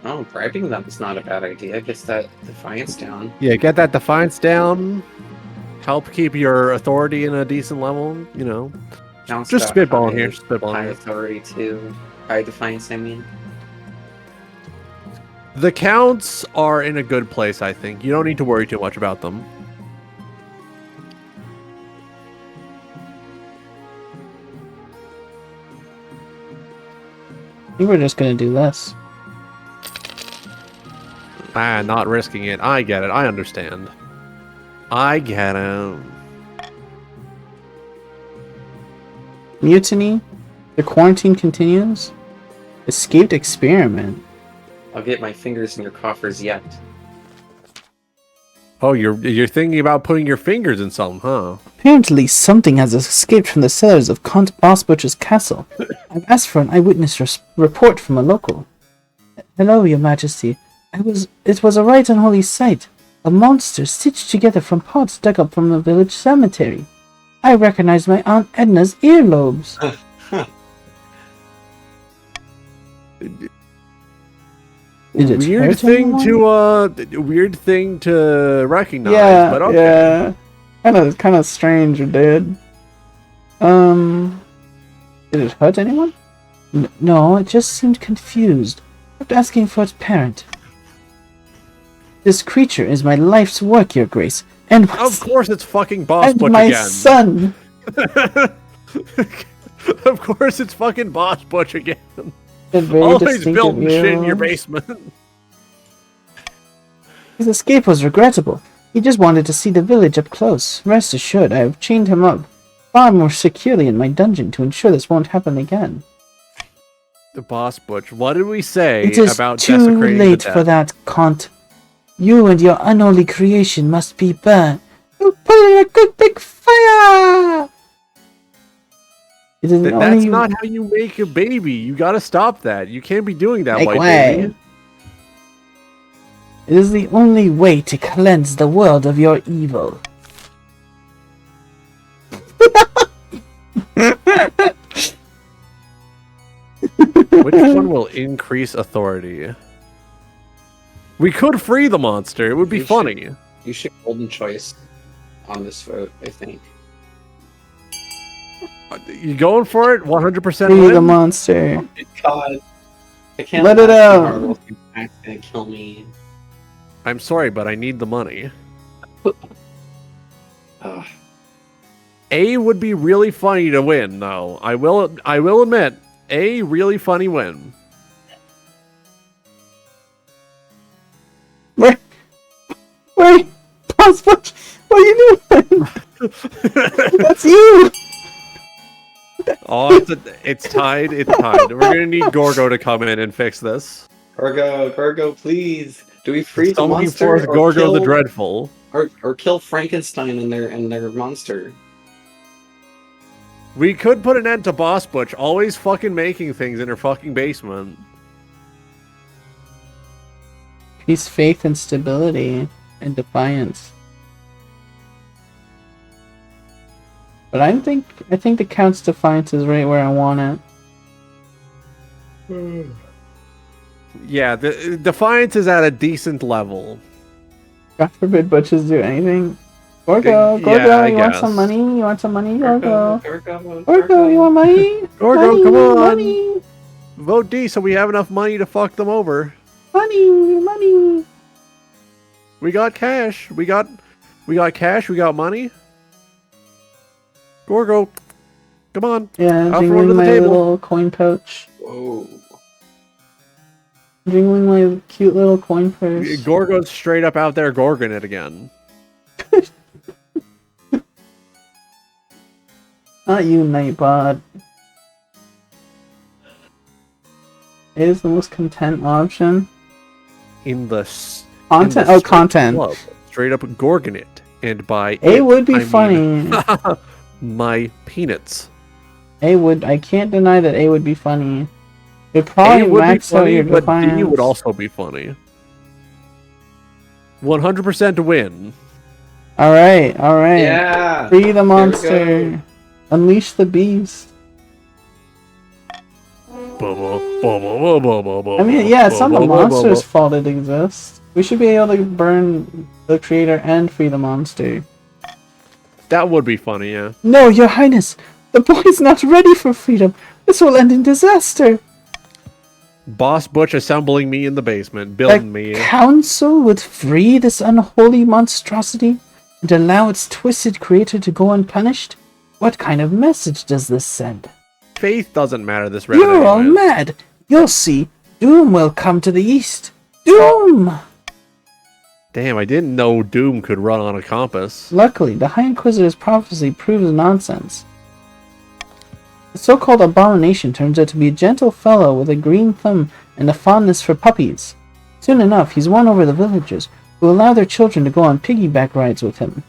Oh, bribing them is not a bad idea. Gets that defiance down. Yeah, get that defiance down. Help keep your authority in a decent level, you know. Counts Just got spitballing high- here, spitballing High here. authority too. High defiance, I mean. The counts are in a good place, I think. You don't need to worry too much about them. I think we're just gonna do this. Ah, not risking it. I get it. I understand. I get it. Mutiny. The quarantine continues. Escaped experiment. I'll get my fingers in your coffers yet. Oh, you're thinking about putting your fingers in something, huh? Apparently, something has escaped from the cellars of Count Bossbutcher's castle. I've asked for an eyewitness report from a local. Hello, Your Majesty. It was a right unholy sight. A monster stitched together from parts dug up from the village cemetery. I recognized my Aunt Edna's earlobes. Did it Weird hurt thing anyone? weird thing to recognize, Yeah, but okay. yeah. Kind of strange, dude. Did it hurt anyone? No, it just seemed confused. Kept asking for its parent. This creature is my life's work, Your Grace, and my, Of course it's fucking Boss and Butch my again. son. Of course it's fucking Boss Butch again. Very Always distinctive building shit in your earlobes. basement. His escape was regrettable. He just wanted to see the village up close. Rest assured, I have chained him up far more securely in my dungeon to ensure this won't happen again. The Boss Butch. What did we say It is about too desecrating late the for dead? that, Count. You and your unholy creation must be burned. You're putting a good big fire! It is the That's only not how you make a baby. You gotta stop that. You can't be doing that, Make white way. baby. It is the only way to cleanse the world of your evil. Which one will increase authority? We could free the monster. It would be funny. You should golden choice on this vote, I think. You going for it? 100% Free win? the monster. Oh my god. I can't Let it out. Marvel Impact's gonna kill me. I'm sorry, but I need the money. Ugh. A would be really funny to win, though. I will admit, a really funny win. Wait! Pause, what are you doing? That's you! Oh, it's tied. It's tied. We're gonna need Gorgo to come in and fix this. Gorgo, please. Do we free the Somebody monster force or Gorgo kill, the Dreadful? or kill Frankenstein and their monster? We could put an end to Boss Butch always fucking making things in her fucking basement. Peace, faith, and stability, and defiance. But I think the Count's defiance is right where I want it. Yeah, the Defiance is at a decent level. God forbid Butches do anything. Gorgo, Yeah, you I want some guess. money? You want some money, Gorgo? Gorgo, Gorgo, you want money? Gorgo, Money, come on! Money, Vote D so we have enough money to fuck them over. money. We got cash. We got cash. We got money. Gorgo, come on. Yeah, Out from jingling under the my table. little coin pouch. Whoa. Jingling my cute little coin purse. Gorgo's straight up out there gorging it again. Not you, Nightbot. It is the most content option. In the Content? in the Oh, strip content. club, straight up gorging it, and by It would be I mean funny. my peanuts. I can't deny that A would be funny. It probably A would be max out funny, your but defiance. D would also be funny. 100% win. Alright. Yeah. Free the we monster. go. Unleash the beast. I mean, yeah, it's not the monster's fault it exists. We should be able to burn the creator and free the monster. That would be funny, yeah. No, your highness! The boy's not ready for freedom! This will end in disaster! Boss Butch assembling me in the basement, The building me. council would free this unholy monstrosity and allow its twisted creator to go unpunished? What kind of message does this send? Faith doesn't matter this round. You're all anyways. mad! You'll see! Doom will come to the east! Doom! Damn, I didn't know Doom could run on a compass. Luckily, the High Inquisitor's prophecy proves nonsense. The so-called abomination turns out to be a gentle fellow with a green thumb and a fondness for puppies. Soon enough, he's won over the villagers, who allow their children to go on piggyback rides with him.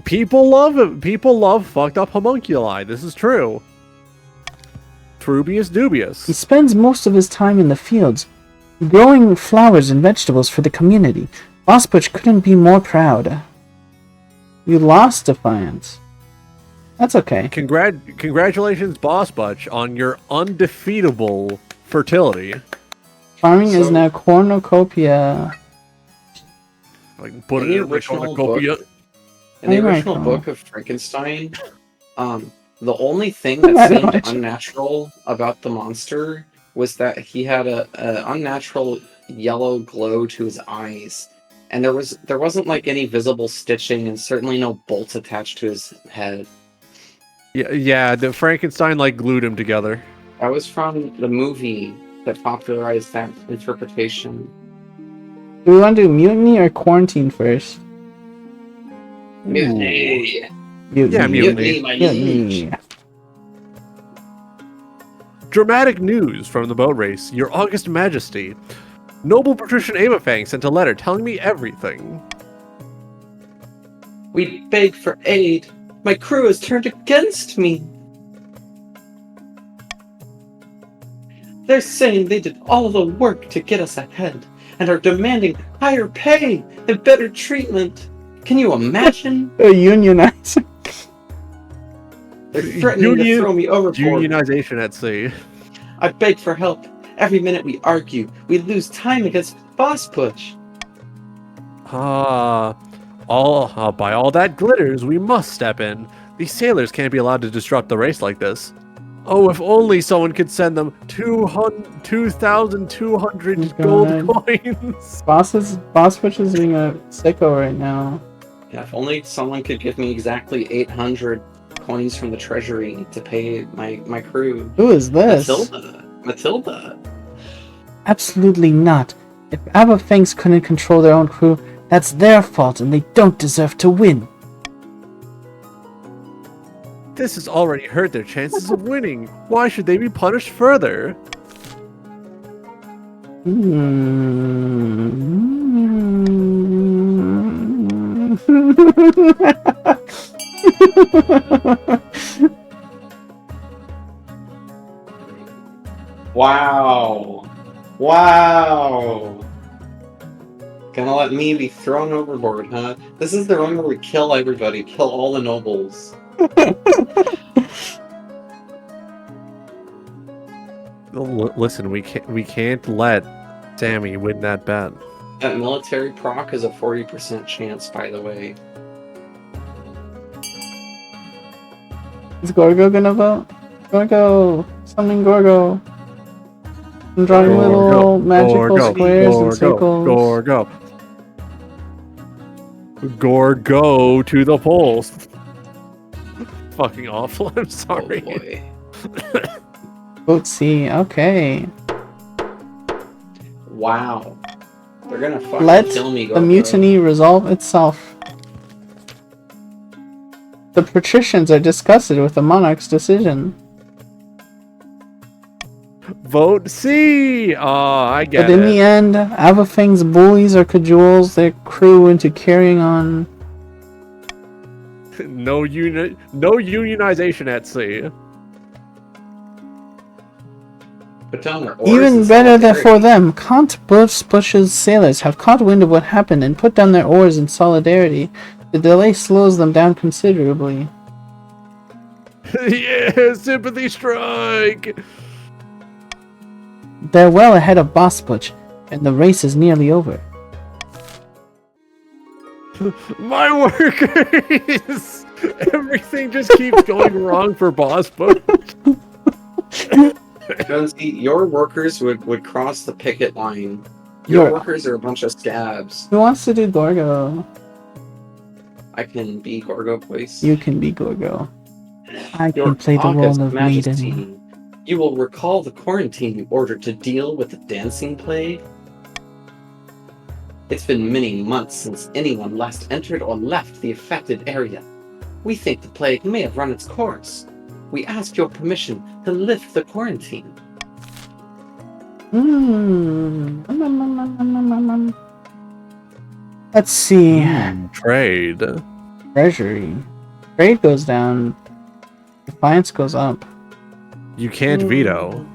People love it. People love fucked up homunculi. This is true. Trubius He dubious. spends most of his time in the fields, growing flowers and vegetables for the community. Boss Butch couldn't be more proud. You lost Defiance. That's okay. Congratulations, Boss Butch, on your undefeatable fertility. Farming is So- now cornucopia. Like put In it the in the original cornucopia. In the Oh my original God. book of Frankenstein, the only thing that I seemed don't- unnatural about the monster was that he had a unnatural yellow glow to his eyes, and there wasn't like any visible stitching, and certainly no bolts attached to his head. Yeah, the Frankenstein like glued him together. That was from the movie that popularized that interpretation. Do we want to do mutiny or quarantine first? Mutiny. Mutiny. Yeah, Mutiny, my liege. Mutiny. Dramatic news from the boat race. Your August Majesty. Noble Patrician Amafang sent a letter telling me everything. We beg for aid. My crew has turned against me. They're saying they did all the work to get us ahead and are demanding higher pay and better treatment. Can you imagine? A unionizer. They're threatening to throw me overboard. Unionization at sea. I beg for help. Every minute we argue, we lose time against Boss Push. By all that glitters, we must step in. These sailors can't be allowed to disrupt the race like this. Oh, if only someone could send them 2,200 gold coins. Boss Push is being a sicko right now. Yeah, if only someone could give me exactly 800 coins from the treasury to pay my crew. Who is this? Matilda. Absolutely not. If Aberfangs couldn't control their own crew, that's their fault and they don't deserve to win. This has already hurt their chances of winning. Why should they be punished further? Wow. Wow. Gonna let me be thrown overboard, huh? This is the one where we kill everybody, kill all the nobles. Listen, we can't let Sammy win that bet. That military proc is a 40% chance, by the way. Is Gorgo gonna vote? Gorgo! Summon Gorgo! I'm drawing little magical squares and circles. Gorgo to the polls. Fucking awful, I'm sorry. Oh boy. Vote C, okay. Wow. They're gonna fucking Let kill me, the Gorgo. mutiny resolve itself. The patricians are disgusted with the monarch's decision. Vote C! I get But in it. the end, Aberfang's bullies or cajoles their crew into carrying on. No unionization at sea. Put down their oars Even and better solidarity. for them, Count Bush's sailors have caught wind of what happened and put down their oars in solidarity. The delay slows them down considerably. Yeah, sympathy strike! They're well ahead of Boss Butch, and the race is nearly over. My workers! Everything just keeps going wrong for Boss Butch. Jonesy, your workers would cross the picket line. Your workers are a bunch of scabs. Who wants to do Gorgo? I can be Gorgo, please. You can be Gorgo. I Your can play the August role of Majesty, maiden. you will recall the quarantine you ordered to deal with the dancing plague? It's been many months since anyone last entered or left the affected area. We think the plague may have run its course. We ask your permission to lift the quarantine. Let's see. Trade. Treasury. Trade goes down. Defiance goes up. You can't veto.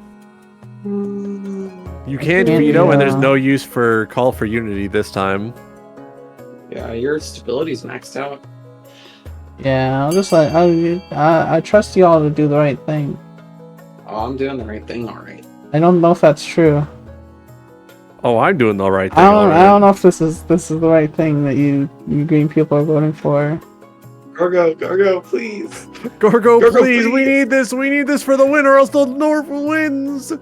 You can't Can't veto, and there's veto. no use for call for unity this time. Yeah, your stability's maxed out. Yeah, I'll just like I trust y'all to do the right thing. Oh, I'm doing the right thing, alright. I don't know if that's true. Oh, I'm doing the right thing. I already. don't know if this is the right thing that you green people are voting for. Gorgo, please. Gorgo, Gorgo, please, we need this for the win, or else the North wins.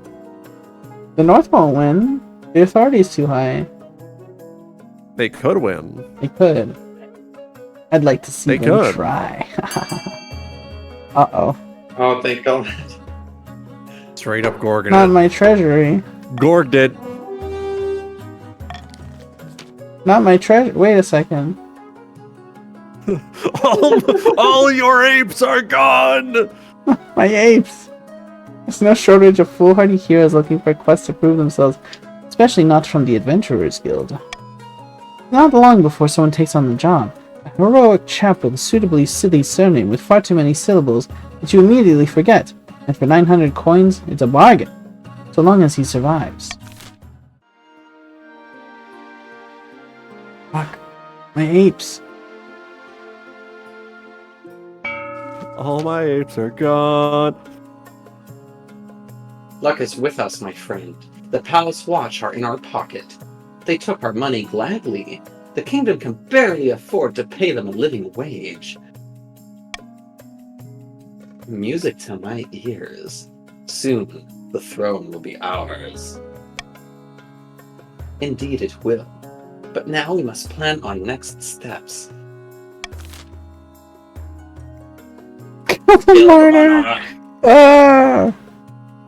The North won't win. The authority is too high. They could win. They could. I'd like to see They them could. try. Uh-oh. Oh, thank God. Straight up Gorgon. Not my treasury. Gorged it. Not my treasure. Wait a second. all your apes are gone. My apes! There's no shortage of foolhardy heroes looking for quests to prove themselves, especially not from the Adventurers Guild. Not long before someone takes on the job, a heroic chap with a suitably silly surname with far too many syllables that you immediately forget, and for 900 coins, it's a bargain, so long as he survives. Fuck. My apes. All my apes are gone. Luck is with us, my friend. The palace watch are in our pocket. They took our money gladly. The kingdom can barely afford to pay them a living wage. Music to my ears. Soon, the throne will be ours. Indeed it will. But now we must plan our next steps. Murder! Ah!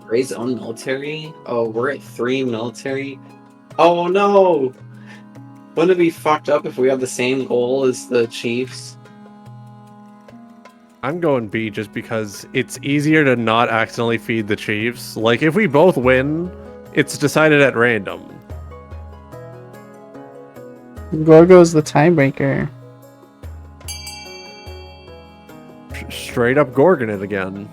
Raise own military? Oh, we're at 3 military? Oh no! Wouldn't it be fucked up if we have the same goal as the Chiefs? I'm going B just because it's easier to not accidentally feed the Chiefs. Like, if we both win, it's decided at random. Gorgo's the tiebreaker. Straight up Gorgon it again.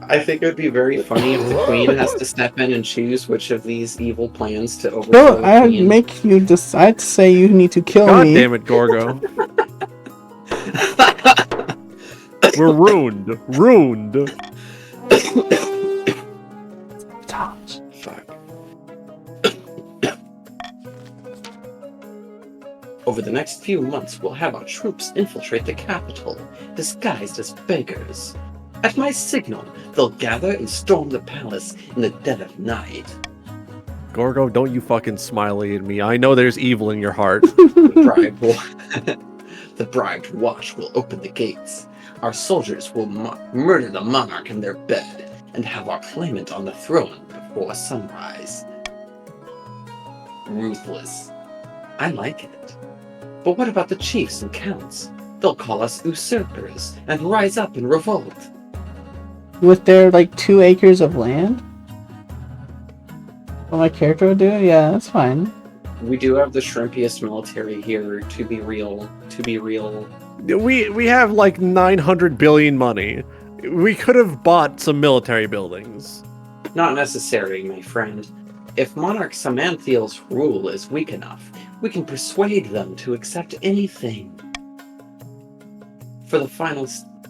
I think it would be very funny if the Queen has to step in and choose which of these evil plans to overthrow No, the I Queen. make you decide to say you need to kill God me. damn it, Gorgo. We're ruined. Ruined. Touch. Fuck. Over the next few months, we'll have our troops infiltrate the capital, disguised as beggars. At my signal, they'll gather and storm the palace in the dead of night. Gorgo, don't you fucking smiley at me. I know there's evil in your heart. The bribed watch will open the gates. Our soldiers will murder the monarch in their bed and have our claimant on the throne before sunrise. Ruthless. I like it. But what about the chiefs and counts? They'll call us usurpers and rise up in revolt. With their, 2 acres of land? What my character would do? Yeah, that's fine. We do have the shrimpiest military here, to be real. We have like 900 billion money. We could have bought some military buildings. Not necessary, my friend. If Monarch Samanthiel's rule is weak enough, we can persuade them to accept anything. For the final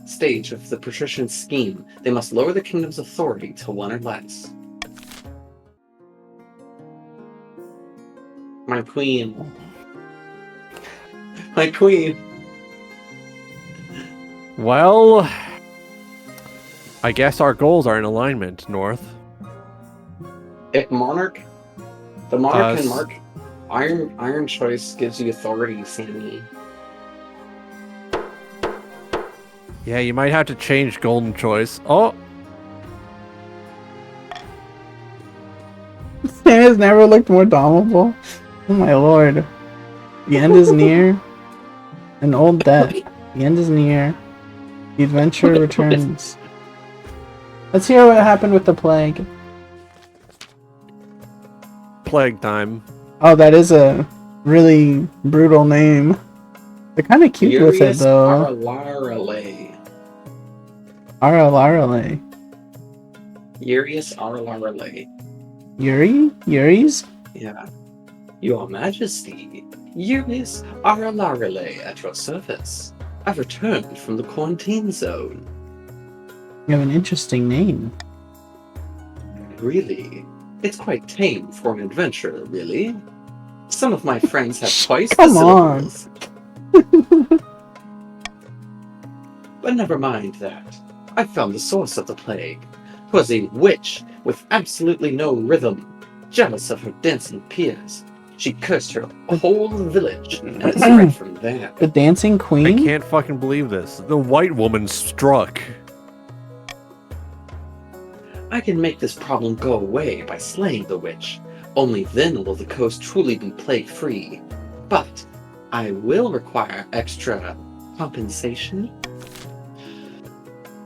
stage of the patrician scheme, they must lower the kingdom's authority to 1 or less. My queen. My queen. Well, I guess our goals are in alignment, North. If the monarch can mark Iron Choice gives you authority, Sammy. Yeah, you might have to change Golden Choice. Oh, It has never looked more dominable. Oh my lord. The end is near. An old death. The end is near. The adventure returns. Let's hear what happened with the plague. plague time. Oh, that is a really brutal name. They're kind of cute with it, though. Aralarale. Aralarale. Urius Aralarale. Yuri's? Yeah. Your Majesty, Urius Aralarale at your service. I've returned from the quarantine zone. You have an interesting name. Really? It's quite tame for an adventure, really. Some of my friends have twice the Come on. syllables. But never mind that. I found the source of the plague. 'Twas a witch with absolutely no rhythm, jealous of her dancing peers. She cursed her whole village, and it spread from there. The Dancing I Queen? can't fucking believe this. The white woman struck. I can make this problem go away by slaying the witch. Only then will the coast truly be plague-free. But I will require extra compensation.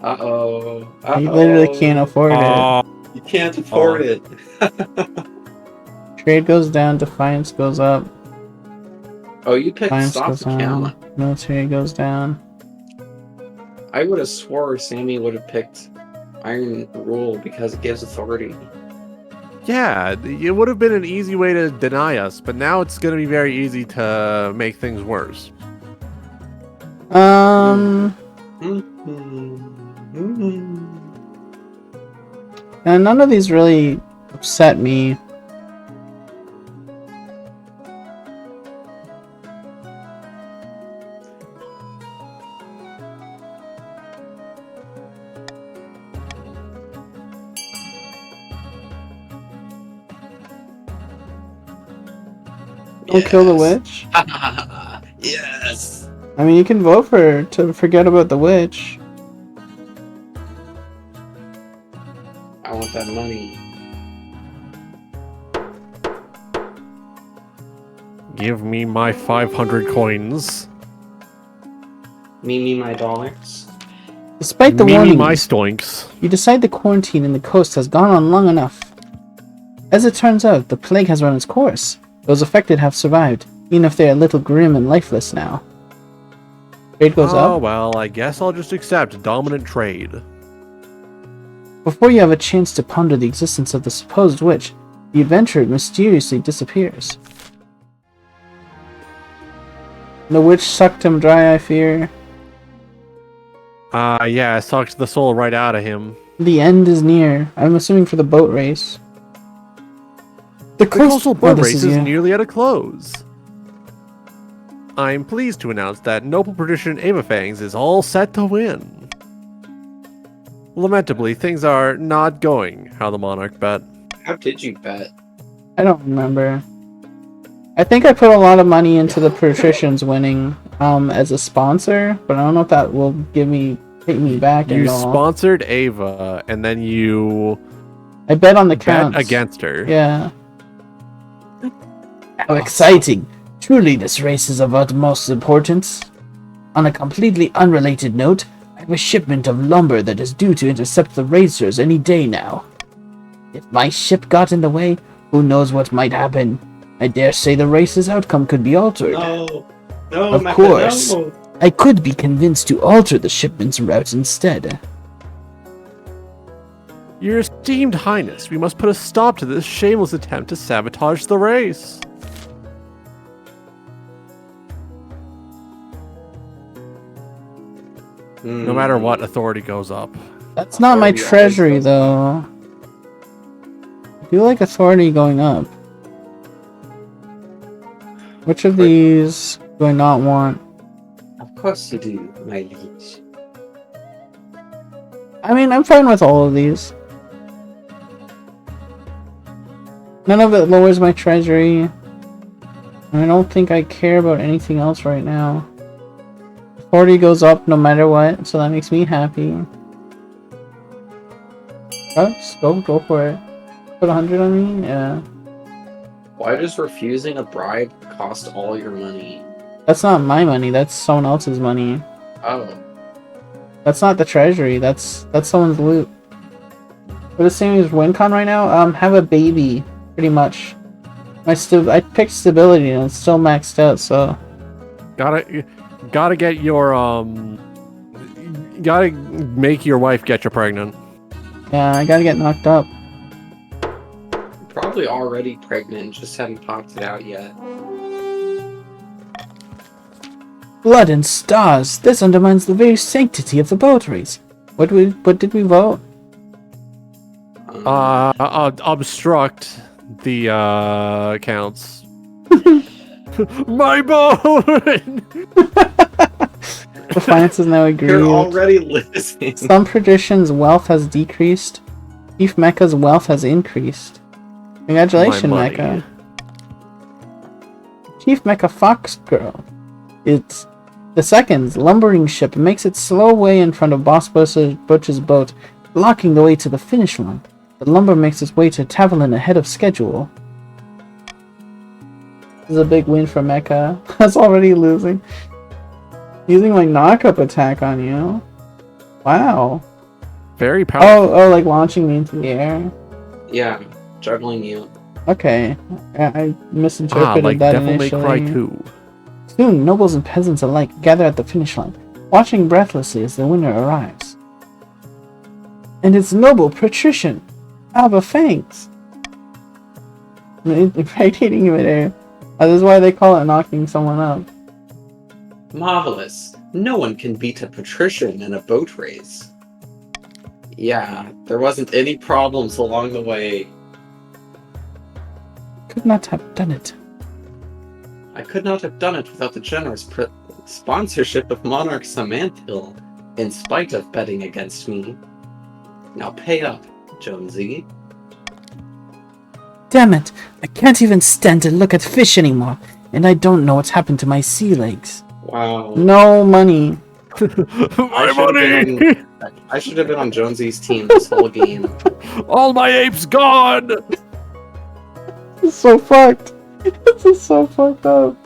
Uh-oh. You literally can't afford it. You can't afford it. Trade goes down, Defiance goes up. Oh, you picked Defiance Stop goes the Camera. down. Military goes down. I would have swore Sammy would have picked Iron Rule because it gives authority. Yeah, it would have been an easy way to deny us, but now it's going to be very easy to make things worse. And none of these really upset me. Don't kill the witch? Yes! I mean, you can vote for to forget about the witch. I want that money. Give me my 500 coins. Me, my dollars. Despite the Me warning, my stoinks. you decide the quarantine in the coast has gone on long enough. As it turns out, the plague has run its course. Those affected have survived, even if they are a little grim and lifeless now. Trade goes Oh, up. well, I guess I'll just accept dominant trade. Before you have a chance to ponder the existence of the supposed witch, the adventurer mysteriously disappears. The witch sucked him dry, I fear. Yeah, I sucked the soul right out of him. The end is near. I'm assuming for the boat race. The coastal boat this race is you. nearly at a close. I'm pleased to announce that Noble Patrician Ava Fangs is all set to win. Lamentably, things are not going how the Monarch bet. How did you bet? I don't remember. I think I put a lot of money into the patricians winning as a sponsor, but I don't know if that will take me back You at all. sponsored Ava, and then you I bet on the bet counts. against her. Yeah. How exciting! Truly, this race is of utmost importance. On a completely unrelated note, I have a shipment of lumber that is due to intercept the racers any day now. If my ship got in the way, who knows what might happen? I dare say the race's outcome could be altered. No! No, Of Mecca, course. no! I could be convinced to alter the shipment's route instead. Your esteemed highness, we must put a stop to this shameless attempt to sabotage the race. No matter what, authority goes up. That's not my Authority always treasury, goes though. I do like authority going up. Which of these do I not want? Of course you do, my liege. I mean, I'm fine with all of these. None of it lowers my treasury. I don't think I care about anything else right now. Authority goes up no matter what, so that makes me happy. Oh, just go for it. Put 100 on me? Yeah. Why does refusing a bribe cost all your money? That's not my money, that's someone else's money. Oh. That's not the treasury, that's someone's loot. We're the same as WinCon right now? Have a baby, pretty much. I picked stability and it's still maxed out, so... Gotta get your, gotta make your wife get you pregnant. Yeah, I gotta get knocked up. Probably already pregnant, just haven't popped it out yet. Blood and stars! This undermines the very sanctity of the boat race. What did we vote? Obstruct the, counts. My boat! The finances now agree. You're already listening. Some traditions' wealth has decreased. Chief Mecca's wealth has increased. Congratulations, My money. Mecca. Chief Mecca Fox Girl. It's the second's lumbering ship makes its slow way in front of Boss Butch's boat, blocking the way to the finish line. The lumber makes its way to Taverlin ahead of schedule. This is a big win for Mecca. That's already losing. Using my knock-up attack on you. Wow. Very powerful. Oh, like launching me into the air. Yeah, juggling you. Okay, I misinterpreted like that Devil initially. May Cry 2. Soon, nobles and peasants alike gather at the finish line, watching breathlessly as the winner arrives. And it's noble patrician, Ava Fangs. Impregnating you midair. This is why they call it knocking someone up. Marvelous. No one can beat a patrician in a boat race. Yeah, there wasn't any problems along the way. Could not have done it. I could not have done it without the generous sponsorship of Monarch Samanthill, in spite of betting against me. Now pay up, Jonesy. Damn it! I can't even stand to look at fish anymore, and I don't know what's happened to my sea legs. Wow. No money. My money! I should have been on Jonesy's team this whole game. All my apes gone! This is so fucked. This is so fucked up.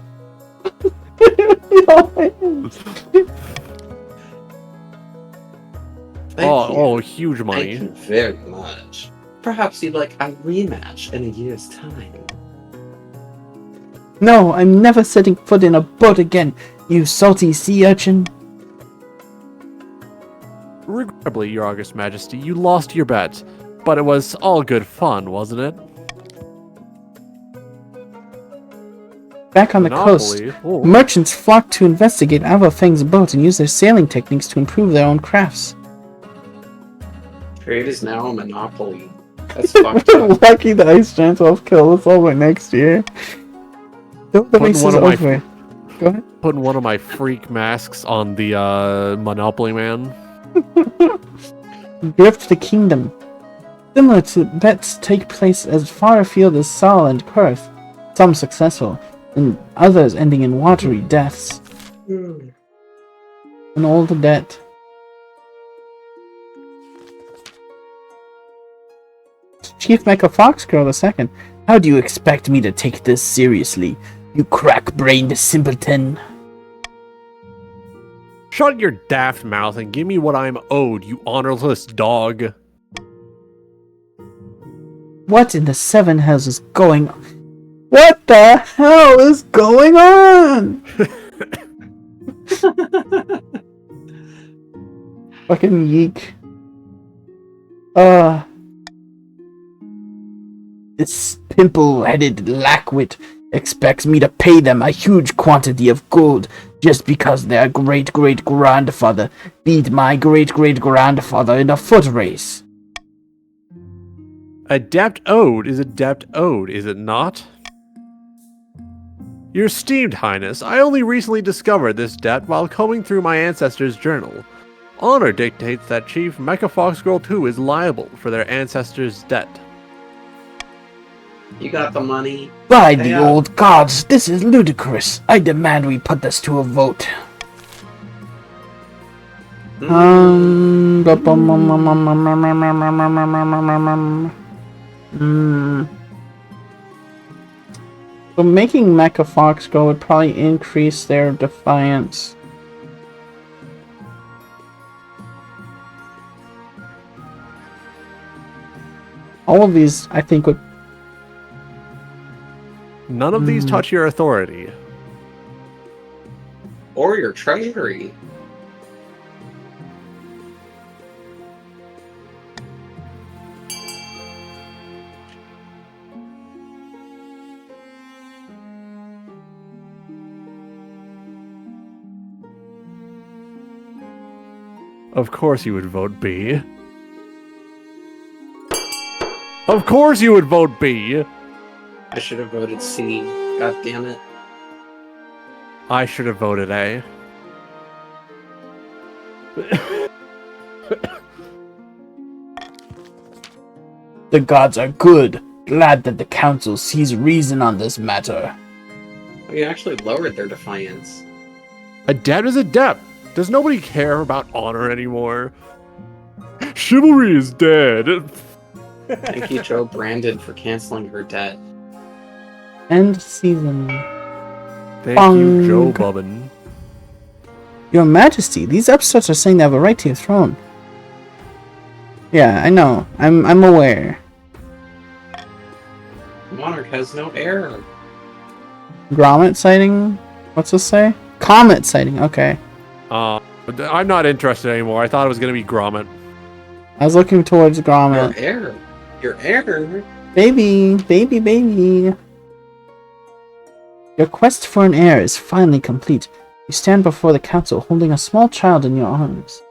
Huge money. Thank you very much. Perhaps you'd like a rematch in a year's time. No, I'm never setting foot in a boat again, you salty sea urchin. Regrettably, Your August Majesty, you lost your bet, but it was all good fun, wasn't it? Back on the coast, Ooh. merchants flocked to investigate Ava Feng's boat and use their sailing techniques to improve their own crafts. Trade is now a monopoly. That's fucked up. Lucky the Ice Giants will kill us over next year. The race is over. Go ahead. Putting one of my freak masks on the Monopoly Man. Drift the Kingdom. Similar to bets take place as far afield as Saul and Perth, some successful, and others ending in watery deaths. An old debt. Chief Mecha Foxgirl II. How do you expect me to take this seriously, you crack-brained simpleton? Shut your daft mouth and give me what I'm owed, you honorless dog. What in the seven hells is going on? What the hell is going on? Fucking yeek. This pimple-headed lackwit expects me to pay them a huge quantity of gold just because their great-great-grandfather beat my great-great-grandfather in a foot race. A debt owed is a debt owed, is it not? Your esteemed highness, I only recently discovered this debt while combing through my ancestors' journal. Honor dictates that Chief Mecha Foxgirl 2 is liable for their ancestors' debt. You got the money. By the old gods, this is ludicrous. I demand we put this to a vote. So making Mecha Foxgirl would probably increase their defiance. All of these, I think, would... None of these touch your authority. Or your treasury. Of course you would vote B. Of course you would vote B! I should have voted C. God damn it. I should have voted A. The gods are good. Glad that the council sees reason on this matter. We actually lowered their defiance. A debt is a debt. Does nobody care about honor anymore? Chivalry is dead. Thank you, Joe Brandon, for canceling her debt. End season. Thank you, Joe Bubbin. Your Majesty, these upstarts are saying they have a right to your throne. Yeah, I know. I'm aware. Monarch has no heir. Grommet sighting? What's this say? Comet sighting, okay. I'm not interested anymore. I thought it was going to be Grommet. I was looking towards Grommet. Your heir. Your heir. Baby, baby, baby. Your quest for an heir is finally complete. You stand before the council holding a small child in your arms.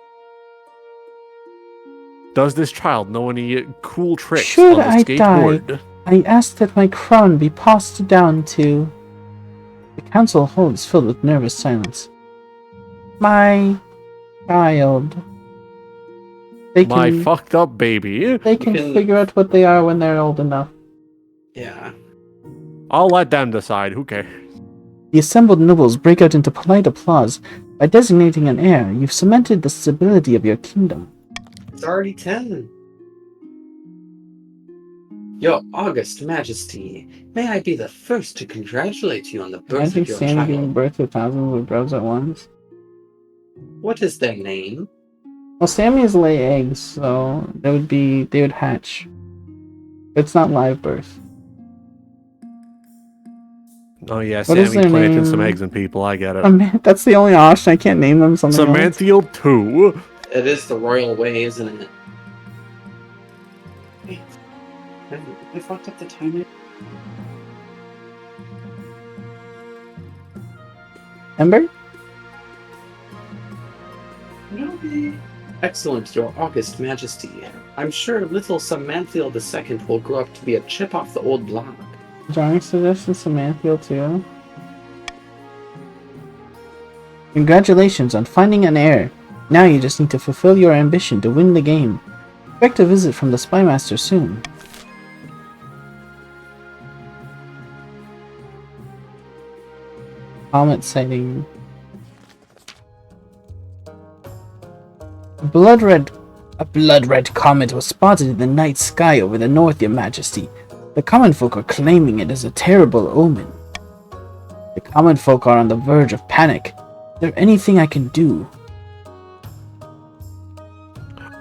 Does this child know any cool tricks Should on the I skateboard? I ask that my crown be passed down to... The council holds filled with nervous silence. My child. My fucked up baby. They can figure out what they are when they're old enough. Yeah. I'll let them decide. Who cares? The assembled nobles break out into polite applause. By designating an heir, you've cemented the stability of your kingdom. It's already 10. Your August Majesty, may I be the first to congratulate you on the birth of your Sammy giving child. birth to thousands of grubs at once. What is their name? Well, Sammys lay eggs, so they would hatch. It's not live birth. Oh yeah, What is Sammy their planting some name? eggs in people. I get it. That's the only option. I can't name them something else. Samanthiel 2. It is the royal way, isn't it? Wait, I fucked up the timer. Ember? No. Excellent, Your August Majesty. I'm sure little Samanthiel II will grow up to be a chip off the old block. Johnny suggestion Samantha too. Congratulations on finding an heir. Now you just need to fulfill your ambition to win the game. Expect a visit from the Spymaster soon. Comet sighting. A blood-red comet was spotted in the night sky over the north, Your Majesty. The common folk are claiming it as a terrible omen. The common folk are on the verge of panic. Is there anything I can do?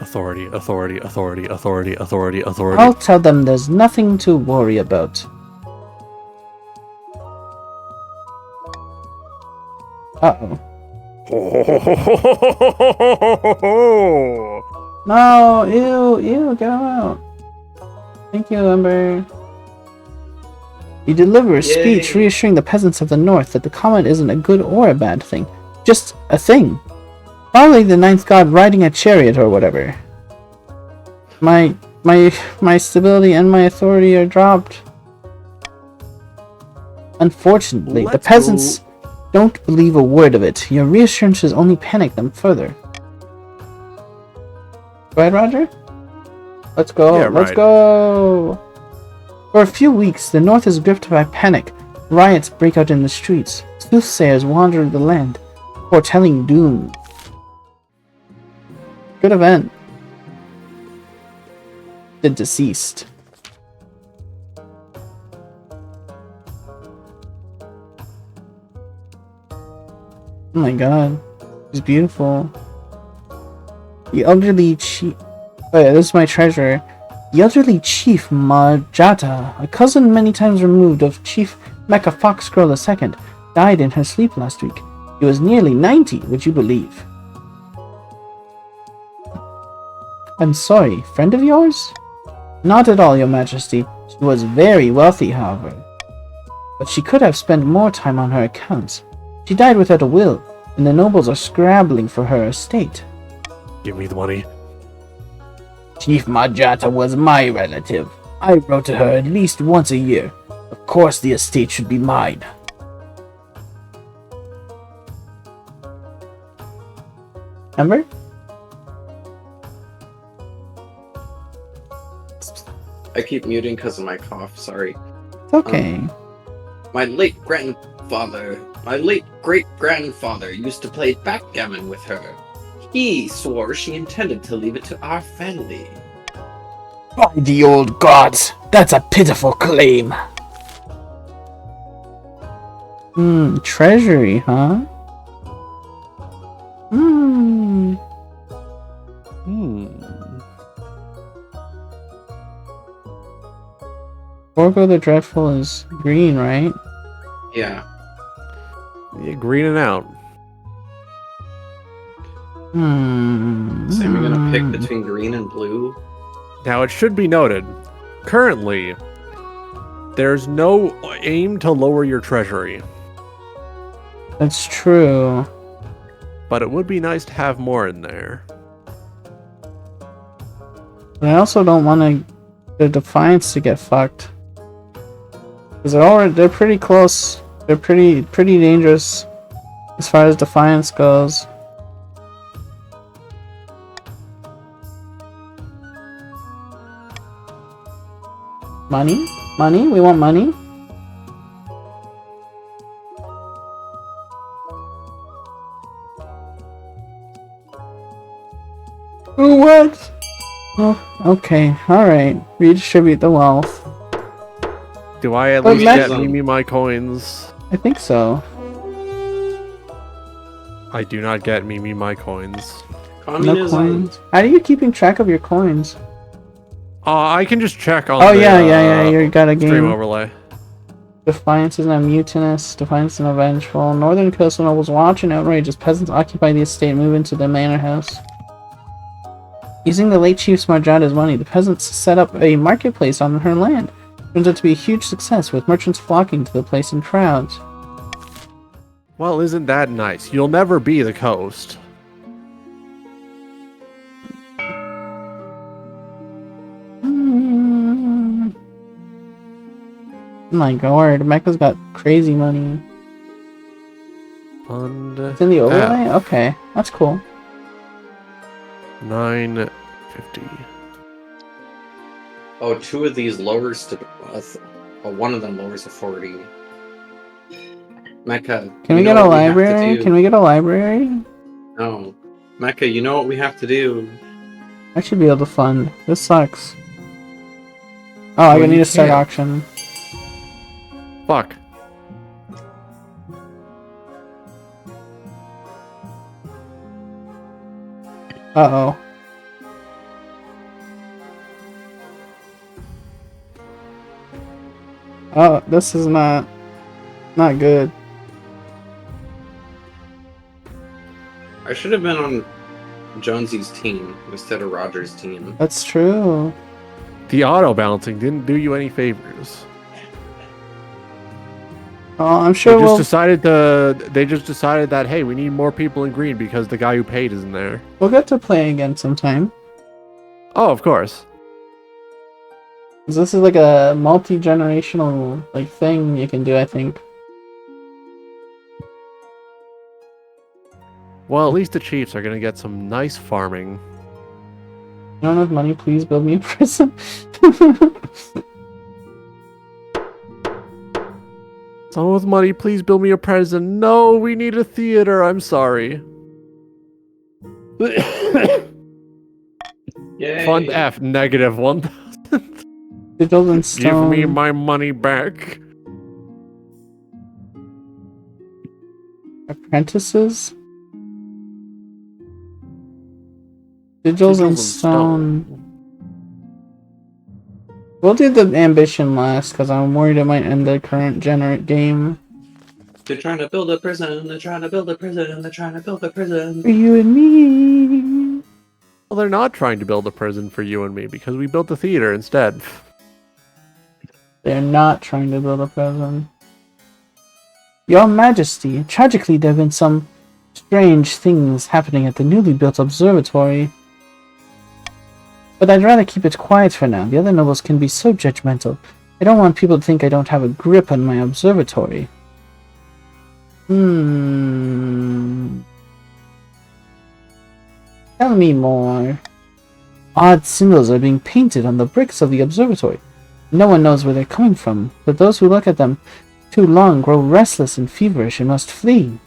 Authority, authority, authority, authority, authority, authority. I'll tell them there's nothing to worry about. Uh-oh. No! Ew, get him out. Thank you, Ember. You deliver a speech reassuring the peasants of the north that the comet isn't a good or a bad thing. Just a thing. Probably the ninth god riding a chariot or whatever. My stability and my authority are dropped. Unfortunately, the peasants don't believe a word of it. Your reassurances only panic them further. Go ahead, Roger? Let's go. Yeah, Let's right. go. For a few weeks, the north is gripped by panic. Riots break out in the streets. Soothsayers wander the land, foretelling doom. Good event. The deceased. Oh my god. She's beautiful. The elderly chief... Oh yeah, this is my treasurer. The elderly Chief Majata, a cousin many times removed of Chief Mecha Foxgirl II, died in her sleep last week. He was nearly 90, would you believe? I'm sorry, friend of yours? Not at all, Your Majesty. She was very wealthy, however. But she could have spent more time on her accounts. She died without a will, and the nobles are scrabbling for her estate. Give me the money. Chief Majata was my relative. I wrote to her at least once a year. Of course the estate should be mine. Ember? I keep muting because of my cough, sorry. It's okay. My late great-grandfather used to play backgammon with her. He swore she intended to leave it to our family. By the old gods, that's a pitiful claim. Treasury, huh? Gorgo the Dreadful is green, right? Yeah. Yeah, greening out. So we're gonna pick between green and blue. Now, it should be noted, currently, there's no aim to lower your treasury, That's true. but it would be nice to have more in there. But I also don't want the Defiance to get fucked. Because they're pretty close. They're pretty dangerous as far as Defiance goes. Money? Money? We want money? What? Oh, okay. Alright. Redistribute the wealth. Do I at But least Max- get Mimi my coins? I think so. I do not get Mimi my coins. No Communism. coins. How are you keeping track of your coins? I can just check on Oh the, yeah. You got a stream game. overlay. Defiance is now mutinous. Defiance is now vengeful. Northern coastal nobles watch and outrage as peasants occupy the estate and move into the manor house. Using the late chief's Marjada's money, the peasants set up a marketplace on her land. It turns out to be a huge success, with merchants flocking to the place in crowds. Well, isn't that nice? You'll never be the coast. My god, Mecca's got crazy money. Fund. It's in the overlay? Okay, that's cool. 950. Oh, two of these lowers to. One of them lowers authority. Mecca. Can we get a library? Can we get a library? No. Mecca, you know what we have to do? I should be able to fund. This sucks. Oh, I need to start auction. Fuck. Uh-oh. Oh, this is not good. I should have been on Jonesy's team instead of Roger's team. That's true. The auto balancing didn't do you any favors. Oh, I'm sure They just decided that, hey, we need more people in green because the guy who paid isn't there. we'll get to play again sometime. Oh, of course. 'Cause this is like a multi-generational thing you can do, I think. Well, at least the Chiefs are gonna get some nice farming. You don't have money, please build me a prison. Someone with money, please build me a prison. No, we need a theater. I'm sorry. Yay! Fund F -1,000. Sigils and Give stone. me my money back. Apprentices? Sigils and stone. We'll do the ambition last, because I'm worried it might end the current generate game. They're trying to build a prison. They're trying to build a prison. They're trying to build a prison. For you and me. Well, they're not trying to build a prison for you and me because we built the theater instead. They're not trying to build a prison. Your Majesty, tragically there have been some strange things happening at the newly built observatory. But I'd rather keep it quiet for now. The other nobles can be so judgmental. I don't want people to think I don't have a grip on my observatory. Tell me more. Odd symbols are being painted on the bricks of the observatory. No one knows where they're coming from, but those who look at them too long grow restless and feverish and must flee.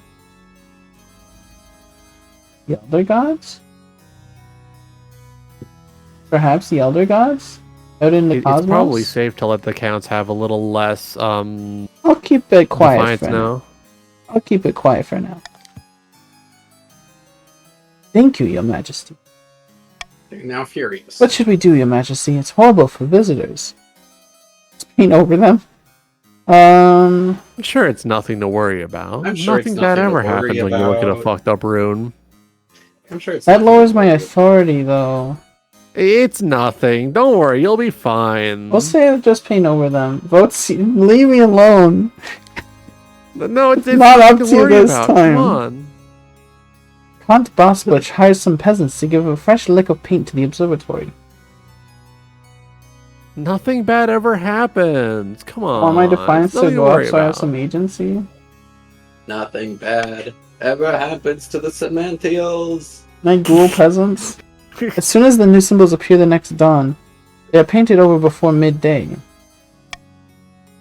The Elder Gods? Perhaps the Elder Gods? Out in the cosmos? It's probably safe to let the counts have a little less I'll keep it quiet defiance for now. now. I'll keep it quiet for now. Thank you, Your Majesty. They're now furious. What should we do, Your Majesty? It's horrible for visitors. Let's paint over them. I'm sure it's nothing to worry about. I'm sure it's nothing bad nothing to ever worry happens when you look at a about. fucked up rune. I'm sure it's That nothing lowers to my worry authority, though. It's nothing. Don't worry, you'll be fine. We'll say just paint over them. Leave me alone. No, it's Not up nothing to worry this about. time. Come on. Count Bosbutch hires some peasants to give a fresh lick of paint to the observatory. Nothing bad ever happens. Come on. Want my defiance to nothing go up worry so I have about. some agency? Nothing bad ever happens to the Samanthials. My ghoul peasants? As soon as the new symbols appear the next dawn, they are painted over before midday.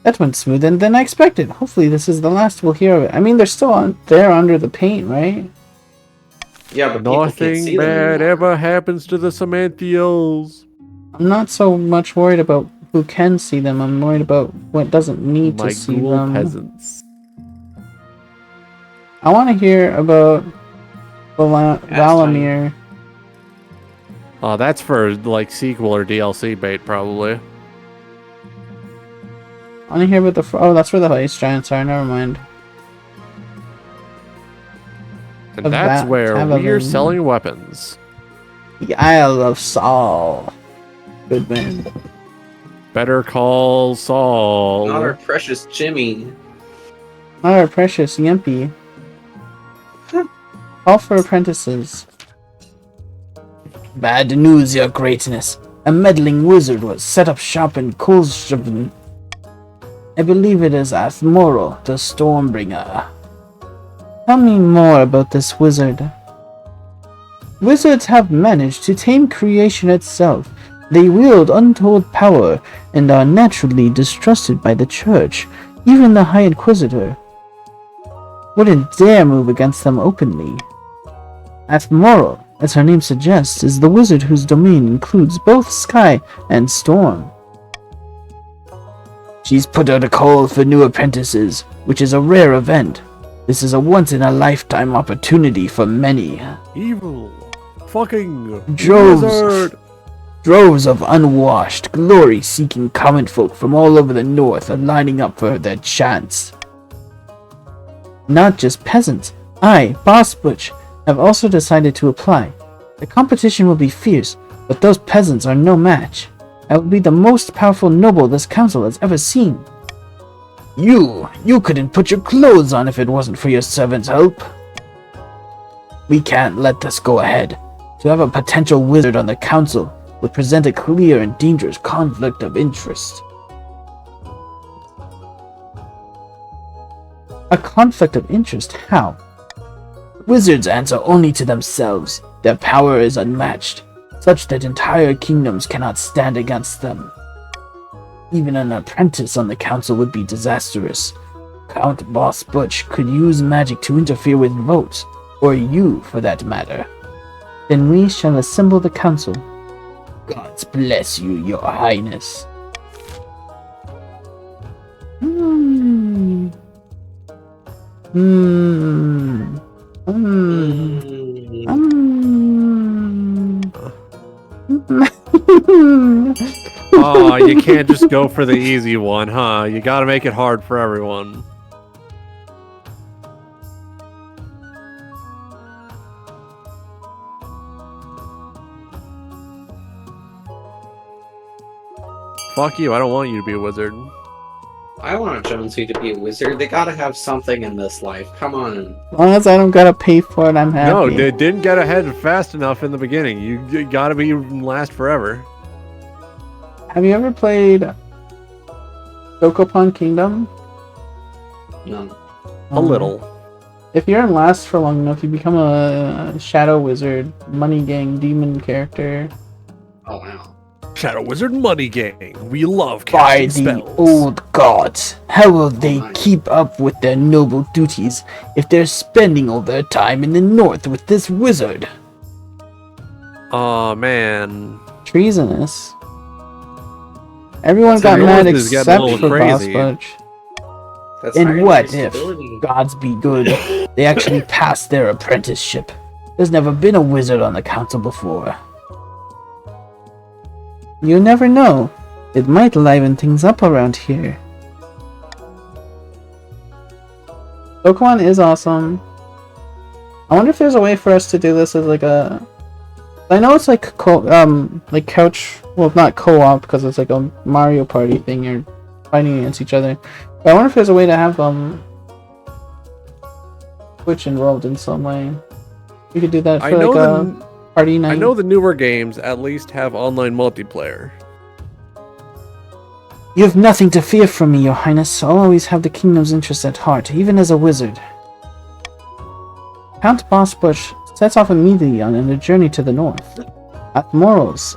That went smoother than I expected. Hopefully this is the last we'll hear of it. I mean, they're still on there under the paint, right? Yeah, but people can't Nothing see them bad anymore. ever happens to the Samanthials. I'm not so much worried about who can see them. I'm worried about what doesn't need My to see ghoul them. peasants. I want to hear about Valamir. Oh, that's for like sequel or DLC bait, probably. I want to hear about the... Oh, that's where the ice giants are. Never mind. And Of that's that, where Tavavin. we're selling weapons. The Isle of Saul. Good man. Better call Saul. Not our precious Jimmy. Not our precious Yimpy. Call for apprentices. Bad news, your greatness. A meddling wizard was set up shop in Kolshavn. I believe it is Athmoral, the Stormbringer. Tell me more about this wizard. Wizards have managed to tame creation itself. They wield untold power and are naturally distrusted by the church, even the High Inquisitor. Wouldn't dare move against them openly. Athmoral, as her name suggests, is the wizard whose domain includes both sky and storm. She's put out a call for new apprentices, which is a rare event. This is a once-in-a-lifetime opportunity for many. Evil. Fucking Droves. wizard. Droves of unwashed, glory-seeking common folk from all over the north are lining up for their chance. Not just peasants. I, Boss Butch, have also decided to apply. The competition will be fierce, but those peasants are no match. I will be the most powerful noble this council has ever seen. You couldn't put your clothes on if it wasn't for your servant's help. We can't let this go ahead. To have a potential wizard on the council would present a clear and dangerous conflict of interest. A conflict of interest? How? Wizards answer only to themselves. Their power is unmatched, such that entire kingdoms cannot stand against them. Even an apprentice on the council would be disastrous. Count Boss Butch could use magic to interfere with votes, or you for that matter. Then we shall assemble the council. Gods bless you, your highness. Hmm. Hmm. Hmm. Oh, you can't just go for the easy one, huh? You gotta make it hard for everyone. Fuck you, I don't want you to be a wizard. I want Jonesy to be a wizard. They gotta have something in this life. Come on. As long as I don't gotta pay for it, I'm happy. No, they didn't get ahead fast enough in the beginning. You gotta be last forever. Have you ever played Dokapon Kingdom? No. A little. If you're in last for long enough, you become a shadow wizard, money gang, demon character. Oh wow. Shadow Wizard Money Gang. We love By casting the spells. old gods, how will they keep up with their noble duties if they're spending all their time in the north with this wizard? Aw, man. Treasonous. Everyone The got mad North is getting a except little for crazy. Boss Butch. That's And higher what than if, stability. gods be good, they actually passed their apprenticeship? There's never been a wizard on the council before. You never know. It might liven things up around here. Pokemon is awesome. I wonder if there's a way for us to do this as like a... I know it's like like couch... Well, not co-op because it's like a Mario Party thing. You're fighting against each other. But I wonder if there's a way to have Twitch involved in some way. You could do that for I know like a party night. I know the newer games at least have online multiplayer. You have nothing to fear from me, Your Highness. I'll always have the kingdom's interests at heart, even as a wizard. Count Bossbush sets off immediately on a journey to the north. Athmoral's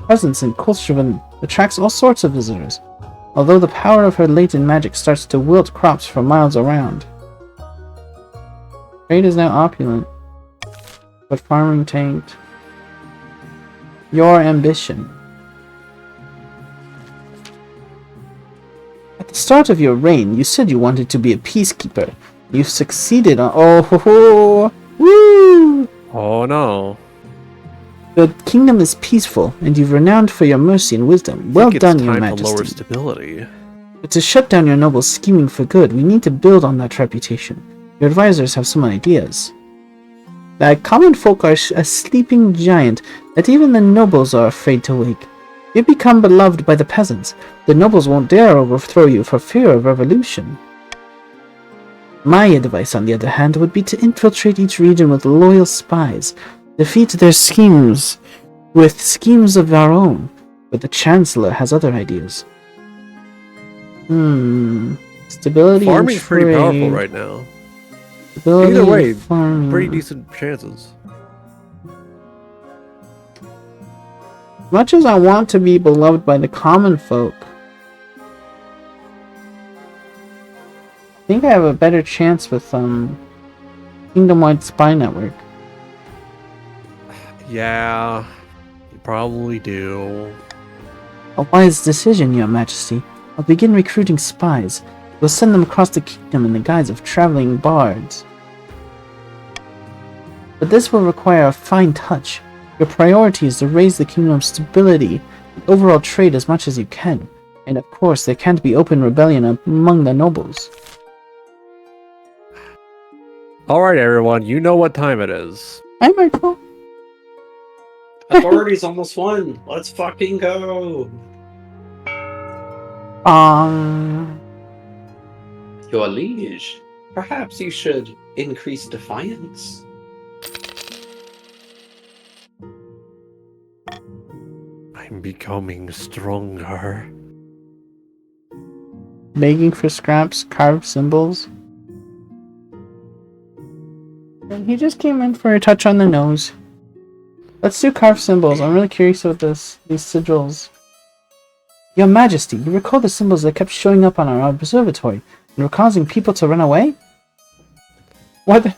presence in Kolshaven attracts all sorts of visitors, although the power of her latent magic starts to wilt crops for miles around. Trade is now opulent, but farming tanked. Your ambition. At the start of your reign, you said you wanted to be a peacekeeper. You've succeeded on— oh ho ho! Woo! Oh no. The kingdom is peaceful, and you've renowned for your mercy and wisdom. Well done, Your To Majesty. lower stability. But to shut down your nobles scheming for good, we need to build on that reputation. Your advisors have some ideas. The common folk are a sleeping giant that even the nobles are afraid to wake. You become beloved by the peasants. The nobles won't dare overthrow you for fear of revolution. My advice, on the other hand, would be to infiltrate each region with loyal spies, defeat their schemes with schemes of our own, but the Chancellor has other ideas. Stability Farming's and trade. pretty powerful right now. Stability Either way, and farming. pretty decent chances. As much as I want to be beloved by the common folk, I think I have a better chance with Kingdom-wide Spy Network. Yeah, you probably do. A wise decision, Your Majesty. I'll begin recruiting spies. We'll send them across the kingdom in the guise of traveling bards. But this will require a fine touch. Your priority is to raise the kingdom's stability and overall trade as much as you can. And of course, there can't be open rebellion among the nobles. Alright everyone, you know what time it is. Hi, Michael. Authority's almost won. Let's fucking go. Your liege, perhaps you should increase defiance. I'm becoming stronger. Begging for scraps, carved symbols. And he just came in for a touch on the nose. Let's do carved symbols. I'm really curious about these sigils. Your Majesty, you recall the symbols that kept showing up on our observatory and were causing people to run away? What?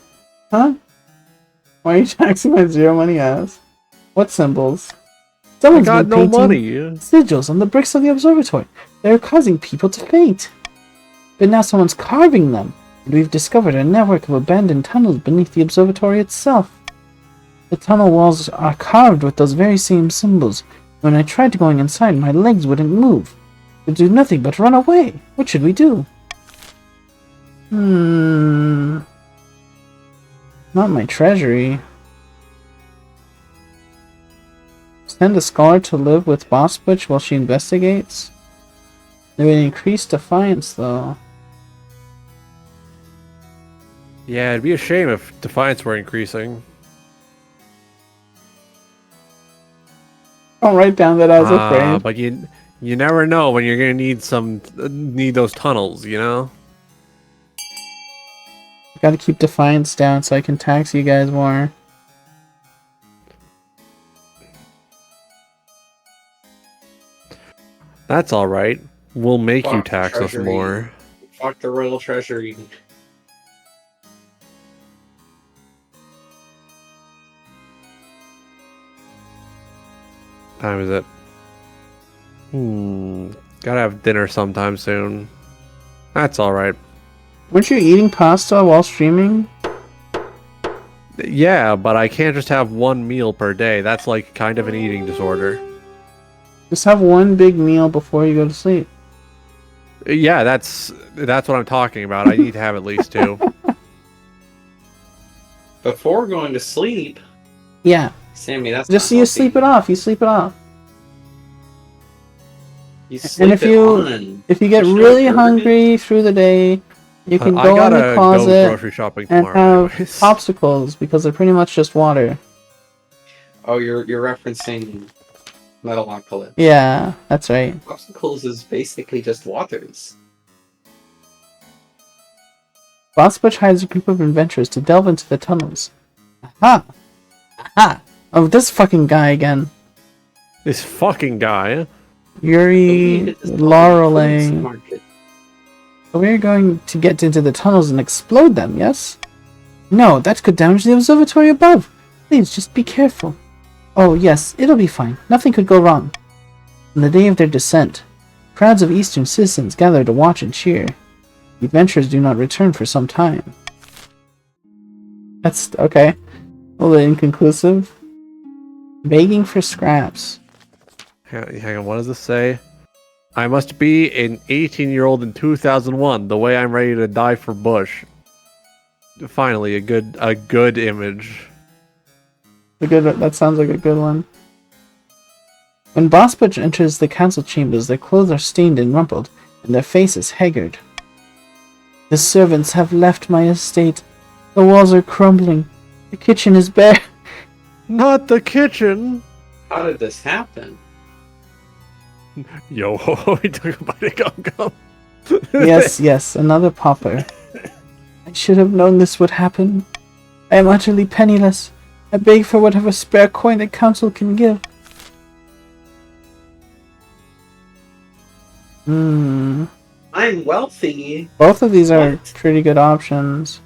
Huh? Why are you taxing my zero money ass? What symbols? Someone's got been no painting money. sigils on the bricks of the observatory. They are causing people to faint. But now someone's carving them, and we've discovered a network of abandoned tunnels beneath the observatory itself. The tunnel walls are carved with those very same symbols. When I tried going inside, my legs wouldn't move. Would do nothing but run away. What should we do? Not my treasury. Send a scholar to live with Boss Butch while she investigates? They would increase defiance, though. Yeah, it'd be a shame if defiance were increasing. I'll write down that I was afraid. But you never know when you're gonna need those tunnels, you know? Gotta keep defiance down so I can tax you guys more. That's alright. We'll make you Fuck tax us treasury. more. Fuck the royal treasury. Time is it? Gotta have dinner sometime soon. That's alright. Weren't you eating pasta while streaming? Yeah, but I can't just have one meal per day. That's like kind of an eating disorder. Just have one big meal before you go to sleep. Yeah, that's what I'm talking about. I need to have at least two. Before going to sleep, Yeah. Sammy, that's Just not you healthy. sleep it off. You sleep it off. You sleep if it you- on. If you get Push it really up, hungry through the day, you can I go in gotta the go closet grocery shopping and tomorrow. have anyways. popsicles because they're pretty much just water. Oh, you're referencing Metalocalypse. Yeah, that's right. Obstacles is basically just waters. Boss Butch hires a group of adventurers to delve into the tunnels. Aha! Aha! Oh, this fucking guy again. This fucking guy. Yuri Lorelei. So we're going to get into the tunnels and explode them, yes? No, that could damage the observatory above. Please, just be careful. Oh, yes, it'll be fine. Nothing could go wrong. On the day of their descent, crowds of Eastern citizens gather to watch and cheer. The adventurers do not return for some time. That's okay. A little inconclusive. Begging for scraps. Hang on, what does this say? I must be an 18-year-old in 2001, the way I'm ready to die for Bush. Finally, a good image. That sounds like a good one. When Boss Butch enters the council chambers, their clothes are stained and rumpled, and their faces haggard. The servants have left my estate. The walls are crumbling. The kitchen is bare. Not the kitchen! How did this happen? Yo, we took a bite of gum. Yes, another pauper. I should have known this would happen. I am utterly penniless. I beg for whatever spare coin the council can give. I'm wealthy. Both of these are pretty good options.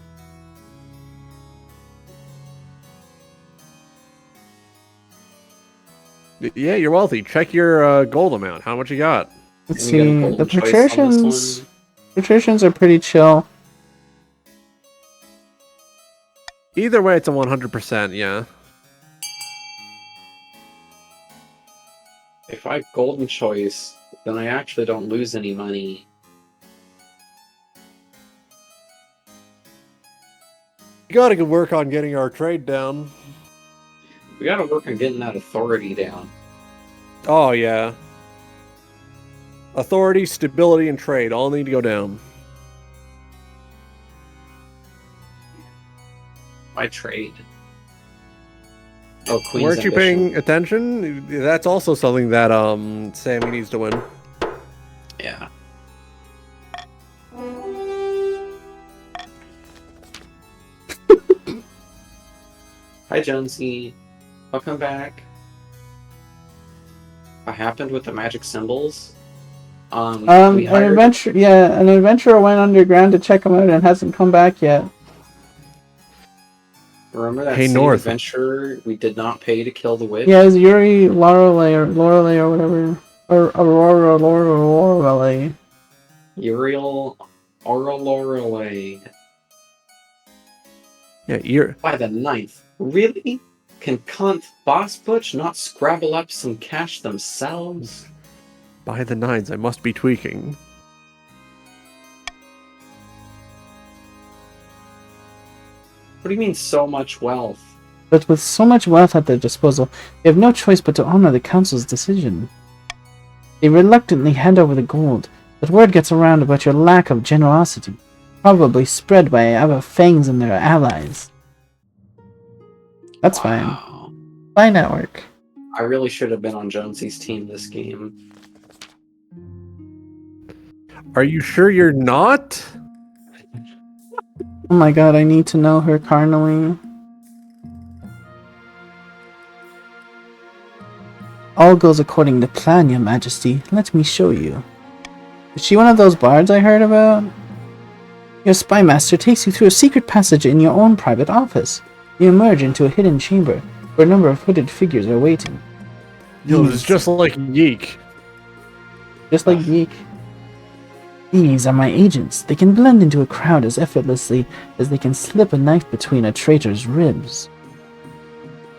Yeah, you're wealthy. Check your gold amount. How much you got? Let's And you see. get a golden The choice on patricians. this one. Patricians are pretty chill. Either way, it's a 100%, yeah. If I golden choice, then I actually don't lose any money. You gotta work on getting our trade down. We gotta work on getting that authority down. Oh, yeah. Authority, stability, and trade all need to go down. My trade. Oh, Queen's Weren't you Ambition. paying attention? That's also something that Sammy needs to win. Yeah. Hi, Jonesy. Welcome back. What happened with the magic symbols? We An adventurer went underground to check him out and hasn't come back yet. Remember that Hey, same North. adventurer we did not pay to kill the witch? Yeah, it's Yuri Lorelei or whatever. Or Aurora Lorelei. Uriel Lorelei. Yeah, you're... By the 9th. Really? Can cunt Boss Butch not scrabble up some cash themselves? By the 9s, I must be tweaking. What do you mean so much wealth? But with so much wealth at their disposal, they have no choice but to honor the council's decision. They reluctantly hand over the gold, but word gets around about your lack of generosity, probably spread by other fangs and their allies. That's fine. Fine network. I really should have been on Jonesy's team this game. Are you sure you're not? Oh my god, I need to know her carnally. All goes according to plan, your majesty. Let me show you. Is she one of those bards I heard about? Your spy master takes you through a secret passage in your own private office. You emerge into a hidden chamber, where a number of hooded figures are waiting. Yo, it's just like Yeek. Just like Geek. These are my agents. They can blend into a crowd as effortlessly as they can slip a knife between a traitor's ribs.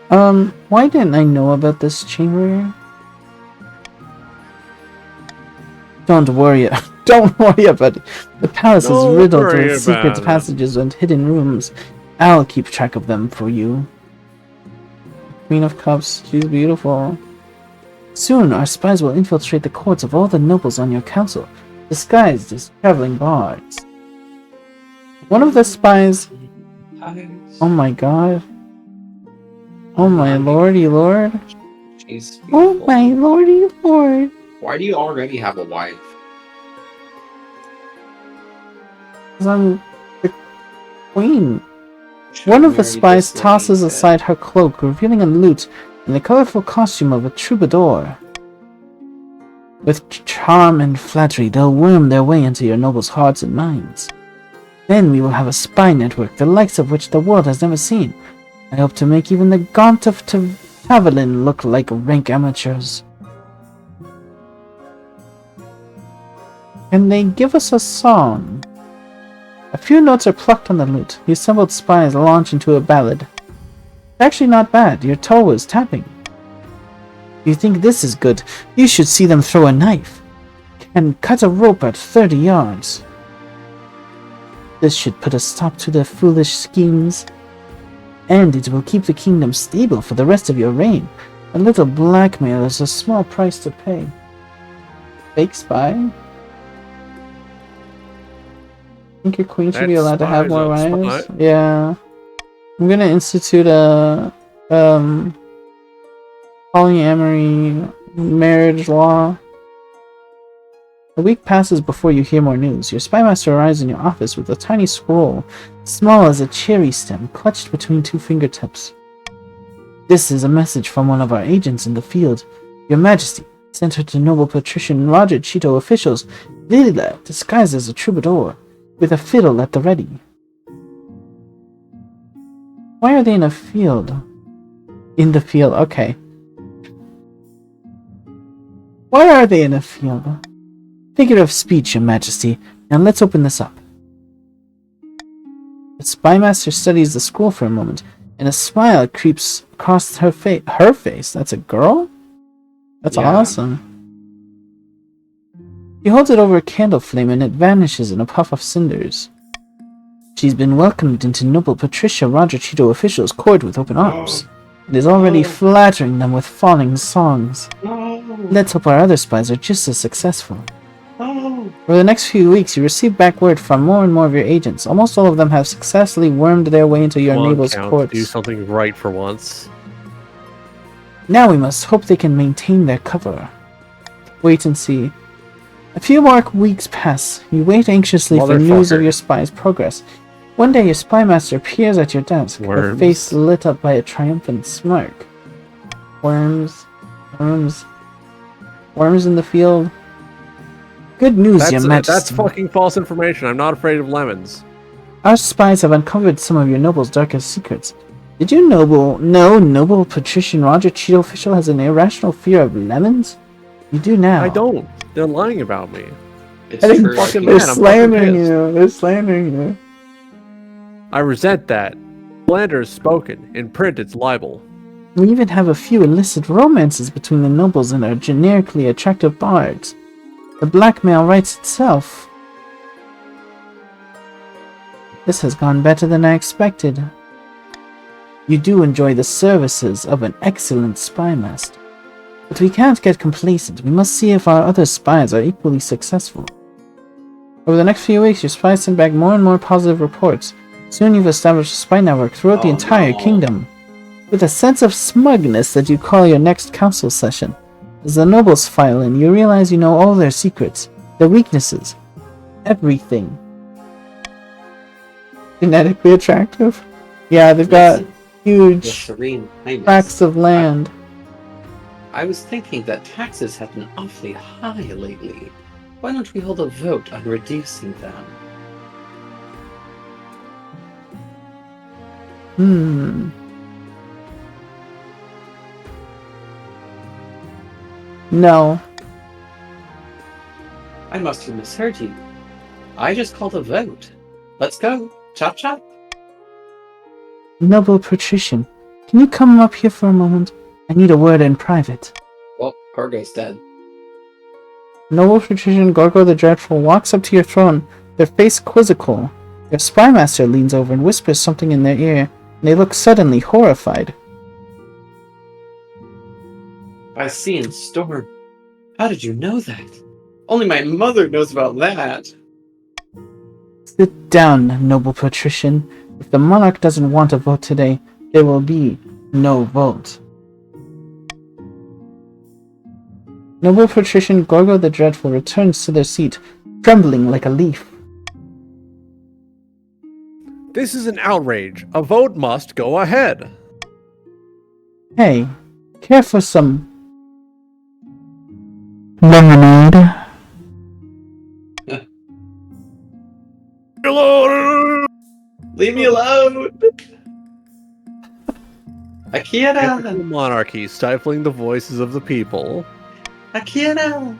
Why didn't I know about this chamber? Don't worry. Don't worry about it. The palace is riddled with secret passages and hidden rooms. I'll keep track of them for you. Queen of Cups, she's beautiful. Soon, our spies will infiltrate the courts of all the nobles on your council, disguised as traveling bards. One of the spies... Oh my god. Oh my lordy lord. She's Oh beautiful. my lordy lord. Why do you already have a wife? Because I'm the queen. Should've One of the married spies this tosses lady, aside her cloak, revealing a lute in the colorful costume of a troubadour. With charm and flattery, they'll worm their way into your nobles' hearts and minds. Then we will have a spy network, the likes of which the world has never seen. I hope to make even the gaunt of Taverlin look like rank amateurs. Can they give us a song? A few notes are plucked on the lute. The assembled spies launch into a ballad. Actually not bad, your toe is tapping. You think this is good? You should see them throw a knife and cut a rope at 30 yards. This should put a stop to their foolish schemes, and it will keep the kingdom stable for the rest of your reign. A little blackmail is a small price to pay. Fake spy? Think your queen should be allowed to have more wives? Yeah. I'm gonna institute a polyamory marriage law. A week passes before you hear more news. Your spymaster arrives in your office with a tiny scroll, small as a cherry stem, clutched between two fingertips. This is a message from one of our agents in the field. Your Majesty, sent her to noble patrician Roger Cheeto officials, Lila, disguised as a troubadour, with a fiddle at the ready. Why are they in a field? In the field, okay. Why are they in a field? Figure of speech, Your Majesty. Now let's open this up. The spymaster studies the scroll for a moment, and a smile creeps across her face. Her face? That's a girl? That's awesome. He holds it over a candle flame and it vanishes in a puff of cinders. She's been welcomed into noble Patricia Roger Cheeto officials' court with open arms. It is already flattering them with falling songs. Let's hope our other spies are just as successful. For the next few weeks, you receive back word from more and more of your agents. Almost all of them have successfully wormed their way into your neighbor's courts. Do something right for once. Now we must hope they can maintain their cover. Wait and see. A few more weeks pass. You wait anxiously for news of your spy's progress. One day your spymaster appears at your desk, her face lit up by a triumphant smirk. Worms. Worms in the field. Good news, Your Majesty. That's fucking false information. I'm not afraid of lemons. Our spies have uncovered some of your noble's darkest secrets. Did you know noble patrician Roger Cheeto official has an irrational fear of lemons? You do now. I don't. They're lying about me. It's true. They're slandering you. They're slandering you. I resent that. Slander is spoken. In print, it's libel. We even have a few illicit romances between the nobles and our generically attractive bards. The blackmail writes itself. This has gone better than I expected. You do enjoy the services of an excellent spymaster. But we can't get complacent. We must see if our other spies are equally successful. Over the next few weeks, your spies send back more and more positive reports. Soon you've established a spy network throughout the entire kingdom. With a sense of smugness that you call your next council session. As the nobles file in, you realize you know all their secrets, their weaknesses, everything. Genetically attractive? Yeah, they've got huge tracts of land. I was thinking that taxes have been awfully high lately. Why don't we hold a vote on reducing them? No. I must have misheard you. I just called a vote. Let's go. Chop chop. Noble patrician, can you come up here for a moment? I need a word in private. Well, Gorgo's dead. Noble patrician Gorgo the Dreadful walks up to your throne, their face quizzical. Your spymaster leans over and whispers something in their ear, and they look suddenly horrified. By sea and storm. How did you know that? Only my mother knows about that. Sit down, noble patrician. If the monarch doesn't want a vote today, there will be no vote. Noble patrician Gorgo the Dreadful returns to their seat, trembling like a leaf. This is an outrage. A vote must go ahead. Hey, care for some lemonade? Hello. Leave me alone! Akira! Typical monarchy stifling the voices of the people. Akira!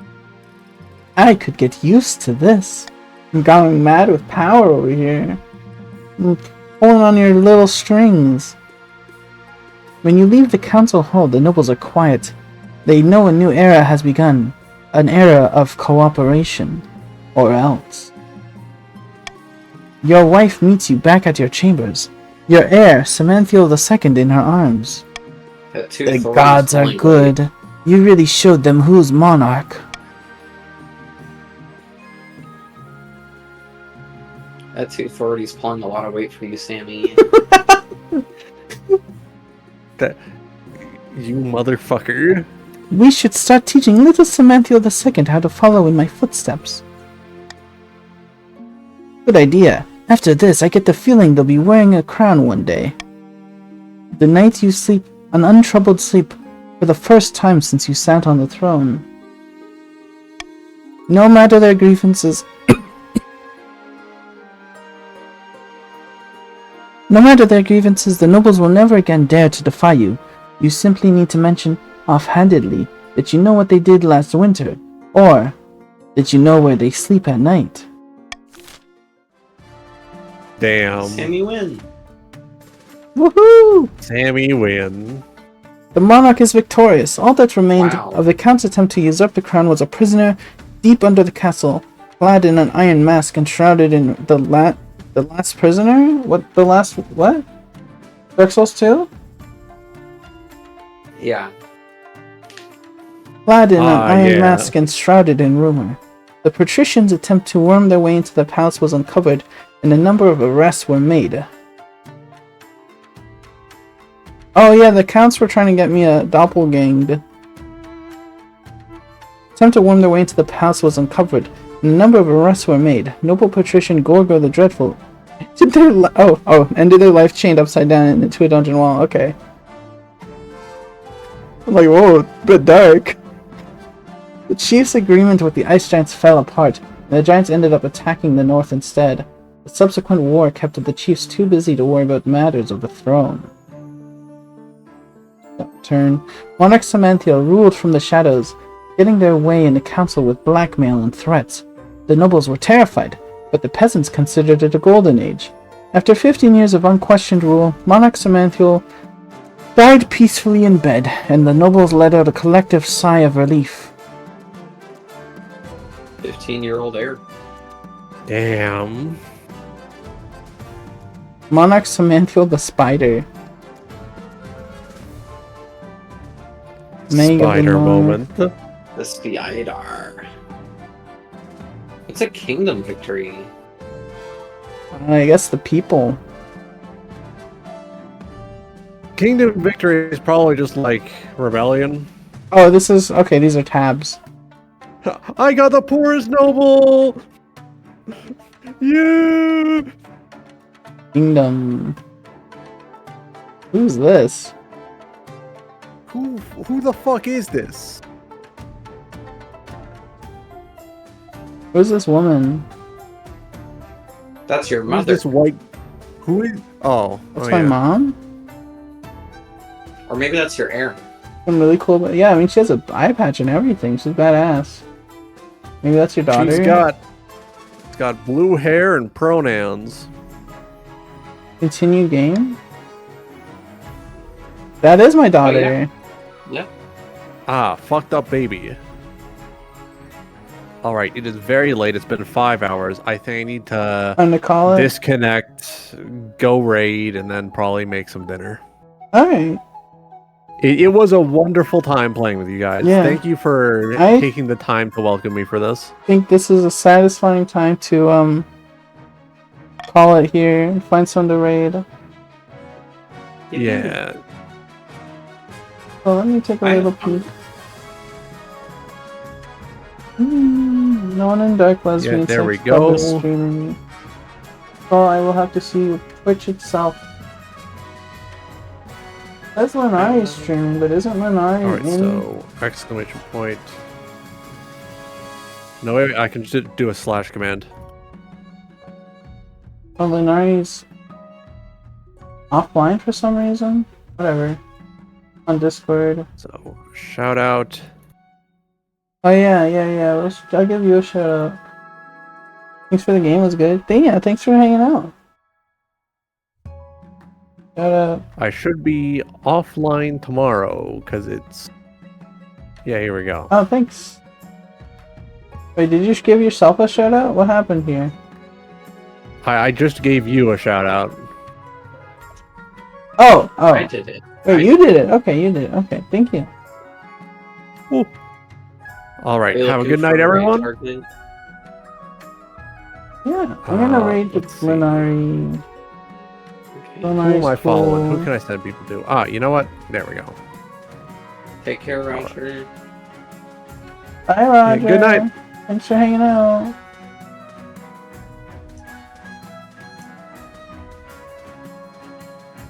I could get used to this. I'm going mad with power over here. I'm pulling on your little strings. When you leave the council hall, the nobles are quiet. They know a new era has begun. An era of cooperation. Or else. Your wife meets you back at your chambers. Your heir, Samanthiel II, in her arms. The gods are good. You really showed them who's monarch. That 240's pulling a lot of weight for you, Sammy. That you motherfucker. We should start teaching little Samanthiel II how to follow in my footsteps. Good idea. After this, I get the feeling they'll be wearing a crown one day. The night you sleep an untroubled sleep for the first time since you sat on the throne. No matter their grievances, the nobles will never again dare to defy you. You simply need to mention offhandedly that you know what they did last winter, or that you know where they sleep at night. Damn. Sammy win. Woohoo! Sammy win. The monarch is victorious. All that remained Wow. of the count's attempt to usurp the crown was a prisoner deep under the castle, clad in an iron mask and shrouded in the last prisoner? What? Dark Souls 2? Yeah. Clad in an iron yeah. mask and shrouded in rumor. The patricians' attempt to worm their way into the palace was uncovered, and a number of arrests were made. Oh yeah, the counts were trying to get me a doppelganged. Attempt to worm their way into the palace was uncovered, and a number of arrests were made. Noble patrician Gorgo the Dreadful ended their life chained upside down into a dungeon wall. Okay. I'm like, whoa, a bit dark. The chief's agreement with the ice giants fell apart, and the giants ended up attacking the north instead. The subsequent war kept the chiefs too busy to worry about matters of the throne. Turn. Monarch Samanthiel ruled from the shadows, getting their way in the council with blackmail and threats. The nobles were terrified, but the peasants considered it a golden age. After 15 years of unquestioned rule, Monarch Samanthiel died peacefully in bed, and the nobles let out a collective sigh of relief. 15-year-old heir. Damn. Monarch Samanthiel the Spider. Spider moment. The Spider. It's a kingdom victory. I guess the people. Kingdom victory is probably just like rebellion. Oh, this is... Okay, these are tabs. I got the poorest noble! Yeah! Kingdom. Who's this? Who the fuck is this? Who's this woman? That's your Who's mother. this white? Who is? Oh, That's oh, my yeah. mom? Or maybe that's your heir. I'm really cool, but yeah, I mean, she has an eye patch and everything. She's badass. Maybe that's your daughter? She's got blue hair and pronouns. Continue game? That is my daughter. yeah. Yeah. Ah, fucked up baby. Alright, it is very late. It's been 5 hours. I think I need to Time to call it? disconnect, go raid, and then probably make some dinner. Alright. It was a wonderful time playing with you guys. Yeah. Thank you for I- taking the time to welcome me for this. I think this is a satisfying time to, call it here and find some to raid. Yeah. So let me take a I- little peek. No one in Dark Lesbian. Yeah, there we Sex Club is go. streaming. Well, I will have to see Twitch itself. That's Lenari streaming, but isn't Lenari Alright, in? so exclamation point. No way, I can just do a slash command. Oh, Lenari's offline for some reason? Whatever. On Discord. So, shout out. Oh yeah. I'll give you a shout out. Thanks for the game, it was good. Yeah, thanks for hanging out. Shout out. I should be offline tomorrow, because it's... Yeah, here we go. Oh, thanks. Wait, did you just give yourself a shout out? What happened here? I just gave you a shout out. Oh. I did it. Wait, you did it. Okay, you did it. Okay, thank you. Alright, Are you have a looking good for night, a raid everyone. target? Yeah, I'm gonna raid with let's see. Lenari. Okay. Who am I following? Who can I send people to? Ah, you know what? There we go. Take care, Roger. Bye, Roger. good night. Thanks for hanging out.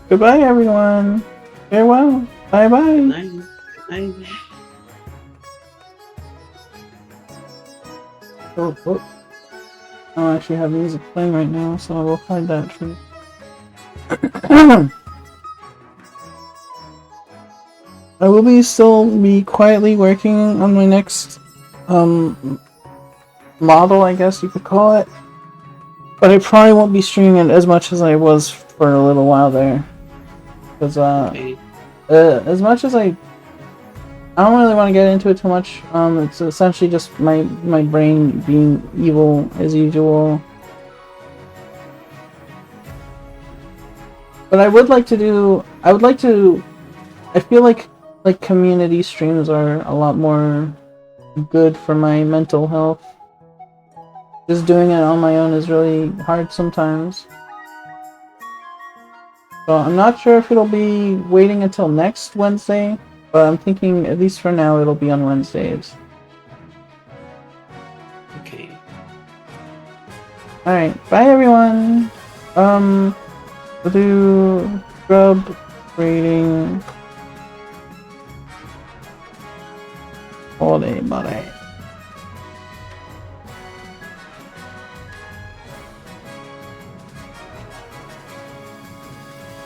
Goodbye, everyone. Farewell. Bye-bye. Night. Night. Oh. I don't actually have music playing right now, so I will hide that for you. I will still be quietly working on my next model, I guess you could call it. But I probably won't be streaming it as much as I was for a little while there. Because Okay. as much as I don't really want to get into it too much. It's essentially just my brain being evil as usual. But I would like to I feel like community streams are a lot more good for my mental health. Just doing it on my own is really hard sometimes. So I'm not sure if it'll be waiting until next Wednesday. But I'm thinking, at least for now, it'll be on Wednesdays. Okay. Alright, bye everyone! We'll do grub rating all day, buddy.